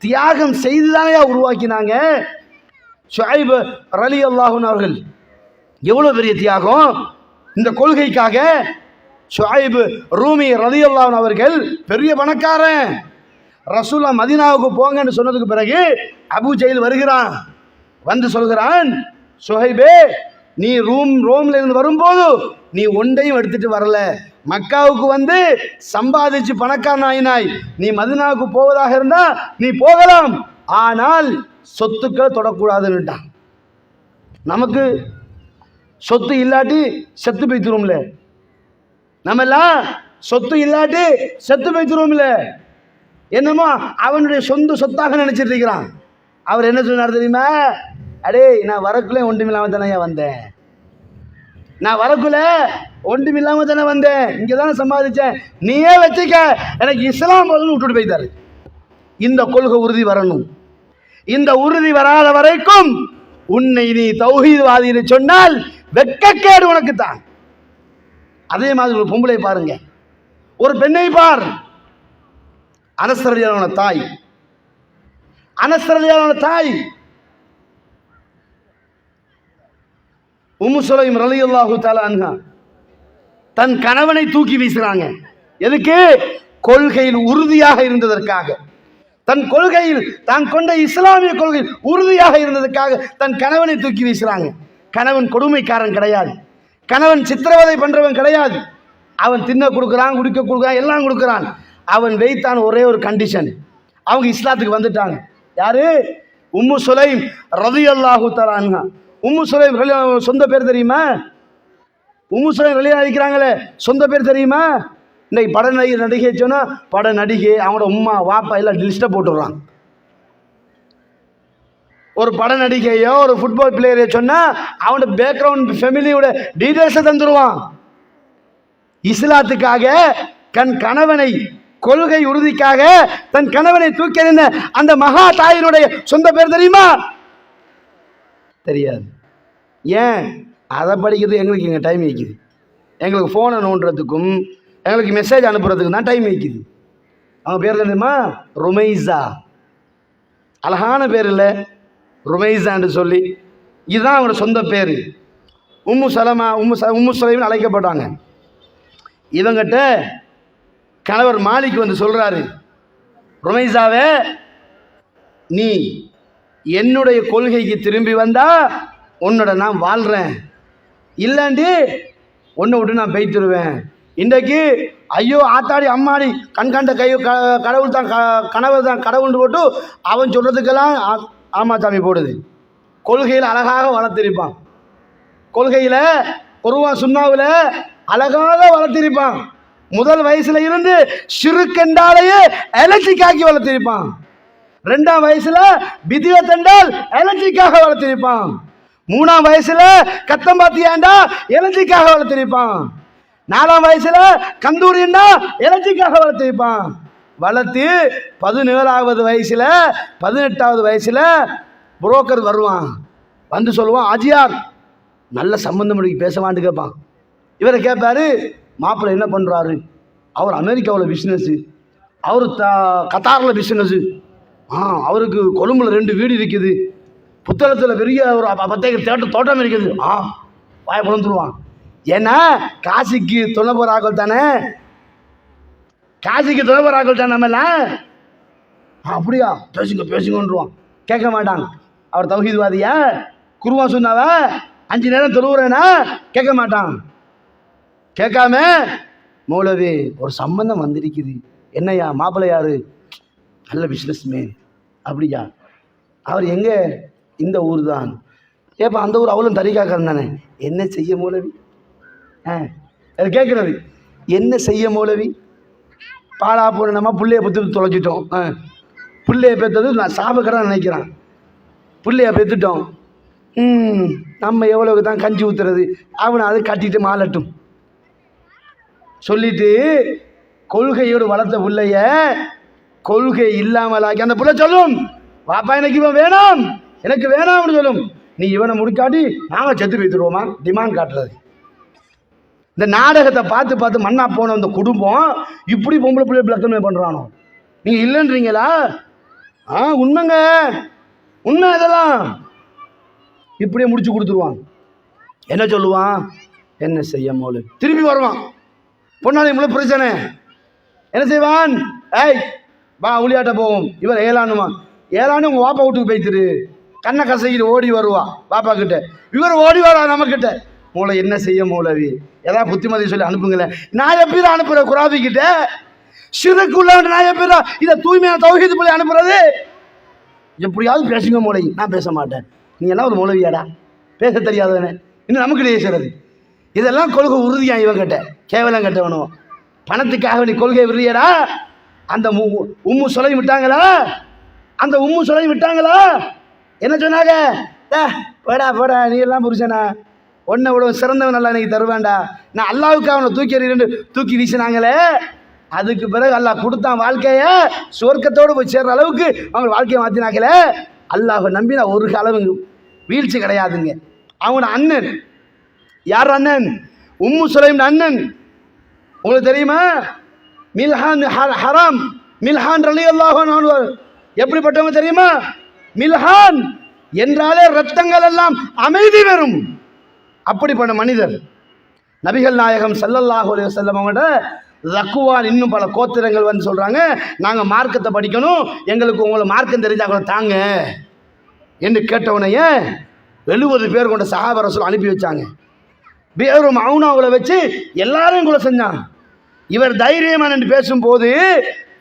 தியாகம் செய்துதானே உருவாக்கினாங்க. ஷுஐப் ரலியல்லாஹு அன்ஹு அவர்கள் எவ்வளவு பெரிய தியாகம் இந்த கொள்கைக்காக. ஷுஐப் ரூமி ரலியல்லாஹு அன்ஹு அவர்கள் பெரிய பணக்காரன். ரசூலா மதீனாவுக்கு போங்கன்னு சொன்னதுக்கு பிறகு அபூ ஜஹல் வருகிறான், வந்து சொல்கிறான், ஷுஐபே, நீ ரோம்ல இருந்து வரும்போது நீ ஒன்றையும் எடுத்துட்டு வரல, மக்காவுக்கு வந்து சம்பாதிச்சு பணக்காரன் ஆயினாய், நீ மதீனாவுக்கு போவதாக இருந்தா நீ போகலாம், ஆனால் சொத்துக்களை தொடக்கூடாதுன்னுட்டான். நமக்கு சொத்து இல்லாட்டி செத்து போய்த்துருவோம்ல, நம்ம எல்லாம் சொத்து இல்லாட்டி செத்து போய்த்துருவோம்ல. என்னமோ அவனுடைய சொந்த சொத்தாக நினைச்சிட்டு இருக்கிறான். அவர் என்ன சொன்னார் தெரியுமா? அடே, நான் வரக்குள்ள ஒன்றுமில்லாம தானே வந்தேன், நான் வரக்குள்ள ஒன்றுமில்லாம தானே வந்தேன், இங்கே தானே சம்பாதிச்சேன், நீயே வச்சுக்க, எனக்கு இஸ்லாம் போதுன்னு விட்டுட்டு போய்த்தாரு. இந்த கொள்கை உறுதி வரணும். இந்த உறுதி வராத வரைக்கும் உன்னை நீ தௌஹீத்வாதின்னு சொன்னால் வெட்கக்கேடு உனக்கு தான். அதே மாதிரி ஒரு பொம்பளை பாருங்க, ஒரு பெண்ணை பார். அனஸ் ரலியல்லாஹு அன்ஹு தாய், அனஸ் ரலியல்லாஹு அன்ஹு தாய் உம்மு சுலைம் ரலியல்லாஹு தஆலா அன்ஹா தன் கணவனை தூக்கி வீசுறாங்க. எதுக்கு? கொள்கையில் உறுதியாக இருந்ததற்காக. தன் கொள்கையில் தான் கொண்ட இஸ்லாமிய கொள்கையில் உறுதியாக இருந்ததற்காக தன் கணவனை தூக்கி வீசுறாங்க. கணவன் கொடுமைக்காரன் கிடையாது, கணவன் சித்திரவதை பண்றவன் கிடையாது. அவன் தின்ன கொடுக்குறான், குடிக்க கொடுக்குறான், எல்லாம் கொடுக்குறான். அவன் வைத்தான் ஒரே ஒரு கண்டிஷன், அவங்க இஸ்லாத்துக்கு வந்துட்டாங்க. யாரு? உம்மு சுலைம் ரலியல்லாஹு தஆலா அன்ஹா. உம்மு சுலைம் சொந்த பேர் தெரியுமா? உம்மு சுலைம் ரலியல்லாஹு இருக்கிறாங்களே, சொந்த பேர் தெரியுமா? இன்னைக்கு பட நடிகை சொன்னா பட நடிகை அவனோட உம்மா வாப்பா எல்லாம் லிஸ்ட்டை போட்டுடுறான். ஒரு பட நடிகையோ ஒரு ஃபுட்பால் பிளேயரையோ சொன்னா அவனோட பேக்ரவுண்ட் ஃபேமிலியோட டீடைல்ஸை தந்துடுவான். இஸ்லாத்துக்காக தன் கணவனை, கொள்கை உறுதிக்காக தன் கணவனை தூக்கி எறிந்த அந்த மகா தாயினுடைய சொந்த பேர் தெரியுமா? தெரியாது. ஏன்? அதை படிக்கிறது எங்களுக்கு இங்கே டைம் வைக்குது. எங்களுக்கு ஃபோனை நோண்டுறதுக்கும் எங்களுக்கு மெசேஜ் அனுப்புறதுக்கு தான் டைம் வைக்குது. அவங்க பேர் தெரியுமா? ருமைஸா. அழகான பேர் இல்லை, ருமைஸான்னு சொல்லி. இதுதான் அவங்களோட சொந்த பேர். உம்மு சலமா உம்மு சுலைம்னு அழைக்கப்பட்டாங்க. இவங்கிட்ட கணவர் மாலிக் வந்து சொல்றாரு, ருமைஸாவே, நீ என்னுடைய கொள்கைக்கு திரும்பி வந்தா உன்னோட நான் வாழ்றேன், இல்லாண்டி உன்னை விட்டு நான் போய்த்துருவேன். இன்றைக்கு ஐயோ ஆத்தாடி அம்மாடி கண்கண்ட கடவுள் தான் கணவர் தான் கடவுள்னு போட்டு அவன் சொல்கிறதுக்கெல்லாம் ஆமா சாமி போடுது. கொள்கையில் அழகாக வளர்த்திருப்பான், கொள்கையில் குர்ஆன் சுன்னாவில் அழகாக வளர்த்திருப்பான். முதல் வயசுல இருந்து ஷிர்கெண்டாலேயே எலக்ட்ரிக்காக்கி வளர்த்திருப்பான். 2ஆம் வயசுல பிதியத்தண்டால் எலக்ட்ரிக்காக வளர்த்திருப்பான். 3ஆம் வயசுல கத்தம்பாத்தியாண்டா எலக்ட்ரிக்காக வளர்த்திருப்பான். 4ஆம் வயசுல கந்தூரின்னா எலக்ட்ரிக்காக வளர்த்திருப்பான். வளர்த்து 17வது வயசுல 18வது வயசுல புரோக்கர் வருவான், வந்து சொல்லுவான், ஆஜியார் நல்ல சம்பந்தம் பேசவான்னு கேட்பான். இவரை கேட்பாரு, மாப்பிள்ளை என்ன பண்ணுறாரு? அவர் அமெரிக்காவில் பிஸ்னஸ்ஸு, அவர் கத்தாரில் பிஸ்னஸ்ஸு, அவருக்கு கொழும்புல 2 வீடு இருக்குது, புத்தளத்தில் பெரிய ஒரு 10 ஏக்கர் தோட்டம் இருக்குது. வாய பிளந்துருவான். ஏன்னா காசிக்கு துணை போகிற ஆக்கள் தானே, காசிக்கு துணை போகிற ஆக்கள் தானே நம்மலாம். அப்படியா பேசுங்கன்றுவான். கேட்க மாட்டான். அவர் தௌஹீத்வாதியா? குருவா சொன்னாவா 5 நேரம் தொழுவுறேனா? கேட்க மாட்டான். கேட்காம மௌலவி ஒரு சம்பந்தம் வந்திருக்குது. என்னையா மாப்பிள்ளை யாரு? நல்ல பிஸ்னஸ் மேன். அப்படியா? அவர் எங்கே? இந்த ஊர் தான். ஏப்பா அந்த ஊர் அவளும் தறிக்காக்காரன் தானே. என்ன செய்ய மௌலவி? அது கேட்குறது. என்ன செய்ய மௌலவி? பாலா போன நம்ம பிள்ளைய பெற்று தொலைச்சிட்டோம். பிள்ளைய பெற்றது நான் சாபக்கரான்னு நினைக்கிறான். பிள்ளைய பெற்றுட்டோம். நம்ம எவ்வளவுக்கு தான் கஞ்சி ஊற்றுறது? அவனை அதை கட்டிட்டு மாலட்டும் சொல்லிட்டு கொள்கையோடு வளர்த்த பிள்ளைய கொள்கை இல்லாமலாக்கி அந்த பிள்ளை சொல்லும், பாப்பா எனக்கு இவன் வேணாம், எனக்கு வேணாம்னு சொல்லும். நீ இவனை முடிக்காட்டி நாங்கள் செத்து போய்த்துருவோமா? டிமாண்ட் காட்டுறது. இந்த நாடகத்தை பார்த்து பார்த்து மண்ணா போன அந்த குடும்பம் இப்படி பொம்பளை பிள்ளை பிளக்கமே பண்ணுறானோ. நீங்கள் இல்லைன்றீங்களா? உண்மைங்க, உண்மை. அதெல்லாம் இப்படியே முடிச்சு கொடுத்துருவான். என்ன சொல்லுவான்? என்ன செய்ய மோளு? திரும்பி வருவான். பொன்னாளி முழு பிரச்சனை. என்ன செய்வான்? வா உளியாட்ட போவோம். இவர் ஏலானுமா? ஏலானு உங்கள் வாப்பா வீட்டுக்கு போய்த்துரு. கண்ணை கசைக்கிட்டு ஓடி வருவா பாப்பா கிட்ட. இவர் ஓடி வரா நம்ம கிட்ட. மூளை என்ன செய்ய மௌலவி? ஏதாவது புத்திமதி சொல்லி அனுப்புங்களேன். நான் எப்படி அனுப்புகிறேன் குராபிக்கிட்ட? சிறுக்குள்ள நான் எப்படி இதை தூய்மையான தௌஹீத் போய் அனுப்புறது? எப்படியாவது பேசுங்க மௌலவி. நான் பேச மாட்டேன். நீ எல்லாம் ஒரு மௌலவியாடா? பேச தெரியாதவனே. இன்னும் நமக்கு பேசுறது இதெல்லாம் கொள்கை உறுதியா? இவன் கிட்ட கேவலம் கட்டவனும். பணத்துக்காக நீ கொள்கை உறுதியடா? அந்த உம்மு சுலைம் விட்டாங்களா? அந்த உம்மு சுலைம் விட்டாங்களா? என்ன சொன்னாங்க? போடா போடா, நீ எல்லாம் புருஷனா? ஒன்றை விட சிறந்தவன் நல்லா இன்னைக்கு தருவேண்டா. நான் அல்லாவுக்கு அவனை தூக்கி எறிண்டு தூக்கி வீசினாங்களே. அதுக்கு பிறகு அல்லாஹ் கொடுத்தான் வாழ்க்கைய சுவர்க்கத்தோடு போய் சேர்ற அளவுக்கு அவங்க வாழ்க்கையை மாற்றினாங்களே. அல்லாஹ் நம்பினா ஒரு அளவு வீழ்ச்சி கிடையாதுங்க. அவனோட அண்ணன் யார்? அண்ணன் உம்மு சுலைம் அண்ணன். உங்களுக்கு தெரியுமா? மில்ஹான் ஹராம். மில்ஹான் ரலியல்லாஹு அன்ஹு எப்படிப்பட்டவங்க தெரியுமா? மில்ஹான் என்றாலே ரத்தங்கள் எல்லாம் அமைதி பெறும். அப்படிப்பட்ட மனிதர். நபிகள் நாயகம் ஸல்லல்லாஹு அலைஹி வஸல்லம் அவங்களோட தக்குவான் இன்னும் பல கோத்திரங்கள் வந்து சொல்கிறாங்க, நாங்கள் மார்க்கத்தை படிக்கணும், எங்களுக்கு உங்களை மார்க்கம் தெரிஞ்சால் கூட தாங்க என்று கேட்டவனையே 70 பேர் கொண்ட சஹாபா ரசூல் அனுப்பி வச்சாங்க. பியரு மௌனாவுல வச்சு எல்லாரையும் கொலை செஞ்சான். இவர் தைரியமான என்று பேசும்போது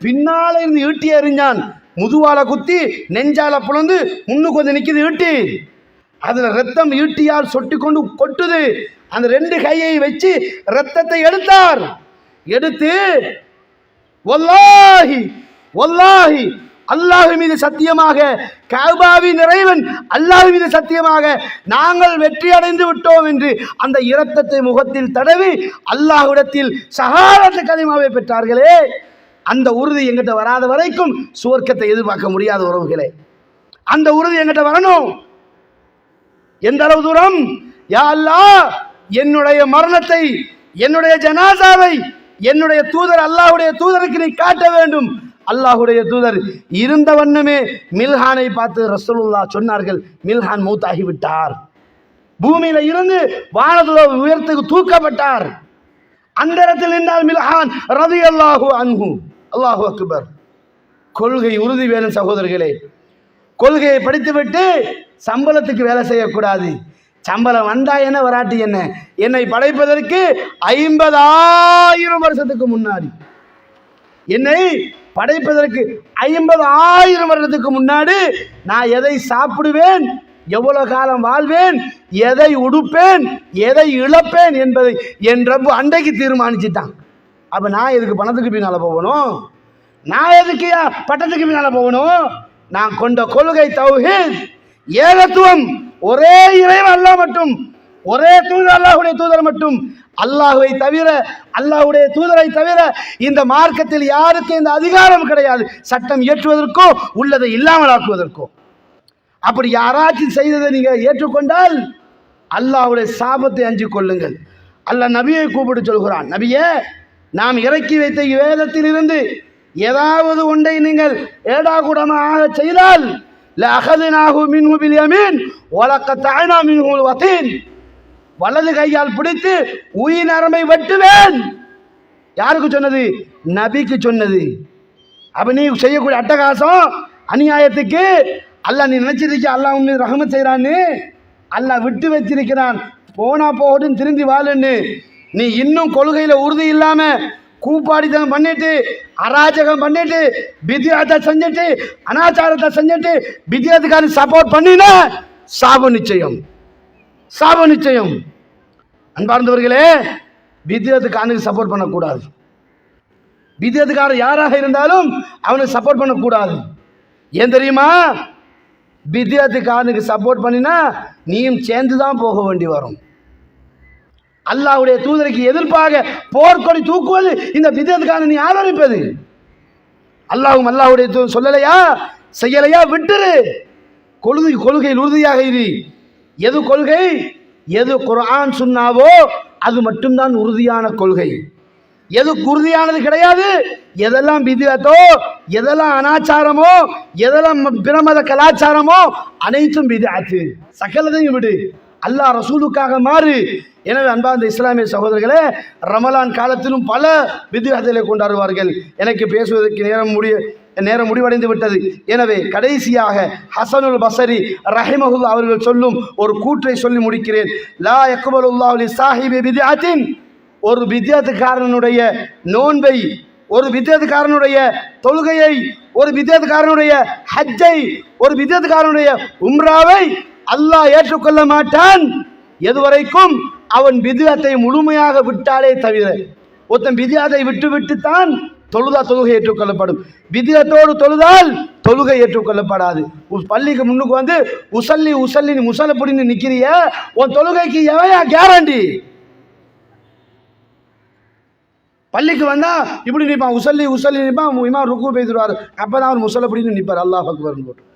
பின்னால இருந்து ஈட்டி எறிஞ்சான். முதுவால குத்தி நெஞ்சால புலந்து முன்னுக்கு வந்து நிற்கிது ஈட்டி. அதுல ரத்தம் ஈட்டியால் சொட்டி கொண்டு கொட்டுது. அந்த 2 கையை வச்சு ரத்தத்தை எடுத்தார். எடுத்து வல்லாஹி வல்லாஹி அல்லாஹ் மீது சத்தியமாக, கஅபாவின் இறைவன் அல்லாஹ் மீது சத்தியமாக நாங்கள் வெற்றி அடைந்து விட்டோம் என்று அந்த இரத்தத்தை முகத்தில் தடவி அல்லாஹ்விடத்தில் ஷஹாதத் கலிமாவை பெற்றார்களே. அந்த உறுதி எங்கிட்ட வராத வரைக்கும் சுவர்க்கத்தை எதிர்பார்க்க முடியாத உறவுகளே. அந்த உறுதி எங்கிட்ட வரணும். எந்த அளவு தூரம்? யா அல்லாஹ், என்னுடைய மரணத்தை, என்னுடைய ஜனாசாவை என்னுடைய தூதர் அல்லாஹ்வுடைய தூதருக்கு நீ காட்ட வேண்டும். அல்லாஹ்வுடைய தூதர் இருந்த வண்ணமே மில்ஹானை பார்த்து ரசூலுல்லாஹ் சொன்னார்கள், மில்ஹான் மௌத்தாகிவிட்டார். பூமியில இருந்து வானதுல உயரத்துக்கு தூக்கப்பட்டார். அந்த இடத்தில் நின்றால் மில்ஹான் ரலியல்லாஹு அன்ஹு. அல்லாஹு அக்பர். கொள்கை உறுதி வேணும் சகோதரர்களே. கொள்கையை படித்துவிட்டு சம்பளத்துக்கு வேலை செய்யக்கூடாது. சம்பளம் வந்தா என்ன வராட்டி என்ன? என்னை படைப்பதற்கு 50,000 வருஷத்துக்கு முன்னாடி, என்னை படைப்பதற்கு 50,000 வருடத்துக்கு முன்னாடி நான் எதை சாப்பிடுவேன், எவ்வளவு காலம் வாழ்வேன், எதை உடுப்பேன், எதை இழப்பேன் என்பதை என் ரப்பு அன்றைக்கு தீர்மானிச்சுட்டான். அப்ப நான் எதுக்கு பணத்துக்கு பின்னால போகணும்? நான் எதுக்கு பட்டத்துக்கு பின்னால போகணும்? நான் கொண்ட கொள்கை தௌஹீத், ஏகத்துவம், ஒரே இறைவன் அல்லாஹ் மட்டும், ஒரே தூதர் அல்லாஹ்வுடைய தூதர் மட்டும். அல்லாஹ்வை தவிர, அல்லாஹ்வுடைய தூதரை தவிர இந்த மார்க்கத்தில் யாருக்கும் இந்த அதிகாரம் கிடையாது, சட்டம் இயற்றுவதற்கோ உள்ளதை இல்லாமல் ஆக்குவதற்கோ. அப்படி யாராச்சும் செய்ததை நீங்க ஏற்றுக்கொண்டால் அல்லாஹ்வுடைய சாபத்தை அஞ்சு கொள்ளுங்கள். அல்லாஹ் நபியை கூப்பிட்டு சொல்கிறான், நபியே, நாம் இறக்கி வைத்த வேதத்தில் இருந்து ஏதாவது ஒன்றை நீங்கள் ஏடாகூடமாக செய்தால் லஅகதுனாஹு மின்ஹு பில் யமீன் வலகதஅனா மின்ஹுல் வதீன். வலது கையால் பிடித்து உயிர் நரம்பை வெட்டுவேன். யாருக்கு சொன்னது? நபிக்கு சொன்னது. அப்ப நீ செய்யக்கூடிய அட்டகாசம் அநியாயத்துக்கு அல்லாஹ் நீ நினைச்சிருக்க அல்லாஹ் உன் மீது ரஹமத் செய்யறான்னு, அல்லாஹ் விட்டு வச்சிருக்கிறான். போனா போகட்டும் திருந்தி வாழுன்னு நீ இன்னும் கொள்கையில உறுதி இல்லாம கூப்பாடித்தனம் பண்ணிட்டு அராஜகம் பண்ணிட்டு பித்யாத்தை செஞ்சுட்டு அனாச்சாரத்தை செஞ்சுட்டு பித்யாத்துக்காரி சப்போர்ட் பண்ணினா சாப நிச்சயம், சாப நிச்சயம். அன்பார்ந்தவர்களே, பித்யாத்துக்காரனுக்கு சப்போர்ட் பண்ணக்கூடாது. பித்யாத்துக்காரர் யாராக இருந்தாலும் அவனுக்கு சப்போர்ட் பண்ணக்கூடாது. ஏன் தெரியுமா? பித்யாத்துக்காரனுக்கு சப்போர்ட் பண்ணினா நீயும் சேர்ந்து தான் போக வேண்டி வரும். அல்லாஹ்வுடைய தூதருக்கு எதிர்ப்பாக போர்க்கொடி தூக்குவது இந்த பித்யாத்துக்காரனை நீ ஆதரிப்பது. அல்லாஹ்வும் அல்லாஹ்வுடைய தூதர் சொல்லலையா, செய்யலையா, விட்டுரு. கொள்கையில் உறுதியாக இரு. எது கொள்கை? எது குர்ஆன் சுன்னாவோ அது மட்டும்தான் உறுதியான கொள்கை. எது உறுதியானது கிடையாது, எதெல்லாம் பித்அத்தோ, எதெல்லாம் அனாச்சாரமோ, எதெல்லாம் பிரமத கலாச்சாரமோ அனைத்தும் பித்அத்து. சகலதையும் விடு, அல்லாஹ் ரசூலுக்காக மாறு. எனவே அன்பார்ந்த இஸ்லாமிய சகோதரர்களே, ரமலான் காலத்திலும் பல பித்அத்துகளை கொண்டாடுவார்கள். எனக்கு பேசுவதற்கு நேரம் முடிவடைந்து விட்டது. எனவே கடைசியாக ஹசனுல் பஸரி ரஹிமஹுல்லாஹ் அவர்கள் சொல்லும் ஒரு கூற்றை சொல்லி முடிக்கிறேன். லா யக்பலுல்லாஹு லி சாஹிபி பித்அத்தின், ஒரு பித்அத்துக்காரனுடைய நோன்பை, ஒரு பித்அத்துக்காரனுடைய தொழுகையை, ஒரு பித்அத்துக்காரனுடைய ஹஜ்ஜை, ஒரு பித்அத்துக்காரனுடைய உம்ராவை அல்லாஹ் ஏற்றுக்கொள்ள மாட்டான் எதுவரைக்கும் அவன் பித்அத்தை முழுமையாக விட்டாலே தவிர. ஒருத்தன் பித்அத்தை விட்டுத்தான் தொழுதா தொழுகை ஏற்றுக்கொள்ளப்படும். பித்அத்தோடு தொழுதால் தொழுகை ஏற்றுக்கொள்ளப்படாது. பள்ளிக்கு முன்னுக்கு வந்து உசல்லி முசல பிடின்னு நிக்கிறிய, உன் தொழுகைக்கு எவையா கேரண்டி? பள்ளிக்கு வந்தா இப்படி நிற்பான், உசல்லி நிற்பான், இமாம் ருக்கு பேசிடுவார், அப்பதான் அவர் முசல பிடின்னு நிற்பார். அல்லாஹ் அக்பர் போட்டு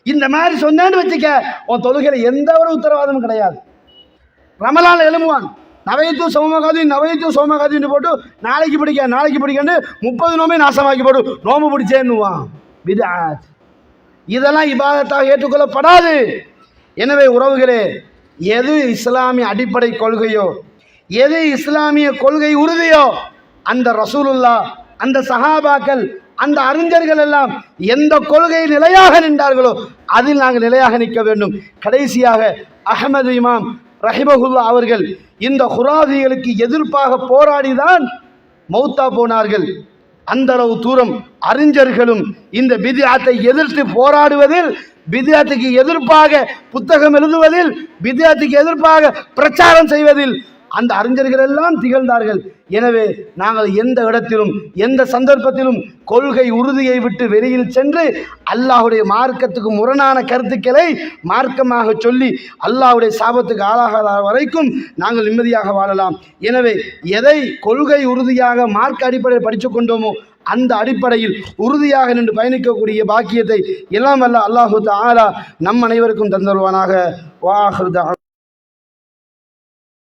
இந்த மாதிரி சொன்னேன்னு வச்சுக்க, உன் தொழுகையில எந்த ஒரு உத்தரவாதமும் கிடையாது. ரமலான் எழுமுவான், நவைத்து சோமகாதின்னு போட்டு நாளைக்கு பிடிக்கன்னு 30 நோம்பை நாசமாக்கி போட்டு நோம்பு பிடிச்சேன்னுவான். பித்அத். இதெல்லாம் இபாதத்தாக ஏற்றுக்கொள்ளப்படாது. எனவே உறவுகளே, எது இஸ்லாமிய அடிப்படை கொள்கையோ, எது இஸ்லாமிய கொள்கை உறுதியோ, அந்த ரசூலுல்லாஹ், அந்த சஹாபாக்கள், அந்த அறிஞர்கள் எல்லாம் எந்த கொள்கை நிலையாக நின்றார்களோ அதில் நாங்கள் நிலையாக நிற்க வேண்டும். கடைசியாக அஹ்மது இமாம் ரஹிமஹுல்லாஹ் அவர்கள் இந்த குராதிகளுக்கு எதிர்ப்பாக போராடிதான் மௌத்தா போனார்கள். அந்த அளவு தூரம் அறிஞர்களும் இந்த பித்அத்தை எதிர்த்து போராடுவதில், பித்அத்துக்கு எதிர்ப்பாக புத்தகம் எழுதுவதில், பித்அத்துக்கு எதிர்ப்பாக பிரச்சாரம் செய்வதில் அந்த அறிஞர்கள் எல்லாம் திகழ்ந்தார்கள். எனவே நாங்கள் எந்த இடத்திலும் எந்த சந்தர்ப்பத்திலும் கொள்கை உறுதியை விட்டு வெளியில் சென்று அல்லாஹ்வுடைய மார்க்கத்துக்கு முரணான கருத்துக்களை மார்க்கமாக சொல்லி அல்லாஹ்வுடைய சாபத்துக்கு ஆளாகாத வரைக்கும் நாங்கள் நிம்மதியாக வாழலாம். எனவே எதை கொள்கை உறுதியாக மார்க்க அடிப்படையில் படித்து கொண்டோமோ அந்த அடிப்படையில் உறுதியாக நின்று பயணிக்கக்கூடிய பாக்கியத்தை எல்லாம் வல்ல அல்லாஹு தஆலா நம் அனைவருக்கும் தந்தருவானாக. வாஹிரு